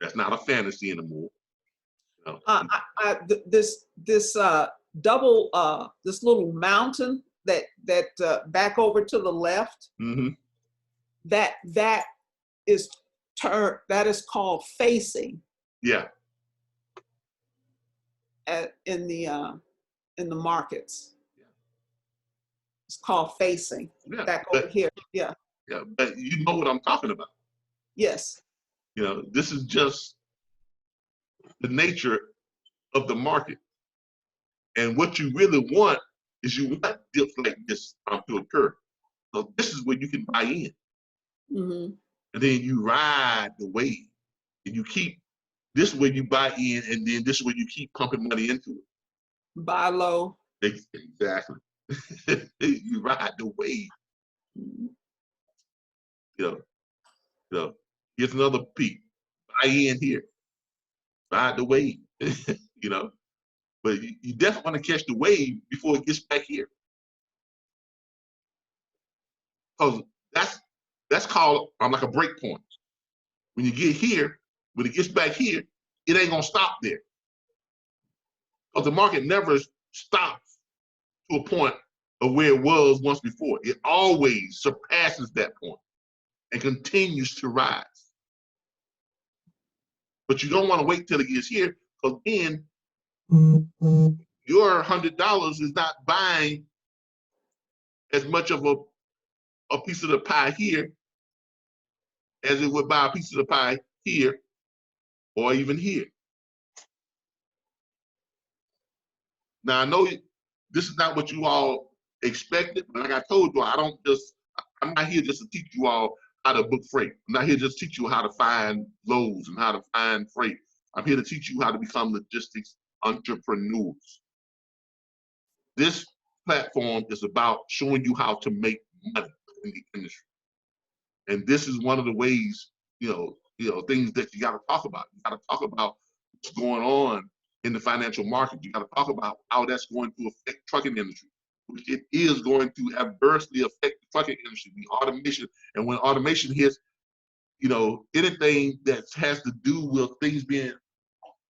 That's not a fantasy anymore. You know? This little mountain that back over to the left, Mm-hmm. that is called facing Yeah. in the markets. It's called facing Yeah. back over here. Yeah. Yeah. But you know what I'm talking about. Yes. You know, this is just the nature of the market. And what you really want is you want dips like this to occur. So this is where you can buy in. Mm-hmm. And then you ride the wave. And you keep, this is where you buy in, and then this is where you keep pumping money into it. Buy low. Exactly. You ride the wave. Mm-hmm. You know, here's another peak. Buy in here. Ride the wave. You know. But you definitely want to catch the wave before it gets back here. Because that's called like a break point. When you get here, when it gets back here, it ain't gonna stop there. Because the market never stops to a point of where it was once before. It always surpasses that point and continues to rise. But you don't want to wait till it gets here, because then your $100 is not buying as much of a piece of the pie here as it would buy a piece of the pie here or even here. Now, I know this is not what you all expected, but like I told you, I'm not here just to teach you all how to book freight. I'm not here just to teach you how to find loads and how to find freight. I'm here to teach you how to become logistics entrepreneurs. This platform is about showing you how to make money in the industry. And this is one of the ways, things that you got to talk about. You got to talk about what's going on in the financial market. You got to talk about how that's going to affect trucking industry, which it is going to adversely affect the trucking industry, the automation. And when automation hits, anything that has to do with things being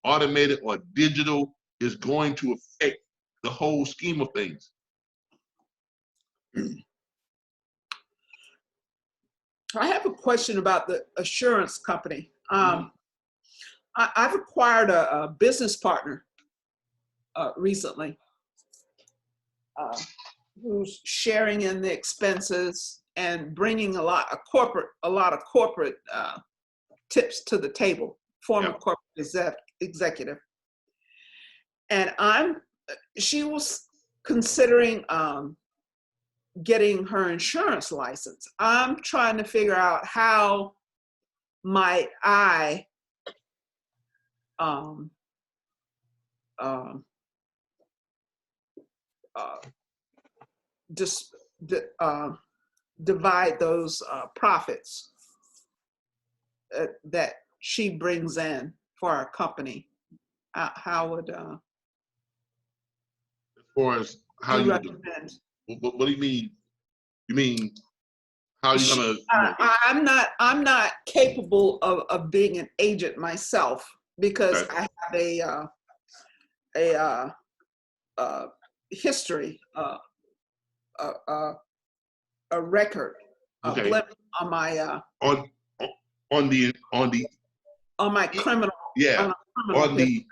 automated or digital is going to affect the whole scheme of things. I have a question about the assurance company. I've acquired a business partner recently who's sharing in the expenses and bringing a lot of corporate tips to the table. Former corporate executive, and she was considering getting her insurance license. I'm trying to figure out how might I divide those profits that she brings in for our company. How would as far as how you recommend? What do you mean? You mean how are you gonna? I'm not capable of being an agent myself because okay. I have a history, a record, Okay. on my on my criminal. Yeah, on the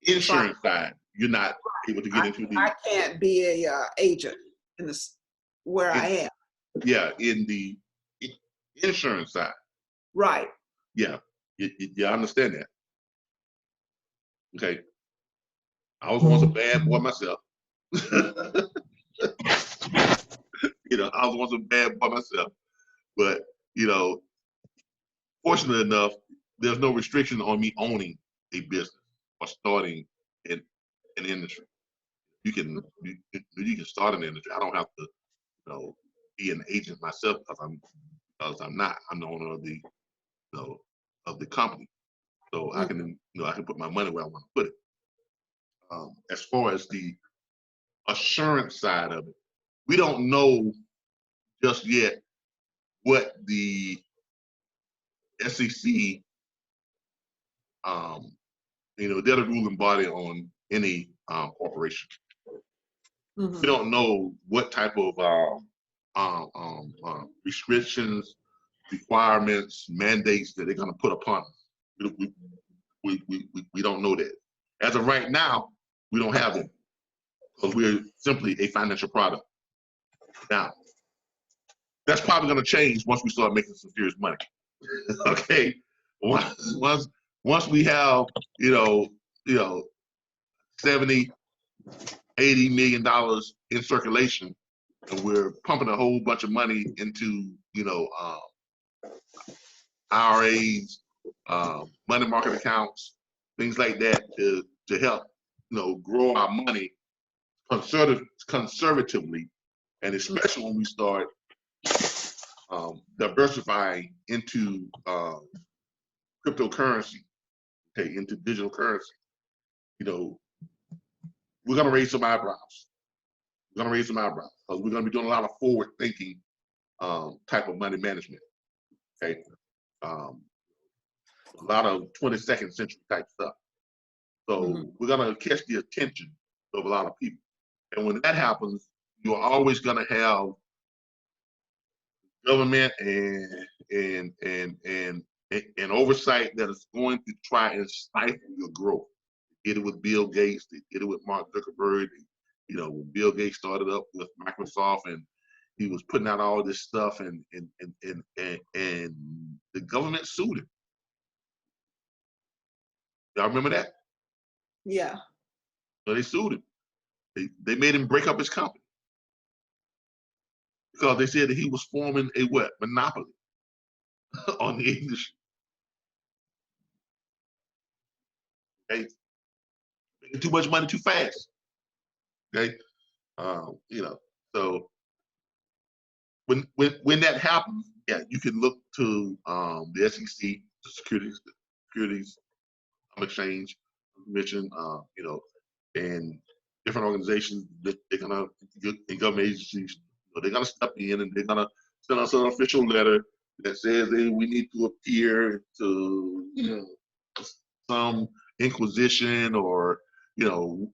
insurance So side, you're not able to get into the. I can't be a agent in this where I am. Yeah, in the insurance side. Right. Yeah, I understand that. Okay, I was once a bad boy myself. I was once a bad boy myself, but fortunate enough, there's no restriction on me owning a business or starting an industry. You can start an industry. I don't have to, be an agent myself because I'm not. I'm the owner of the, of the company. So I can, I can put my money where I want to put it. As far as the assurance side of it, we don't know just yet what the SEC they're the ruling body on any corporation. Mhm. We don't know what type of restrictions, requirements, mandates that they're going to put upon us. We don't know that. As of right now, we don't have them because we're simply a financial product. Now, that's probably going to change once we start making some serious money. Okay, once we have 70, $80 million in circulation, and we're pumping a whole bunch of money into IRAs, money market accounts, things like that to help grow our money conservatively, and especially when we start diversifying into cryptocurrency, okay, into digital currency. We're gonna raise some eyebrows. We're gonna raise some eyebrows because we're gonna be doing a lot of forward thinking type of money management. Okay, a lot of 22nd century type stuff. So we're gonna catch the attention of a lot of people, and when that happens, you're always gonna have government and oversight that is going to try and stifle your growth. They did it with Bill Gates. They did it with Mark Zuckerberg. When Bill Gates started up with Microsoft, and he was putting out all this stuff, and the government sued him. Y'all remember that? Yeah. So they sued him. They made him break up his company because they said that he was forming a what? Monopoly on the industry. Okay, making too much money too fast. Okay, so when that happens, yeah, you can look to the SEC, the Securities Exchange Commission, and different organizations that they're gonna, and government agencies, they're gonna step in and they're gonna send us an official letter that says we need to appear to some inquisition or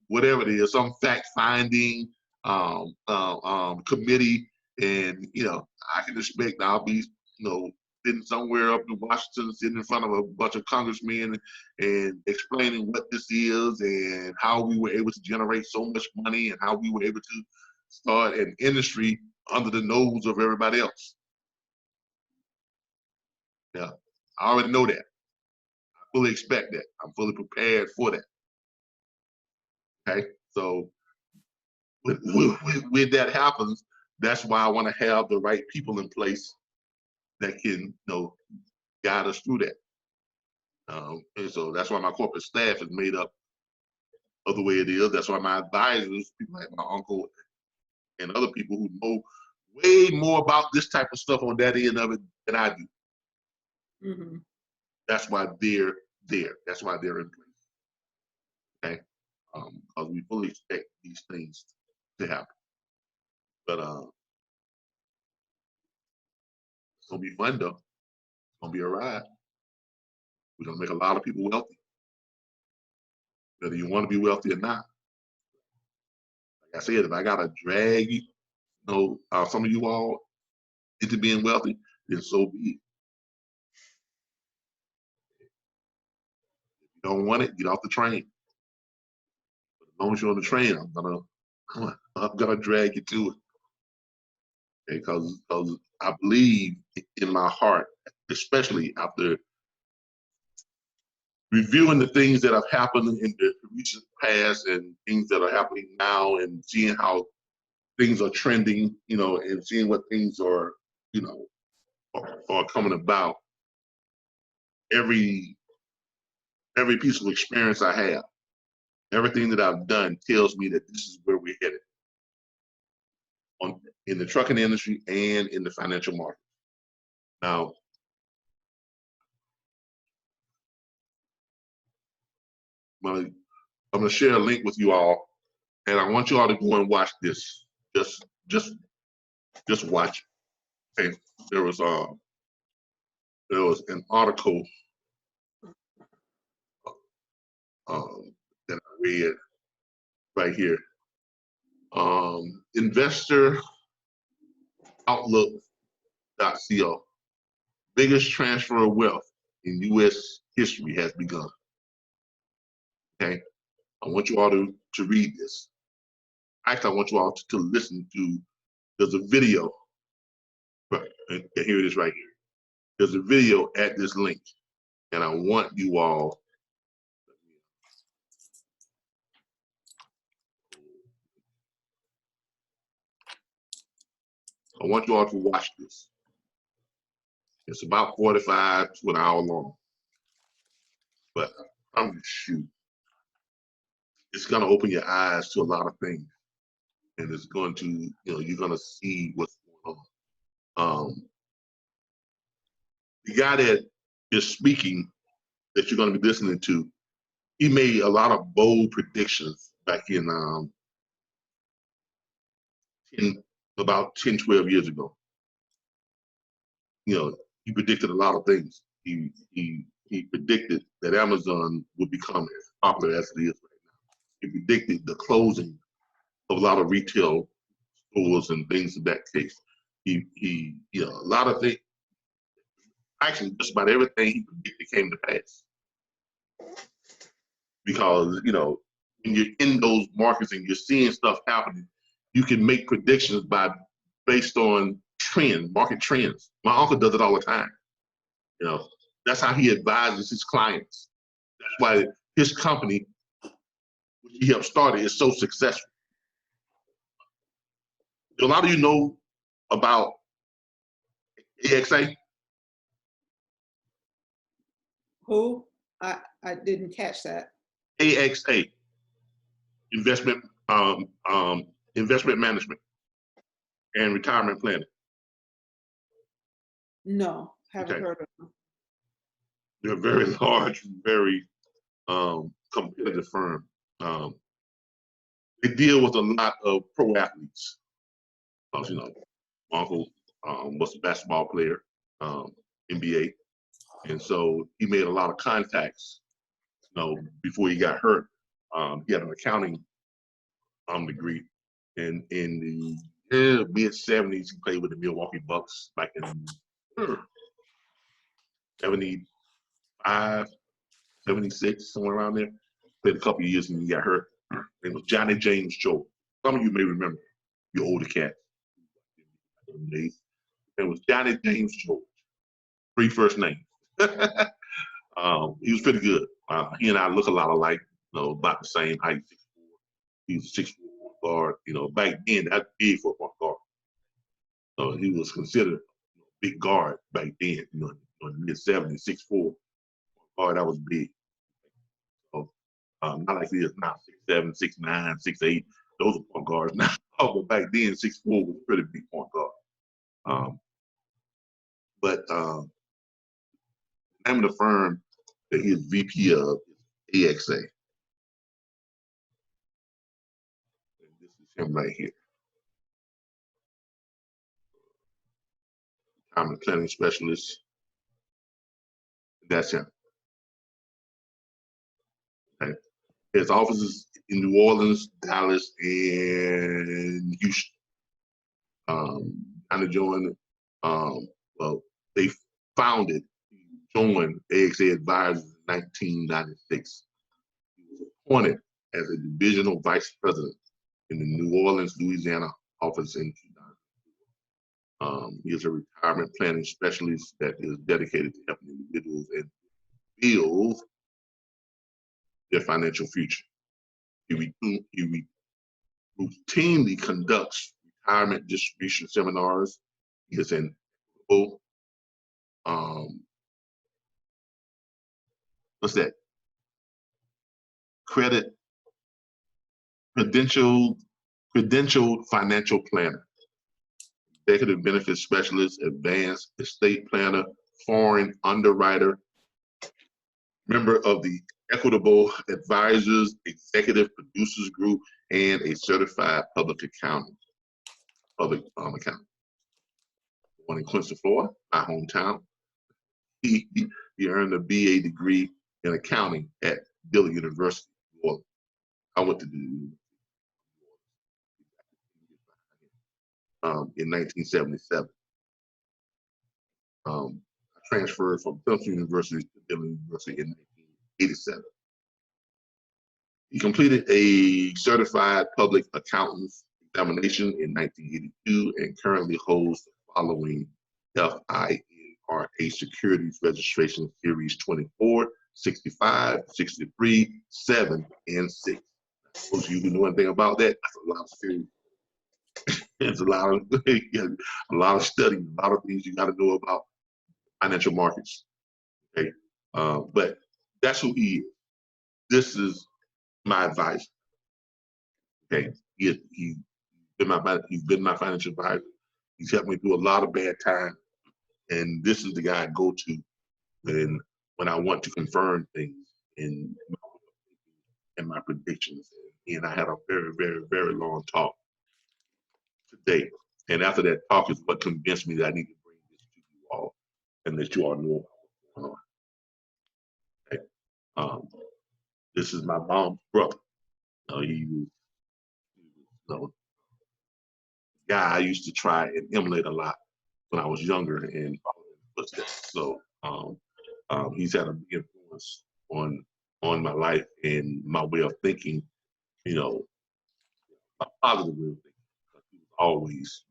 whatever it is, some fact finding committee, and I can expect I'll be sitting somewhere up in Washington, sitting in front of a bunch of congressmen and explaining what this is and how we were able to generate so much money and how we were able to start an industry under the nose of everybody else. Yeah, I already know that. I fully expect that. I'm fully prepared for that. Okay, so when that happens, that's why I want to have the right people in place that can guide us through that. And so that's why my corporate staff is made up of the way it is. That's why my advisors, people like my uncle and other people who know way more about this type of stuff on that end of it than I do. Mm-hmm. That's why they're there. That's why they're in place. Okay, because we fully expect these things to happen. But it's gonna be fun though. It's gonna be a ride. We're gonna make a lot of people wealthy, whether you want to be wealthy or not. Like I said, if I gotta drag some of you all into being wealthy, then so be it. If you don't want it, get off the train. But as long as you're on the train, I'm gonna drag you to it. Okay, because I believe in my heart, especially after reviewing the things that have happened in the recent past and things that are happening now, and seeing how things are trending, and seeing what things are, are coming about. Every piece of experience I have, everything that I've done tells me that this is where we're headed in the trucking industry and in the financial market. Now, I'm gonna share a link with you all, and I want you all to go and watch this. Just watch it. Okay, there was an article that I read right here. Investor Outlook.co. Biggest transfer of wealth in U.S. history has begun. Okay, I want you all to read this. Actually, I want you all to listen to. There's a video. Right, and here it is right here. There's a video at this link, and I want you all. I want you all to watch this. It's about 45 to an hour long, but I'm gonna shoot. It's gonna open your eyes to a lot of things, and it's going to, you're gonna see what's going on. The guy that is speaking, that you're gonna be listening to, he made a lot of bold predictions back in about 10, 12 years ago. He predicted a lot of things. He predicted that Amazon would become as popular as it is right now. He predicted the closing of a lot of retail stores and things of that case. He a lot of things. Actually, just about everything he predicted came to pass. Because when you're in those markets and you're seeing stuff happening, you can make predictions based on trends, market trends. My uncle does it all the time. That's how he advises his clients. That's why his company, which he helped start, is so successful. Do a lot of you know about AXA? Who? I didn't catch that. AXA, investment management and retirement planning. No, haven't Okay. heard of them. They're a very large, very competitive firm. They deal with a lot of pro athletes. My uncle was a basketball player, NBA, and so he made a lot of contacts. Before he got hurt, he had an accounting degree, and in the mid '70s, he played with the Milwaukee Bucks back in 75, 76, somewhere around there. Played a couple of years and he got hurt. It was Johnny James Joe. Some of you may remember, you older cats. It was Johnny James Joe. 3 first names. He was pretty good. He and I look a lot alike, about the same height. 6'4". He was a 6'4" guard. Back then, that's big for a point guard. So he was considered a big guard back then. In the mid '70s, 6'4" guard, that was big. So, not like he is now, 6'7", 6'9", 6'8". Those are point guards now. But back then, 6'4" was a pretty big point guard. But the name of the firm that he is VP of is AXA. And this is him right here. I'm a planning specialist. That's him. Okay. His offices in New Orleans, Dallas, and Houston. Kind of joined, they joined AXA Advisors in 1996. He was appointed as a divisional vice president in the New Orleans, Louisiana office in 2000. He is a retirement planning specialist that is dedicated to helping individuals and build their financial future. He routinely conducts retirement distribution seminars. He is an what's that? Credentialed financial planner, executive benefits specialist, advanced estate planner, foreign underwriter, member of the Equitable Advisors Executive Producers Group, and a certified public accountant. Born in Quincy, Florida, my hometown. He earned a BA degree in accounting at Dillard University. Well, I went to the in 1977. I transferred from Clemson University to Dillard University in 1987. He completed a certified public accountant's examination in 1982 and currently holds the following FINRA Securities Registration Series 24, 65, 63, 7, and 6. Those of you who know anything about that, that's a lot of series. It's a lot of studying, a lot of things you got to know about financial markets. Okay, but that's who he is. This is my advice. Okay, he's been my financial advisor. He's helped me through a lot of bad times, and this is the guy I go to when I want to confirm things in my predictions. And I had a very, very, very long talk today, and after that talk is what convinced me that I need to bring this to you all and that you all know what's going on. Okay. This is my mom's brother. He was guy I used to try and emulate a lot when I was younger and footsteps. So he's had a big influence on my life and my way of thinking, you know, a positive way of thinking. He was always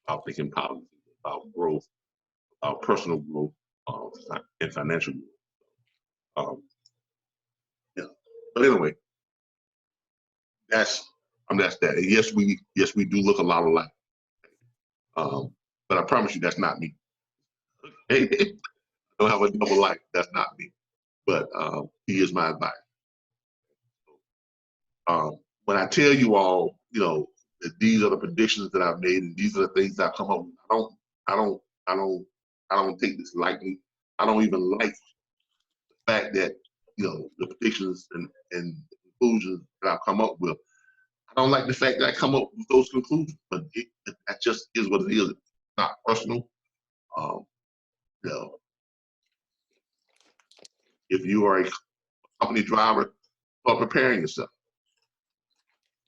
about thinking positive, about growth, about personal growth, and financial growth. Yeah. But anyway, that's that. And yes, we do look a lot alike. But I promise you, that's not me. I don't have a double life. That's not me. But he is my advisor. When I tell you all, you know, that these are the predictions that I've made and these are the things that come up with, I don't take this lightly. I don't even like the fact that, you know, the predictions and the conclusions that I've come up with. I don't like the fact that I come up with those conclusions, but that just is what it is. It's not personal. You know, if you are a company driver, start preparing yourself.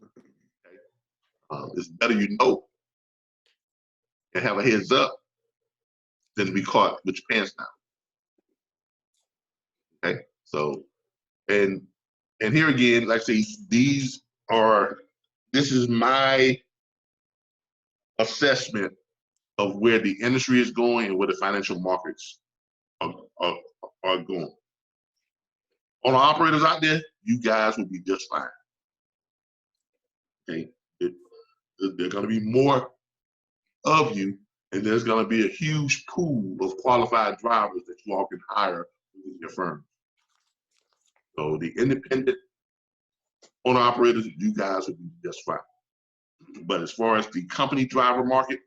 Okay? It's better you know and have a heads up than to be caught with your pants down. Okay, so and here again, like I say, this is my assessment of where the industry is going and where the financial markets are going. All the operators out there, you guys will be just fine. Okay, there are going to be more of you, and there's going to be a huge pool of qualified drivers that you all can hire within your firm. So the independent owner operators, you guys will be just fine. But as far as the company driver market,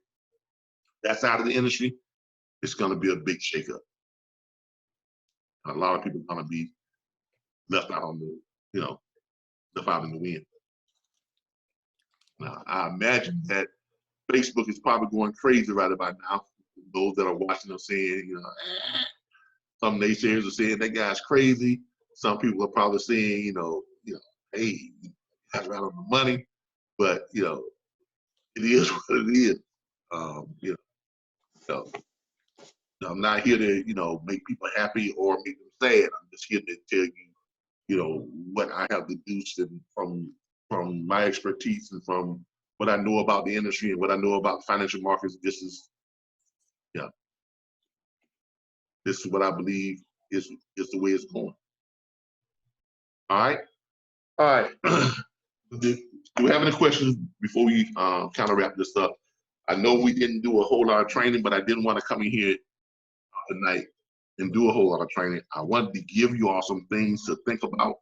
that side of the industry, it's going to be a big shakeup. A lot of people are going to be left out on the, you know, left out in the wind. Now, I imagine that Facebook is probably going crazy right about now. Those that are watching are saying, you know, some naysayers are saying that guy's crazy. Some people are probably saying, you know, hey, you guys right on the money. But you know, it is what it is. You know, I'm not here to, you know, make people happy or make them sad. I'm just here to tell you, you know, what I have deduced and from my expertise and from what I know about the industry and what I know about financial markets. This is what I believe is the way it's going. All right. Do we have any questions before we kind of wrap this up? I know we didn't do a whole lot of training, but I didn't want to come in here tonight and do a whole lot of training. I wanted to give you all some things to think about,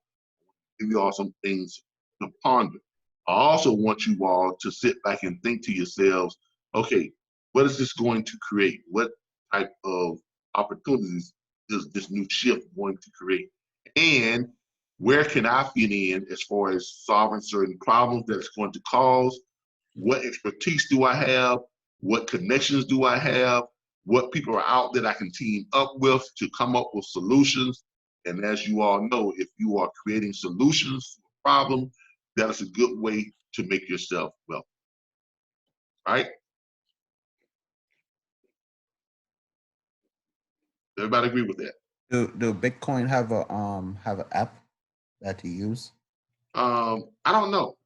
give you all some things to ponder. I also want you all to sit back and think to yourselves, okay, what is this going to create? What type of opportunities is this new shift going to create? And where can I fit in as far as solving certain problems that it's going to cause? What expertise do I have? What connections do I have? What people are out that I can team up with to come up with solutions? And as you all know, if you are creating solutions to a problem, that is a good way to make yourself wealthy. Right? Everybody agree with that? Do Bitcoin have an app that you use? I don't know.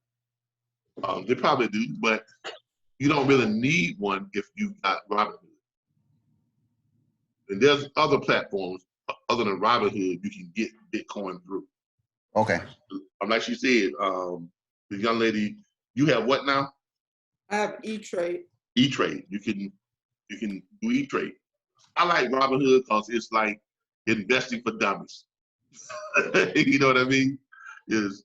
They probably do, but you don't really need one if you got Robinhood. And there's other platforms other than Robinhood you can get Bitcoin through. Okay. Like she said, the young lady, you have what now? I have E-Trade. E-Trade. You can do E-Trade. I like Robinhood because it's like investing for dummies. You know what I mean? It's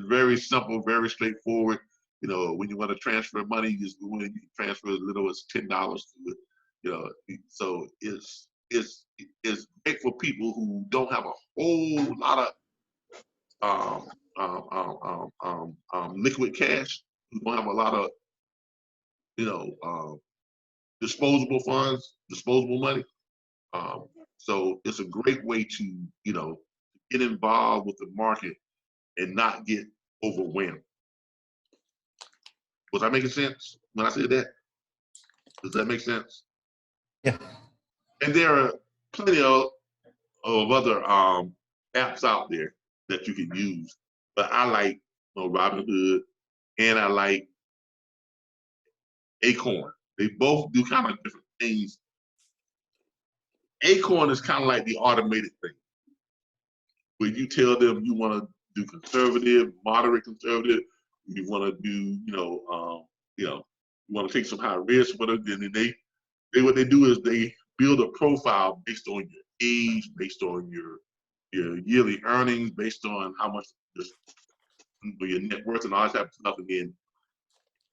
very simple, very straightforward. You know, when you want to transfer money, you just go in, you transfer as little as $10 to it. You know, so it's great for people who don't have a whole lot of liquid cash, who don't have a lot of, you know, disposable funds, disposable money. So it's a great way to, you know, get involved with the market and not get overwhelmed. Was I making sense when I said that? Does that make sense? Yeah. And there are plenty of other apps out there that you can use, but I like, you know, Robinhood, and I like Acorn. They both do kind of different things. Acorn is kind of like the automated thing, where you tell them you want to do conservative, moderate conservative, you want to do, you want to take some high risk, whatever. Then they what they do is they build a profile based on your age, based on your yearly earnings, based on how much your net worth and all that type of stuff. And then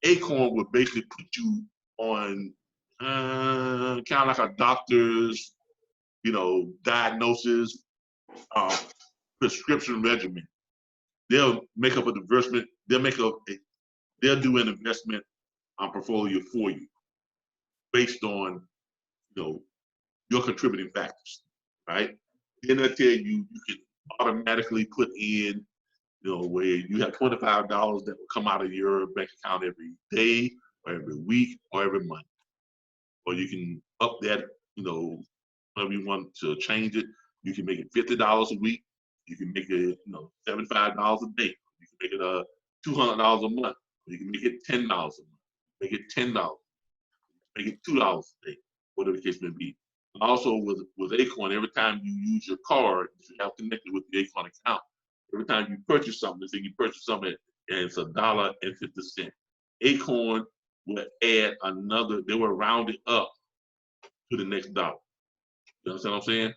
Acorn would basically put you on kind of like a doctor's, you know, diagnosis, prescription regimen. They'll make up a investment. They'll do an investment portfolio for you based on, you know, your contributing factors, right? Then they'll tell you can automatically put in, you know, where you have $25 that will come out of your bank account every day or every week or every month. Or you can up that, you know, whenever you want to change it. You can make it $50 a week. You can make it, you know, $75 a day. You can make it $200 a month. You can make it $10 a month. Make it $10. Make it $2 a day, whatever the case may be. And also with Acorn, every time you use your card, you have connected with the Acorn account. Every time you purchase something, say you purchase something and it's $1.50. Acorn will add another, they will round it up to the next dollar. You understand what I'm saying?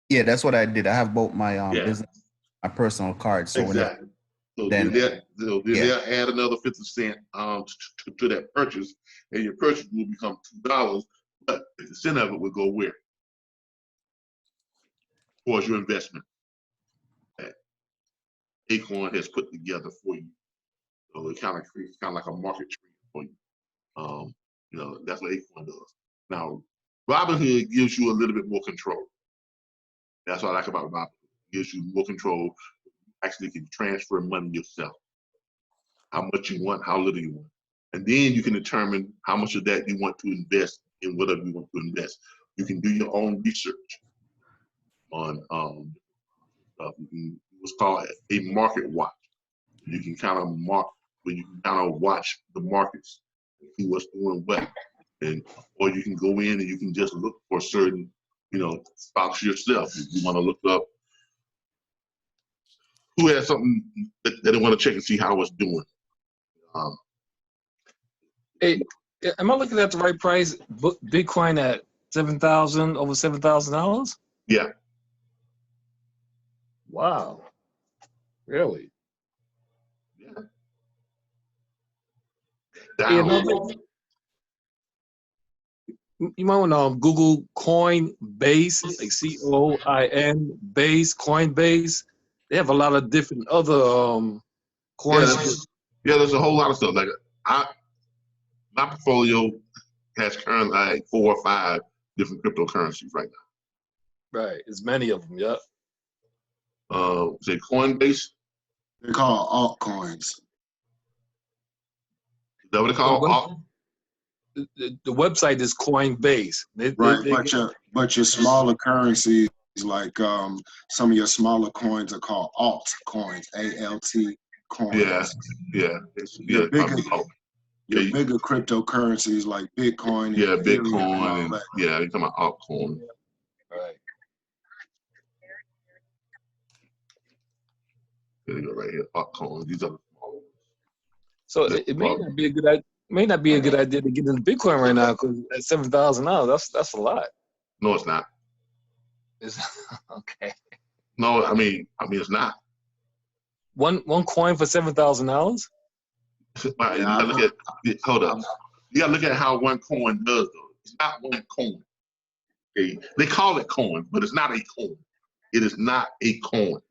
Yeah, that's what I did. I have both my Yeah. business, my personal card. So exactly. So then they'll add another 50 cents to that purchase, and your purchase will become $2, but the percent of it will go where? Towards your investment that Acorn has put together for you. So it kind of creates kind of like a market trade for you. You know, that's what Acorn does. Now, Robinhood gives you a little bit more control. That's what I like about Robinhood. It gives you more control. Actually can transfer money yourself. How much you want, how little you want. And then you can determine how much of that you want to invest in whatever you want to invest. You can do your own research on what's called a market watch. You can kind of watch the markets and see what's doing what. Or you can go in and you can just look for certain, you know, stocks yourself. If you want to look up who has something that they want to check and see how it's doing. Hey, am I looking at the right price? Bitcoin at over $7,000? Yeah. Wow. Really? Yeah. Hey, you might want to Google Coinbase, like Coin Coinbase. They have a lot of different other coins. Yeah, there's a whole lot of stuff. Like my portfolio has currently like 4 or 5 different cryptocurrencies right now. Right. There's many of them. Yep. Say Coinbase. They're called altcoins. Is that what they call alt? The website is Coinbase. Right, but your smaller currencies, like some of your smaller coins are called altcoins, ALT coins. Yeah. Your bigger, alt. your bigger cryptocurrencies like Bitcoin and Yeah, Ethereum Bitcoin and all that. yeah, you're talking about altcoin. Right. There you go, right here, altcoin. These are the small ones. So it may not be a good idea. May not be a good idea to get into Bitcoin right now because at $7,000, that's a lot. No, it's not. It's, okay. No, I mean it's not. One coin for $7,000. You gotta look at, hold up. You gotta look at how one coin does though. It's not one coin. Okay? They call it coin, but it's not a coin. It is not a coin.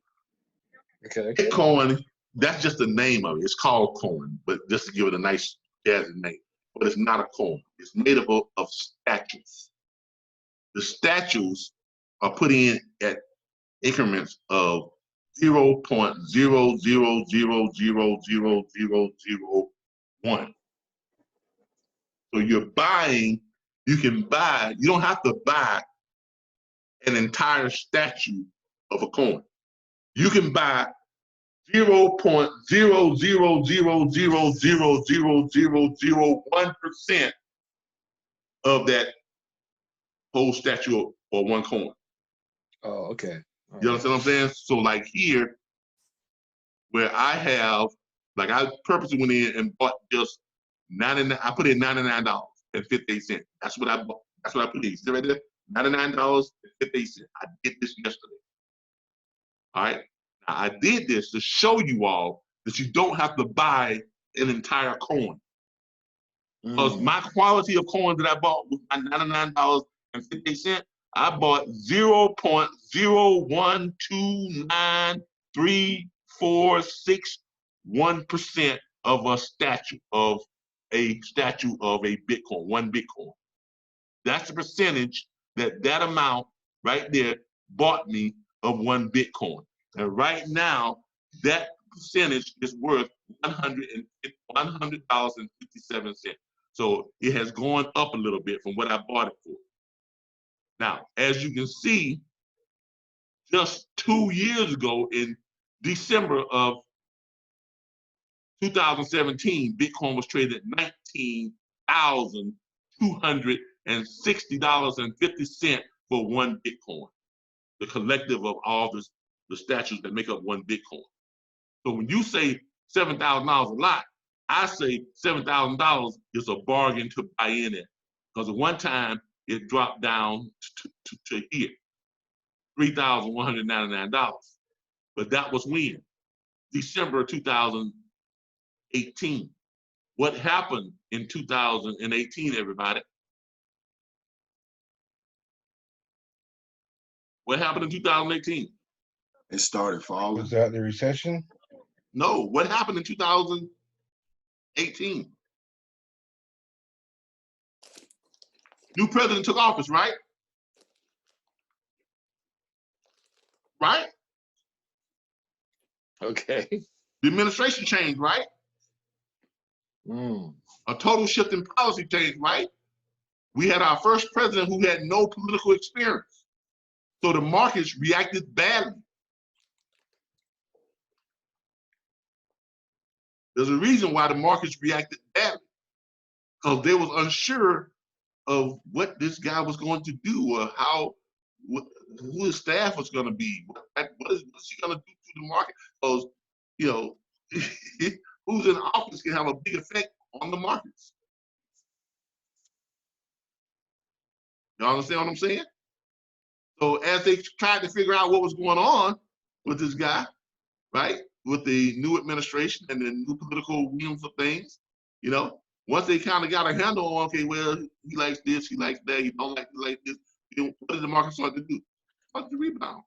Okay. Bitcoin, that's just the name of it. It's called coin, but just to give it a nice jazzy name. But it's not a coin. It's made up of statues. The statues are put in at increments of 0.00000001. So you're buying, you can buy, you don't have to buy an entire statue of a coin. You can buy 0.00000001% of that whole statue or one coin. Oh, okay. All You right. understand what I'm saying? So like here, where I have, like I purposely went in and bought just 99, I put in $99.58. That's what I bought. That's what I put in. See right there? $99.58. I did this yesterday. All right. Now, I did this to show you all that you don't have to buy an entire coin. Because my quality of coins that I bought was $99.58. I bought 0.0129346% of a statue of a Bitcoin, one Bitcoin. That's the percentage that amount right there bought me of one Bitcoin. And right now, that percentage is worth $100.57. So it has gone up a little bit from what I bought it for. Now, as you can see, just 2 years ago in December of 2017, Bitcoin was traded at $19,260.50 for one Bitcoin, the collective of all the statues that make up one Bitcoin. So when you say $7,000 a lot, I say $7,000 is a bargain to buy in it. Because at one time, it dropped down to here, $3,199. But that was when? December 2018. What happened in 2018, everybody? What happened in 2018? It started falling. Was that the recession? No, what happened in 2018? New president took office, right? Right? Okay. The administration changed, right? A total shift in policy change, right? We had our first president who had no political experience. So the markets reacted badly. There's a reason why the markets reacted badly. Because they was unsure of what this guy was going to do or who his staff was going to be. What's he going to do to the market? Because, you know, who's in office can have a big effect on the markets. Y'all understand what I'm saying? So as they tried to figure out what was going on with this guy, right, with the new administration and the new political wheels of things, you know, once they kind of got a handle on, okay, well, he likes this, he likes that, he don't like this, you know, what did the market start to do? Start to rebound,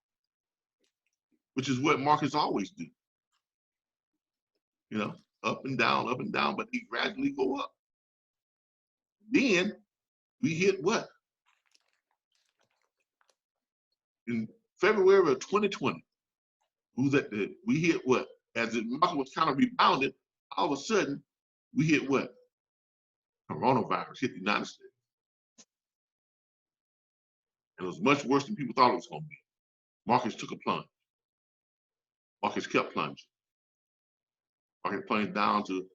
which is what markets always do. You know, up and down, but they gradually go up. Then we hit what? in February of 2020, we hit what? As the market was kind of rebounded, all of a sudden, we hit what? Coronavirus hit the United States. And it was much worse than people thought it was going to be. Markets took a plunge. Markets kept plunging. Market plunged down to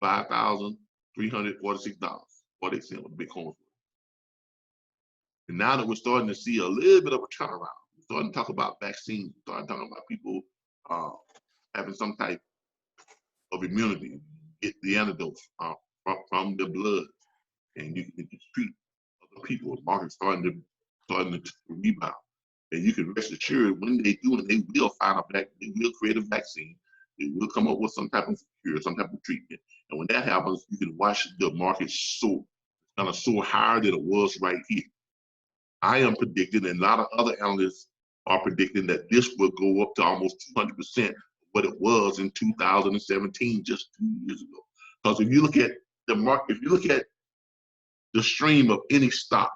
$5,346.48 what the Bitcoin was. And now that we're starting to see a little bit of a turnaround, we're starting to talk about vaccines, we're starting to talk about people having some type of immunity, get the antidotes from their blood, and you can treat other people. The market's starting to rebound. And you can rest assured when they do, and they will find they will create a vaccine. They will come up with some type of cure, some type of treatment. And when that happens, you can watch the market soar. It's gonna soar higher than it was right here. I am predicting, and a lot of other analysts are predicting, that this will go up to almost 200% what it was in 2017, just 2 years ago. Because if you look at the market, if you look at the stream of any stock,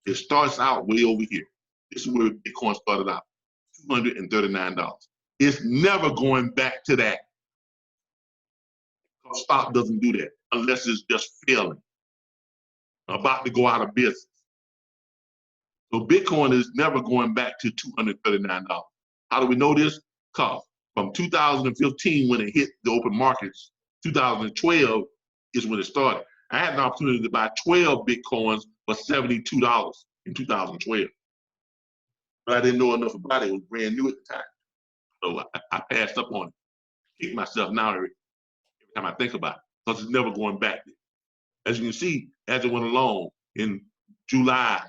it starts out way over here. This is where Bitcoin started out, $239. It's never going back to that. Stock doesn't do that unless it's just failing, about to go out of business. So Bitcoin is never going back to $239. How do we know this? Because from 2015, when it hit the open markets, 2012 is when it started. I had an opportunity to buy 12 Bitcoins for $72 in 2012. But I didn't know enough about it. It was brand new at the time. So I passed up on it. Kick myself now every time I think about it, because it's never going back there. As you can see, as it went along, in July,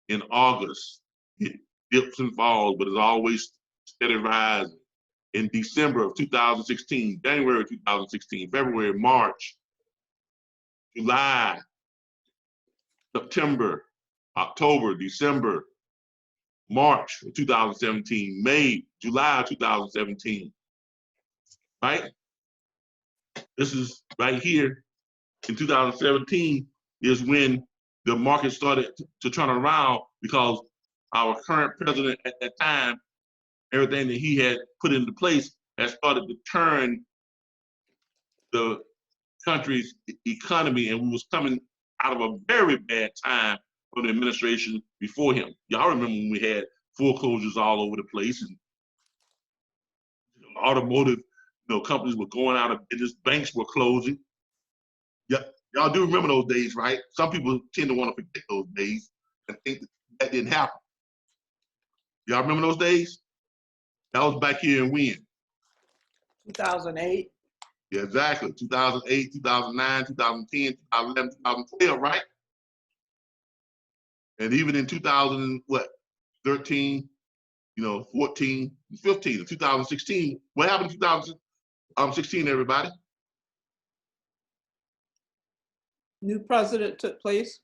in August, it dips and falls, but it's always steady rising. In December of 2016, January of 2016, February, March, July, September, October, December, March of 2017, May, July of 2017, right? This is right here in 2017 is when the market started to turn around, because our current president at that time, everything that he had put into place has started to turn the country's economy, and we was coming out of a very bad time for the administration before him. Y'all remember when we had foreclosures all over the place, and automotive companies were going out of business, banks were closing. Yeah, y'all do remember those days, right? Some people tend to want to forget those days and think that didn't happen. Y'all remember those days? That was back here in when? 2008. Yeah, exactly. 2008, 2009, 2010, 2011, 2012, right? And even in 2013, 14, 15, 2016. What happened in 2016, everybody? New president took place,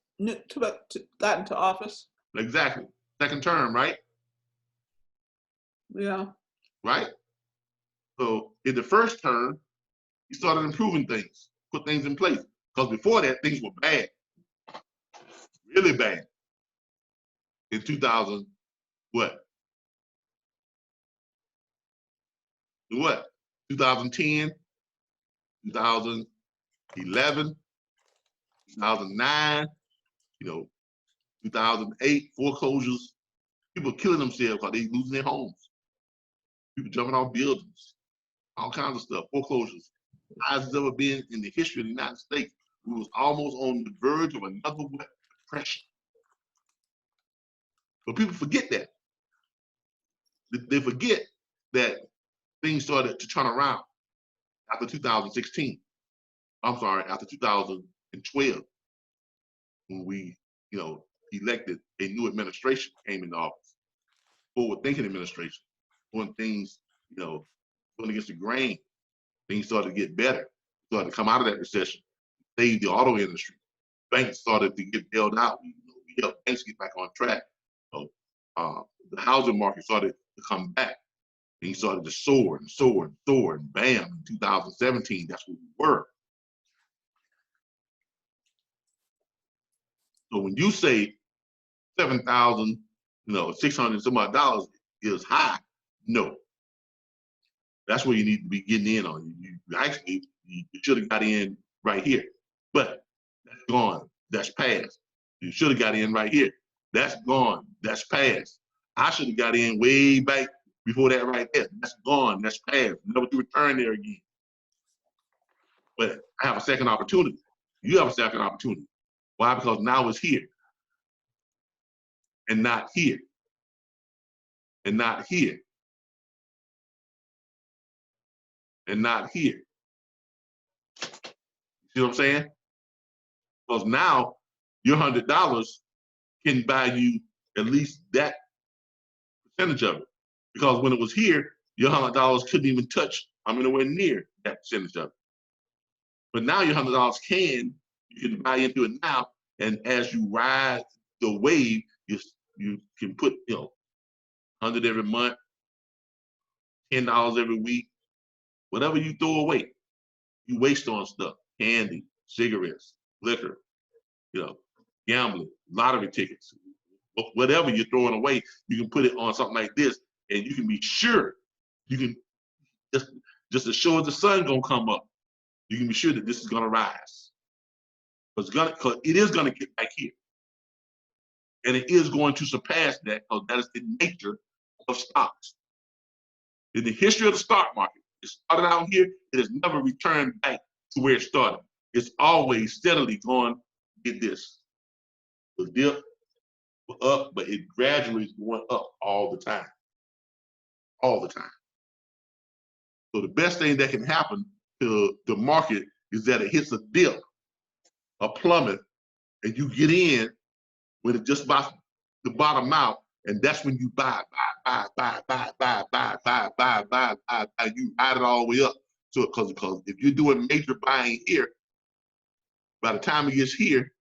got into office. Exactly. Second term, right? Yeah. Right? So in the first term, he started improving things, put things in place. Because before that, things were bad. Really bad. In 2000, what? 2010, 2011, 2009, 2008, foreclosures. People killing themselves because they losing their homes. People jumping off buildings, all kinds of stuff, foreclosures. Highest it's ever been in the history of the United States. We was almost on the verge of another depression. But people forget that. They forget that things started to turn around after 2016. I'm sorry, after 2012, when we, elected a new administration, came into office, forward-thinking administration, doing things, going against the grain. Things started to get better. Started to come out of that recession. Saved the auto industry. Banks started to get bailed out. We helped banks get back on track. The housing market started to come back. And he started to soar and soar and soar, and bam, in 2017, that's where we were. So when you say 7,000 $600 some odd dollars is high. No, that's where you need to be getting in on. You should have got in right here, but that's gone. That's past. You should have got in right here. That's gone. That's past. I should have got in way back before that right there. That's gone. That's past. Never to return there again. But I have a second opportunity. You have a second opportunity. Why? Because now it's here and not here and not here and not here. You see what I'm saying? Because now your $100 can buy you at least that percentage of it. Because when it was here, your $100 couldn't even touch, anywhere near that percentage of it. But now your $100 you can buy into it now, and as you ride the wave, you can put, $100 every month, $10 every week, whatever you throw away, you waste on stuff, candy, cigarettes, liquor, gambling, lottery tickets, whatever you're throwing away, you can put it on something like this, and you can be sure, you can just as sure as the sun gonna come up, you can be sure that this is gonna rise. Because it is gonna get back here. And it is going to surpass that, because that is the nature of stocks. In the history of the stock market, it started out here, it has never returned back to where it started. It's always steadily gone, get this. The dip, up, but it gradually is going up all the time. All the time. So the best thing that can happen to the market is that it hits a dip, a plummet, and you get in when it just about to bottom out, and that's when you buy. You ride it all the way up. So because if you're doing major buying here, by the time it gets here,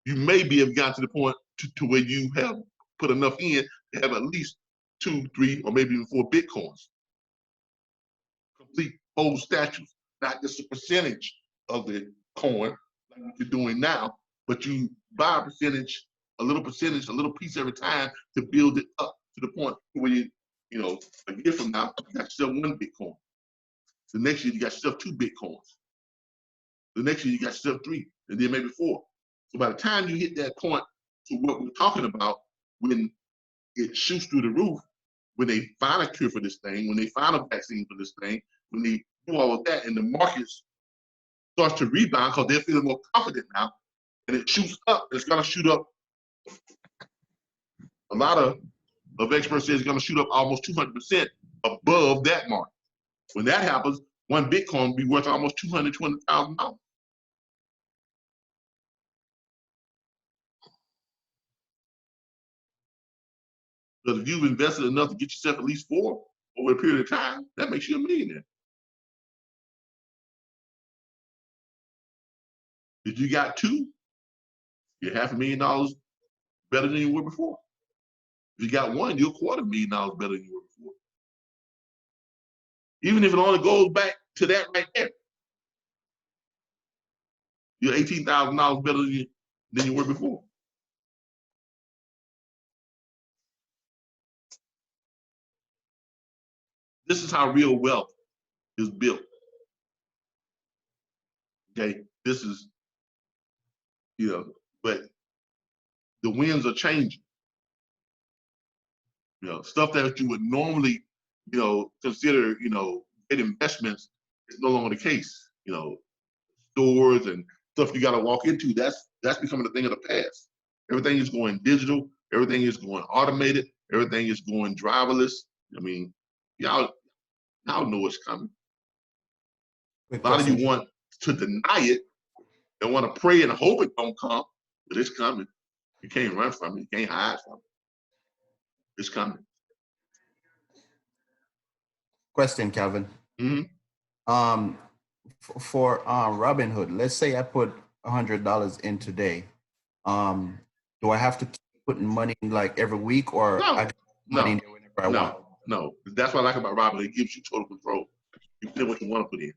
you may be have gotten to the point to where you have put enough in to have at least 2, 3, or maybe even 4 Bitcoins. Complete whole statues, not just a percentage of the coin like you're doing now, but you buy a percentage, a little piece every time to build it up to the point where a year from now, you got yourself 1 Bitcoin. The next year, you got yourself 2 Bitcoins. The next year, you got yourself 3, and then maybe 4. So by the time you hit that point to what we're talking about, when it shoots through the roof, when they find a cure for this thing, when they find a vaccine for this thing, when they do all of that, and the markets starts to rebound because they're feeling more confident now, and it shoots up, it's gonna shoot up. A lot of experts say it's gonna shoot up almost 200% above that mark. When that happens, 1 Bitcoin will be worth almost $220,000. Because if you've invested enough to get yourself at least 4 over a period of time, that makes you a millionaire. If you got 2, you're $500,000 better than you were before. If you got 1, you're $250,000 better than you were before. Even if it only goes back to that right there, you're $18,000 better than you were before. This is how real wealth is built. Okay, this is, but the winds are changing. Stuff that you would normally, consider, great investments is no longer the case. Stores and stuff you got to walk into, that's becoming a thing of the past. Everything is going digital. Everything is going automated. Everything is going driverless. I mean, y'all know what's coming. A lot of you want to deny it and want to pray and hope it don't come, but it's coming. You can't run from it. You can't hide from it. It's coming. Question, Calvin. Mm-hmm. For Robinhood, let's say I put $100 in today. Do I have to keep putting money in like every week, or No, I can put money in there whenever I want? No. That's what I like about Robinhood. It gives you total control. You put what you want to put in.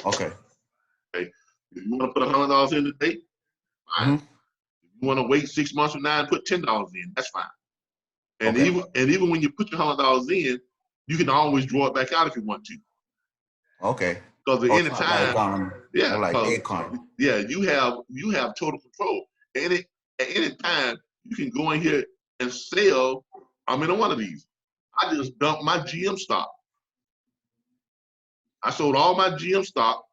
Okay. If you want to put $100 in today, fine. Mm-hmm. If you want to wait 6 months from now and put $10 in, that's fine. And Okay. even when you put your $100 in, you can always draw it back out if you want to. Okay. Because at Oh, any it's not like time, yeah, like 'cause, Acorn. yeah, you have total control. And at any time, you can go in here and sell. I'm in one of these. I just dumped my GM stock. I sold all my GM stock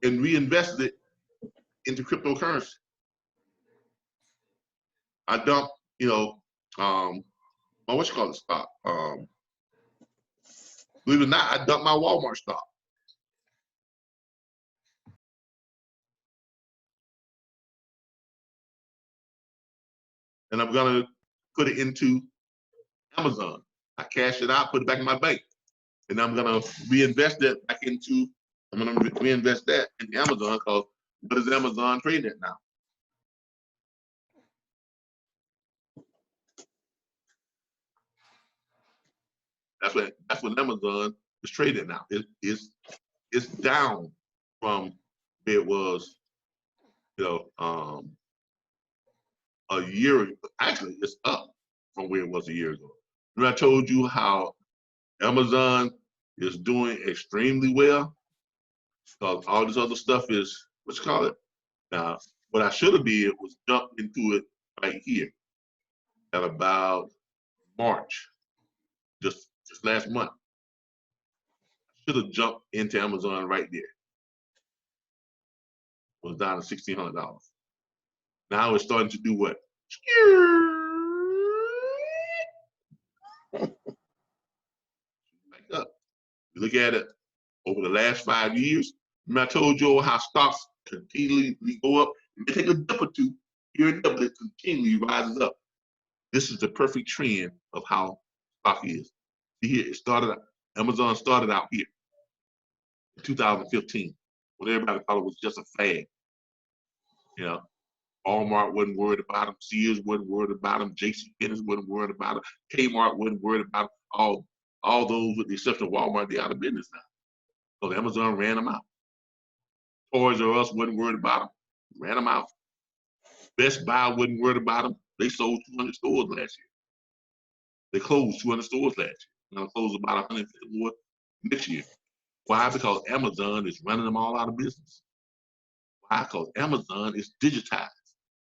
and reinvested it into cryptocurrency. I dumped, what you call the stock? Believe it or not, I dumped my Walmart stock. And I'm gonna put it into Amazon. I cash it out, put it back in my bank. And I'm gonna reinvest that back into, I'm gonna reinvest that in Amazon, because what is Amazon trading at now? That's what Amazon is trading now. It's down from where it was, a year ago. Actually, it's up from where it was a year ago. Remember I told you how Amazon is doing extremely well, because all this other stuff is, what you call it? Now, what I should have did was jump into it right here at about March, just last month. I should have jumped into Amazon right there. It was down to $1,600. Now it's starting to do what? Back up. You look at it over the last 5 years. Remember I told you how stocks continually go up. They take a dip or two here and there, but it continually rises up. This is the perfect trend of how stock is. See here, it started. Amazon started out here in 2015, when everybody thought it was just a fad. Walmart wasn't worried about them. Sears wasn't worried about them. JCPenney wasn't worried about them. Kmart wasn't worried about them. All those, with the exception of Walmart, they're out of business now. So Amazon ran them out. Toys R Us wasn't worried about them. Ran them out. Best Buy wasn't worried about them. They sold 200 stores last year. They closed 200 stores last year. They're going to close about 150 more next year. Why? Because Amazon is running them all out of business. Why? Because Amazon is digitized.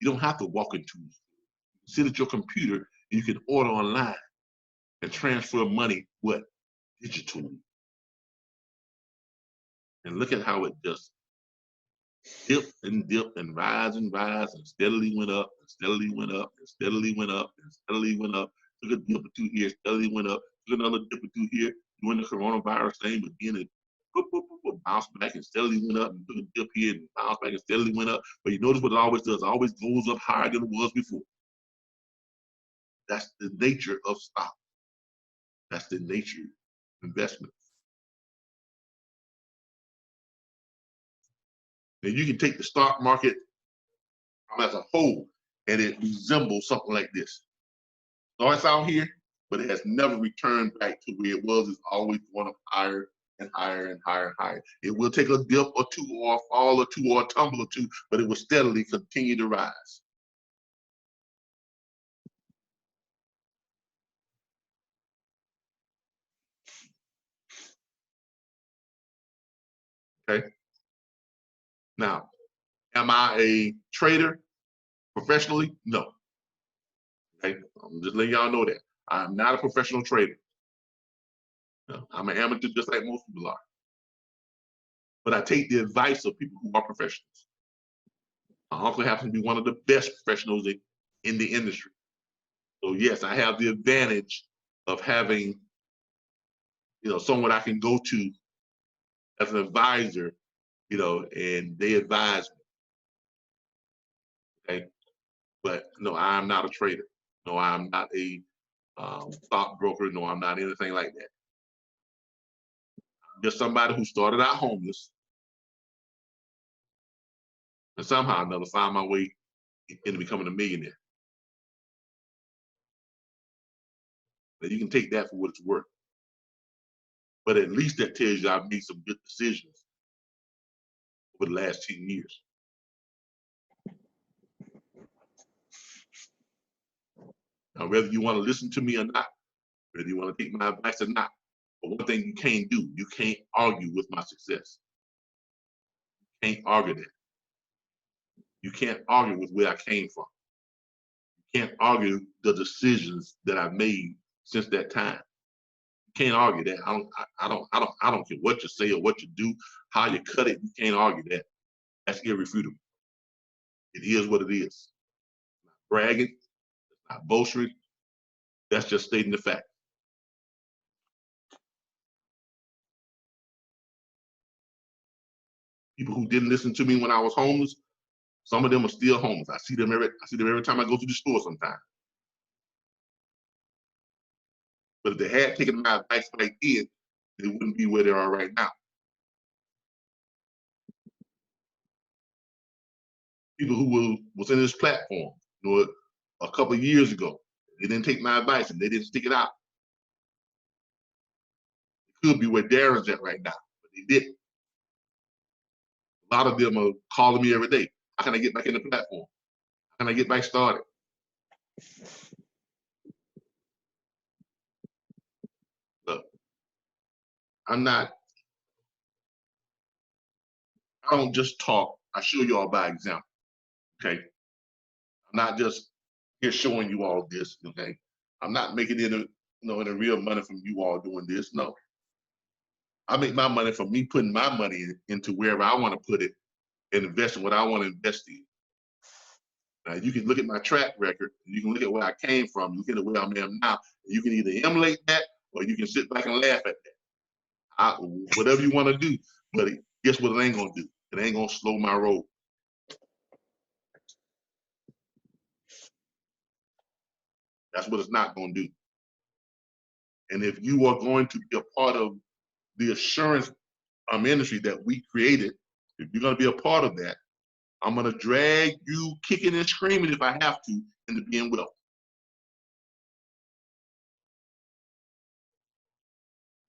You don't have to walk into it. You sit at your computer and you can order online and transfer money, what? Digitally. And look at how it just dipped and rise and steadily went up and steadily went up and steadily went up and steadily went up. Took a dip or two here, steadily went up. Took another dip or two here during the coronavirus thing, but then it bounced back and steadily went up, and took a dip here and bounced back and steadily went up. But you notice what it always does? It always goes up higher than it was before. That's the nature of stock. That's the nature of investment. And you can take the stock market as a whole, and it resembles something like this. Starts out here, but it has never returned back to where it was. It's always going up higher and higher and higher and higher. It will take a dip or two, or a fall or two, or a tumble or two, but it will steadily continue to rise. Okay. Now, am I a trader professionally? No. Okay. I'm just letting y'all know that. I'm not a professional trader. No, I'm an amateur, just like most people are. But I take the advice of people who are professionals. My uncle happens to be one of the best professionals in the industry. So yes, I have the advantage of having, someone I can go to as an advisor, and they advise me. Okay. But no, I'm not a trader. No, I'm not a stockbroker. No, I'm not anything like that. I'm just somebody who started out homeless and somehow or another found my way into becoming a millionaire. Now you can take that for what it's worth. But at least that tells you I've made some good decisions over the last 10 years. Now, whether you want to listen to me or not, whether you want to take my advice or not, but one thing you can't do, you can't argue with my success. You can't argue that. You can't argue with where I came from. You can't argue the decisions that I've made since that time. You can't argue that. I don't care what you say or what you do, how you cut it. You can't argue that. That's irrefutable. It is what it is. It's not bragging, it's not boastering. That's just stating the fact. People who didn't listen to me when I was homeless, some of them are still homeless. I see them every time I go to the store sometimes. But if they had taken my advice back then, they wouldn't be where they are right now. People who was in this platform, a couple of years ago, they didn't take my advice and they didn't stick it out. It could be where Darren's at right now, but they didn't. A lot of them are calling me every day. How can I get back in the platform? How can I get back started? Look, I don't just talk, I show you all by example, okay? I'm not just here showing you all this, okay? I'm not making it in a real money from you all doing this, no. I make my money from me putting my money into wherever I want to put it and invest in what I want to invest in. Now, you can look at my track record, you can look at where I came from, you can look at where I am now. You can either emulate that or you can sit back and laugh at that. Whatever you want to do, but guess what it ain't gonna do? It ain't gonna slow my road. That's what it's not gonna do. And if you are going to be a part of the assurance industry that we created, if you're gonna be a part of that, I'm gonna drag you kicking and screaming if I have to into being wealthy.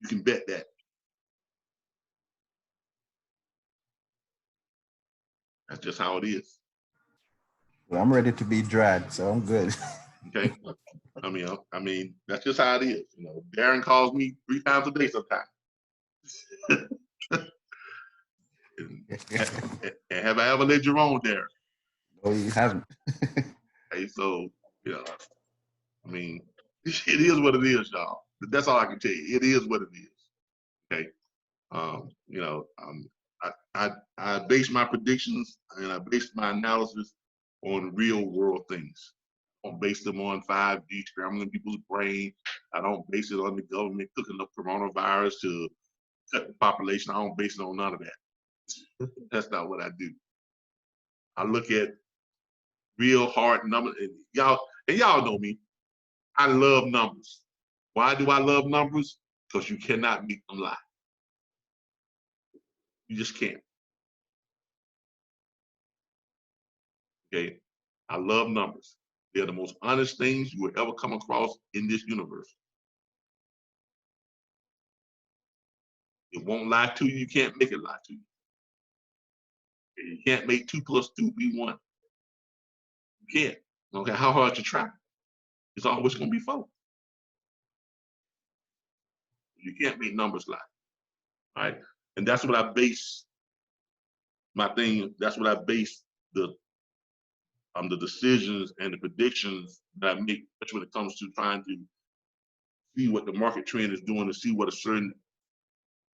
You can bet that. That's just how it is. Well, I'm ready to be dragged, so I'm good. Okay. I mean, that's just how it is. Darren calls me 3 times a day sometimes. and have I ever led you wrong, Darren? No, you haven't. Hey, so I mean, it is what it is, y'all. That's all I can tell you. It is what it is. Okay. I base my predictions and I base my analysis on real world things. I don't base them on 5G scrambling people's brain. I don't base it on the government cooking up coronavirus to cut the population. I don't base it on none of that. That's not what I do. I look at real hard numbers. And y'all know me. I love numbers. Why do I love numbers? Because you cannot make them lie. You just can't. Okay? I love numbers. They're the most honest things you will ever come across in this universe. It won't lie to you. You can't make it lie to you. You can't make 2 + 2 be 1. You can't. Okay, how hard you try. It's always going to be 4. You can't make numbers lie. All right? And that's what I base my thing. That's what I base the decisions and the predictions that I make, especially when it comes to trying to see what the market trend is doing, to see what a certain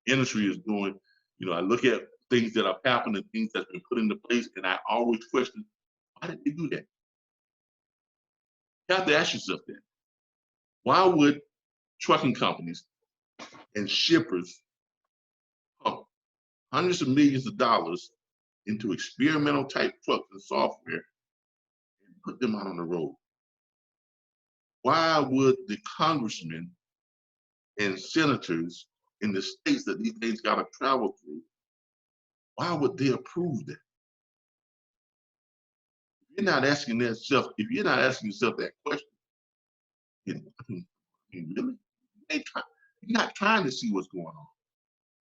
industry is doing. I look at things that have happened and things that's been put into place, and I always question, why did they do that? You have to ask yourself that. Why would trucking companies and shippers pump hundreds of millions of dollars into experimental type trucks and software and put them out on the road? Why would the congressmen and senators in the states that these things got to travel through, why would they approve that? If you're not asking yourself that question, really? You're not trying to see what's going on.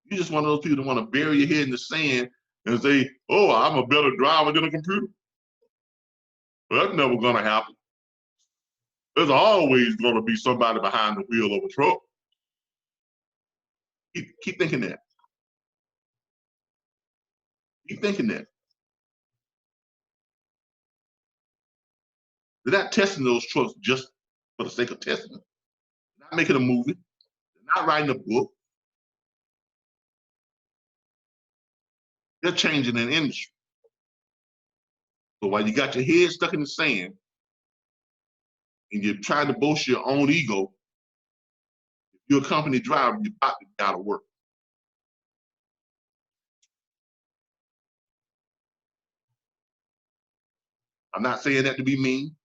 You're just one of those people that want to bury your head in the sand and say, oh, I'm a better driver than a computer. Well, that's never going to happen. There's always going to be somebody behind the wheel of a truck. Keep thinking that. Keep thinking that. They're not testing those trucks just for the sake of testing them. They're not making a movie. They're not writing a book. They're changing an industry. So while you got your head stuck in the sand and you're trying to boast your own ego, if you're a company driver, you're about to be out of work. I'm not saying that to be mean.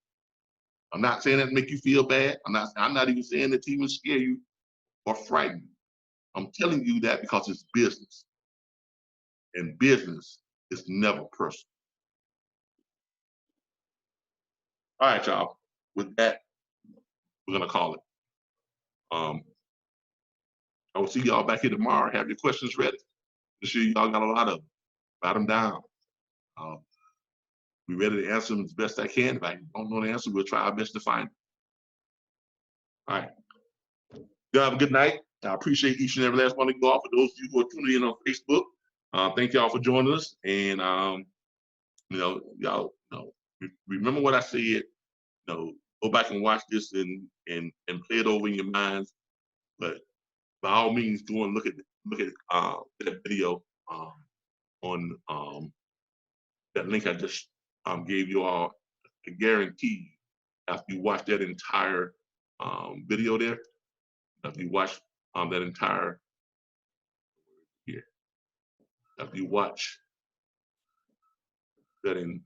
I'm not saying that to make you feel bad. I'm not even saying that to even scare you or frighten you. I'm telling you that because it's business. And business is never personal. All right, y'all. With that, we're gonna call it. I will see y'all back here tomorrow. Have your questions ready. I'm sure y'all got a lot of them. Write them down. Be ready to answer them as best I can. If I don't know the answer, we'll try our best to find it. All right. Y'all have a good night. I appreciate each and every last one of you all. For those of you who are tuning in on Facebook, thank y'all for joining us. And y'all remember what I said. Go back and watch this and play it over in your minds. But by all means, go and look at that video on that link I just gave you all. I guarantee after you watch that entire video there, after you watch that entire here, after you watch that in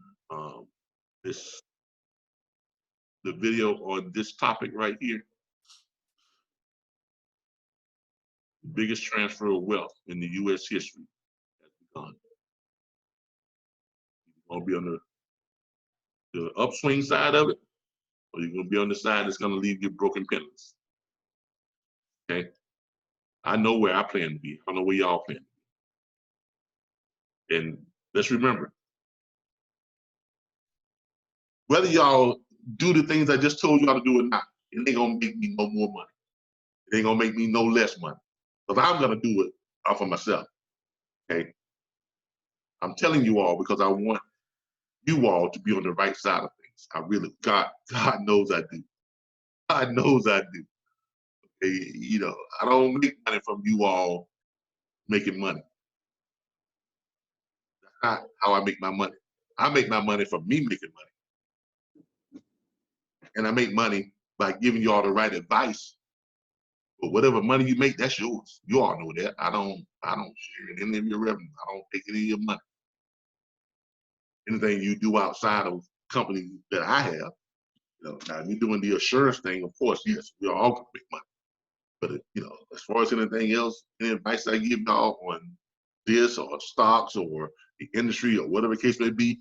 the video on this topic right here, the biggest transfer of wealth in the U.S. history has begun. You're gonna be on the upswing side of it, or you're gonna be on the side that's gonna leave you broken penniless. Okay? I know where I plan to be. I know where y'all plan to be. And let's remember, whether y'all do the things I just told y'all to do or not, it ain't gonna make me no more money. It ain't gonna make me no less money. Because I'm gonna do it off of myself. Okay? I'm telling you all because I want you all to be on the right side of things. I really, God knows I do. God knows I do. Okay? I don't make money from you all making money. That's not how I make my money. I make my money from me making money. And I make money by giving you all the right advice. But whatever money you make, that's yours. You all know that. I don't share any of your revenue. I don't take any of your money. Anything you do outside of companies that I have, now if you're doing the assurance thing, of course, yes, we're all gonna make money. But as far as anything else, any advice I give y'all on this or stocks or the industry or whatever the case may be,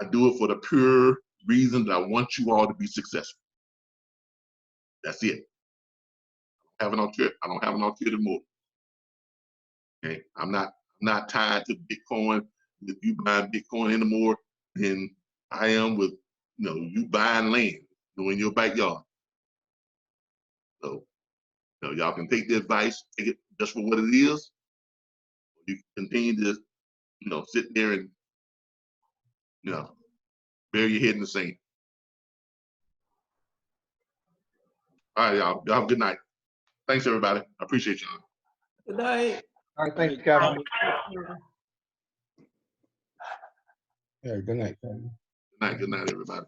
I do it for the pure reason that I want you all to be successful. That's it. I don't have an ulterior motive. Okay, I'm not tied to Bitcoin. With you buying Bitcoin anymore than I am with you buying land in your backyard. So y'all can take the advice, take it just for what it is. You can continue to sit there and bury your head in the sand. All right, y'all. Y'all have a good night. Thanks, everybody. I appreciate y'all. Good night. All right, thanks, Calvin. Yeah, good night, Calvin. Good night, everybody.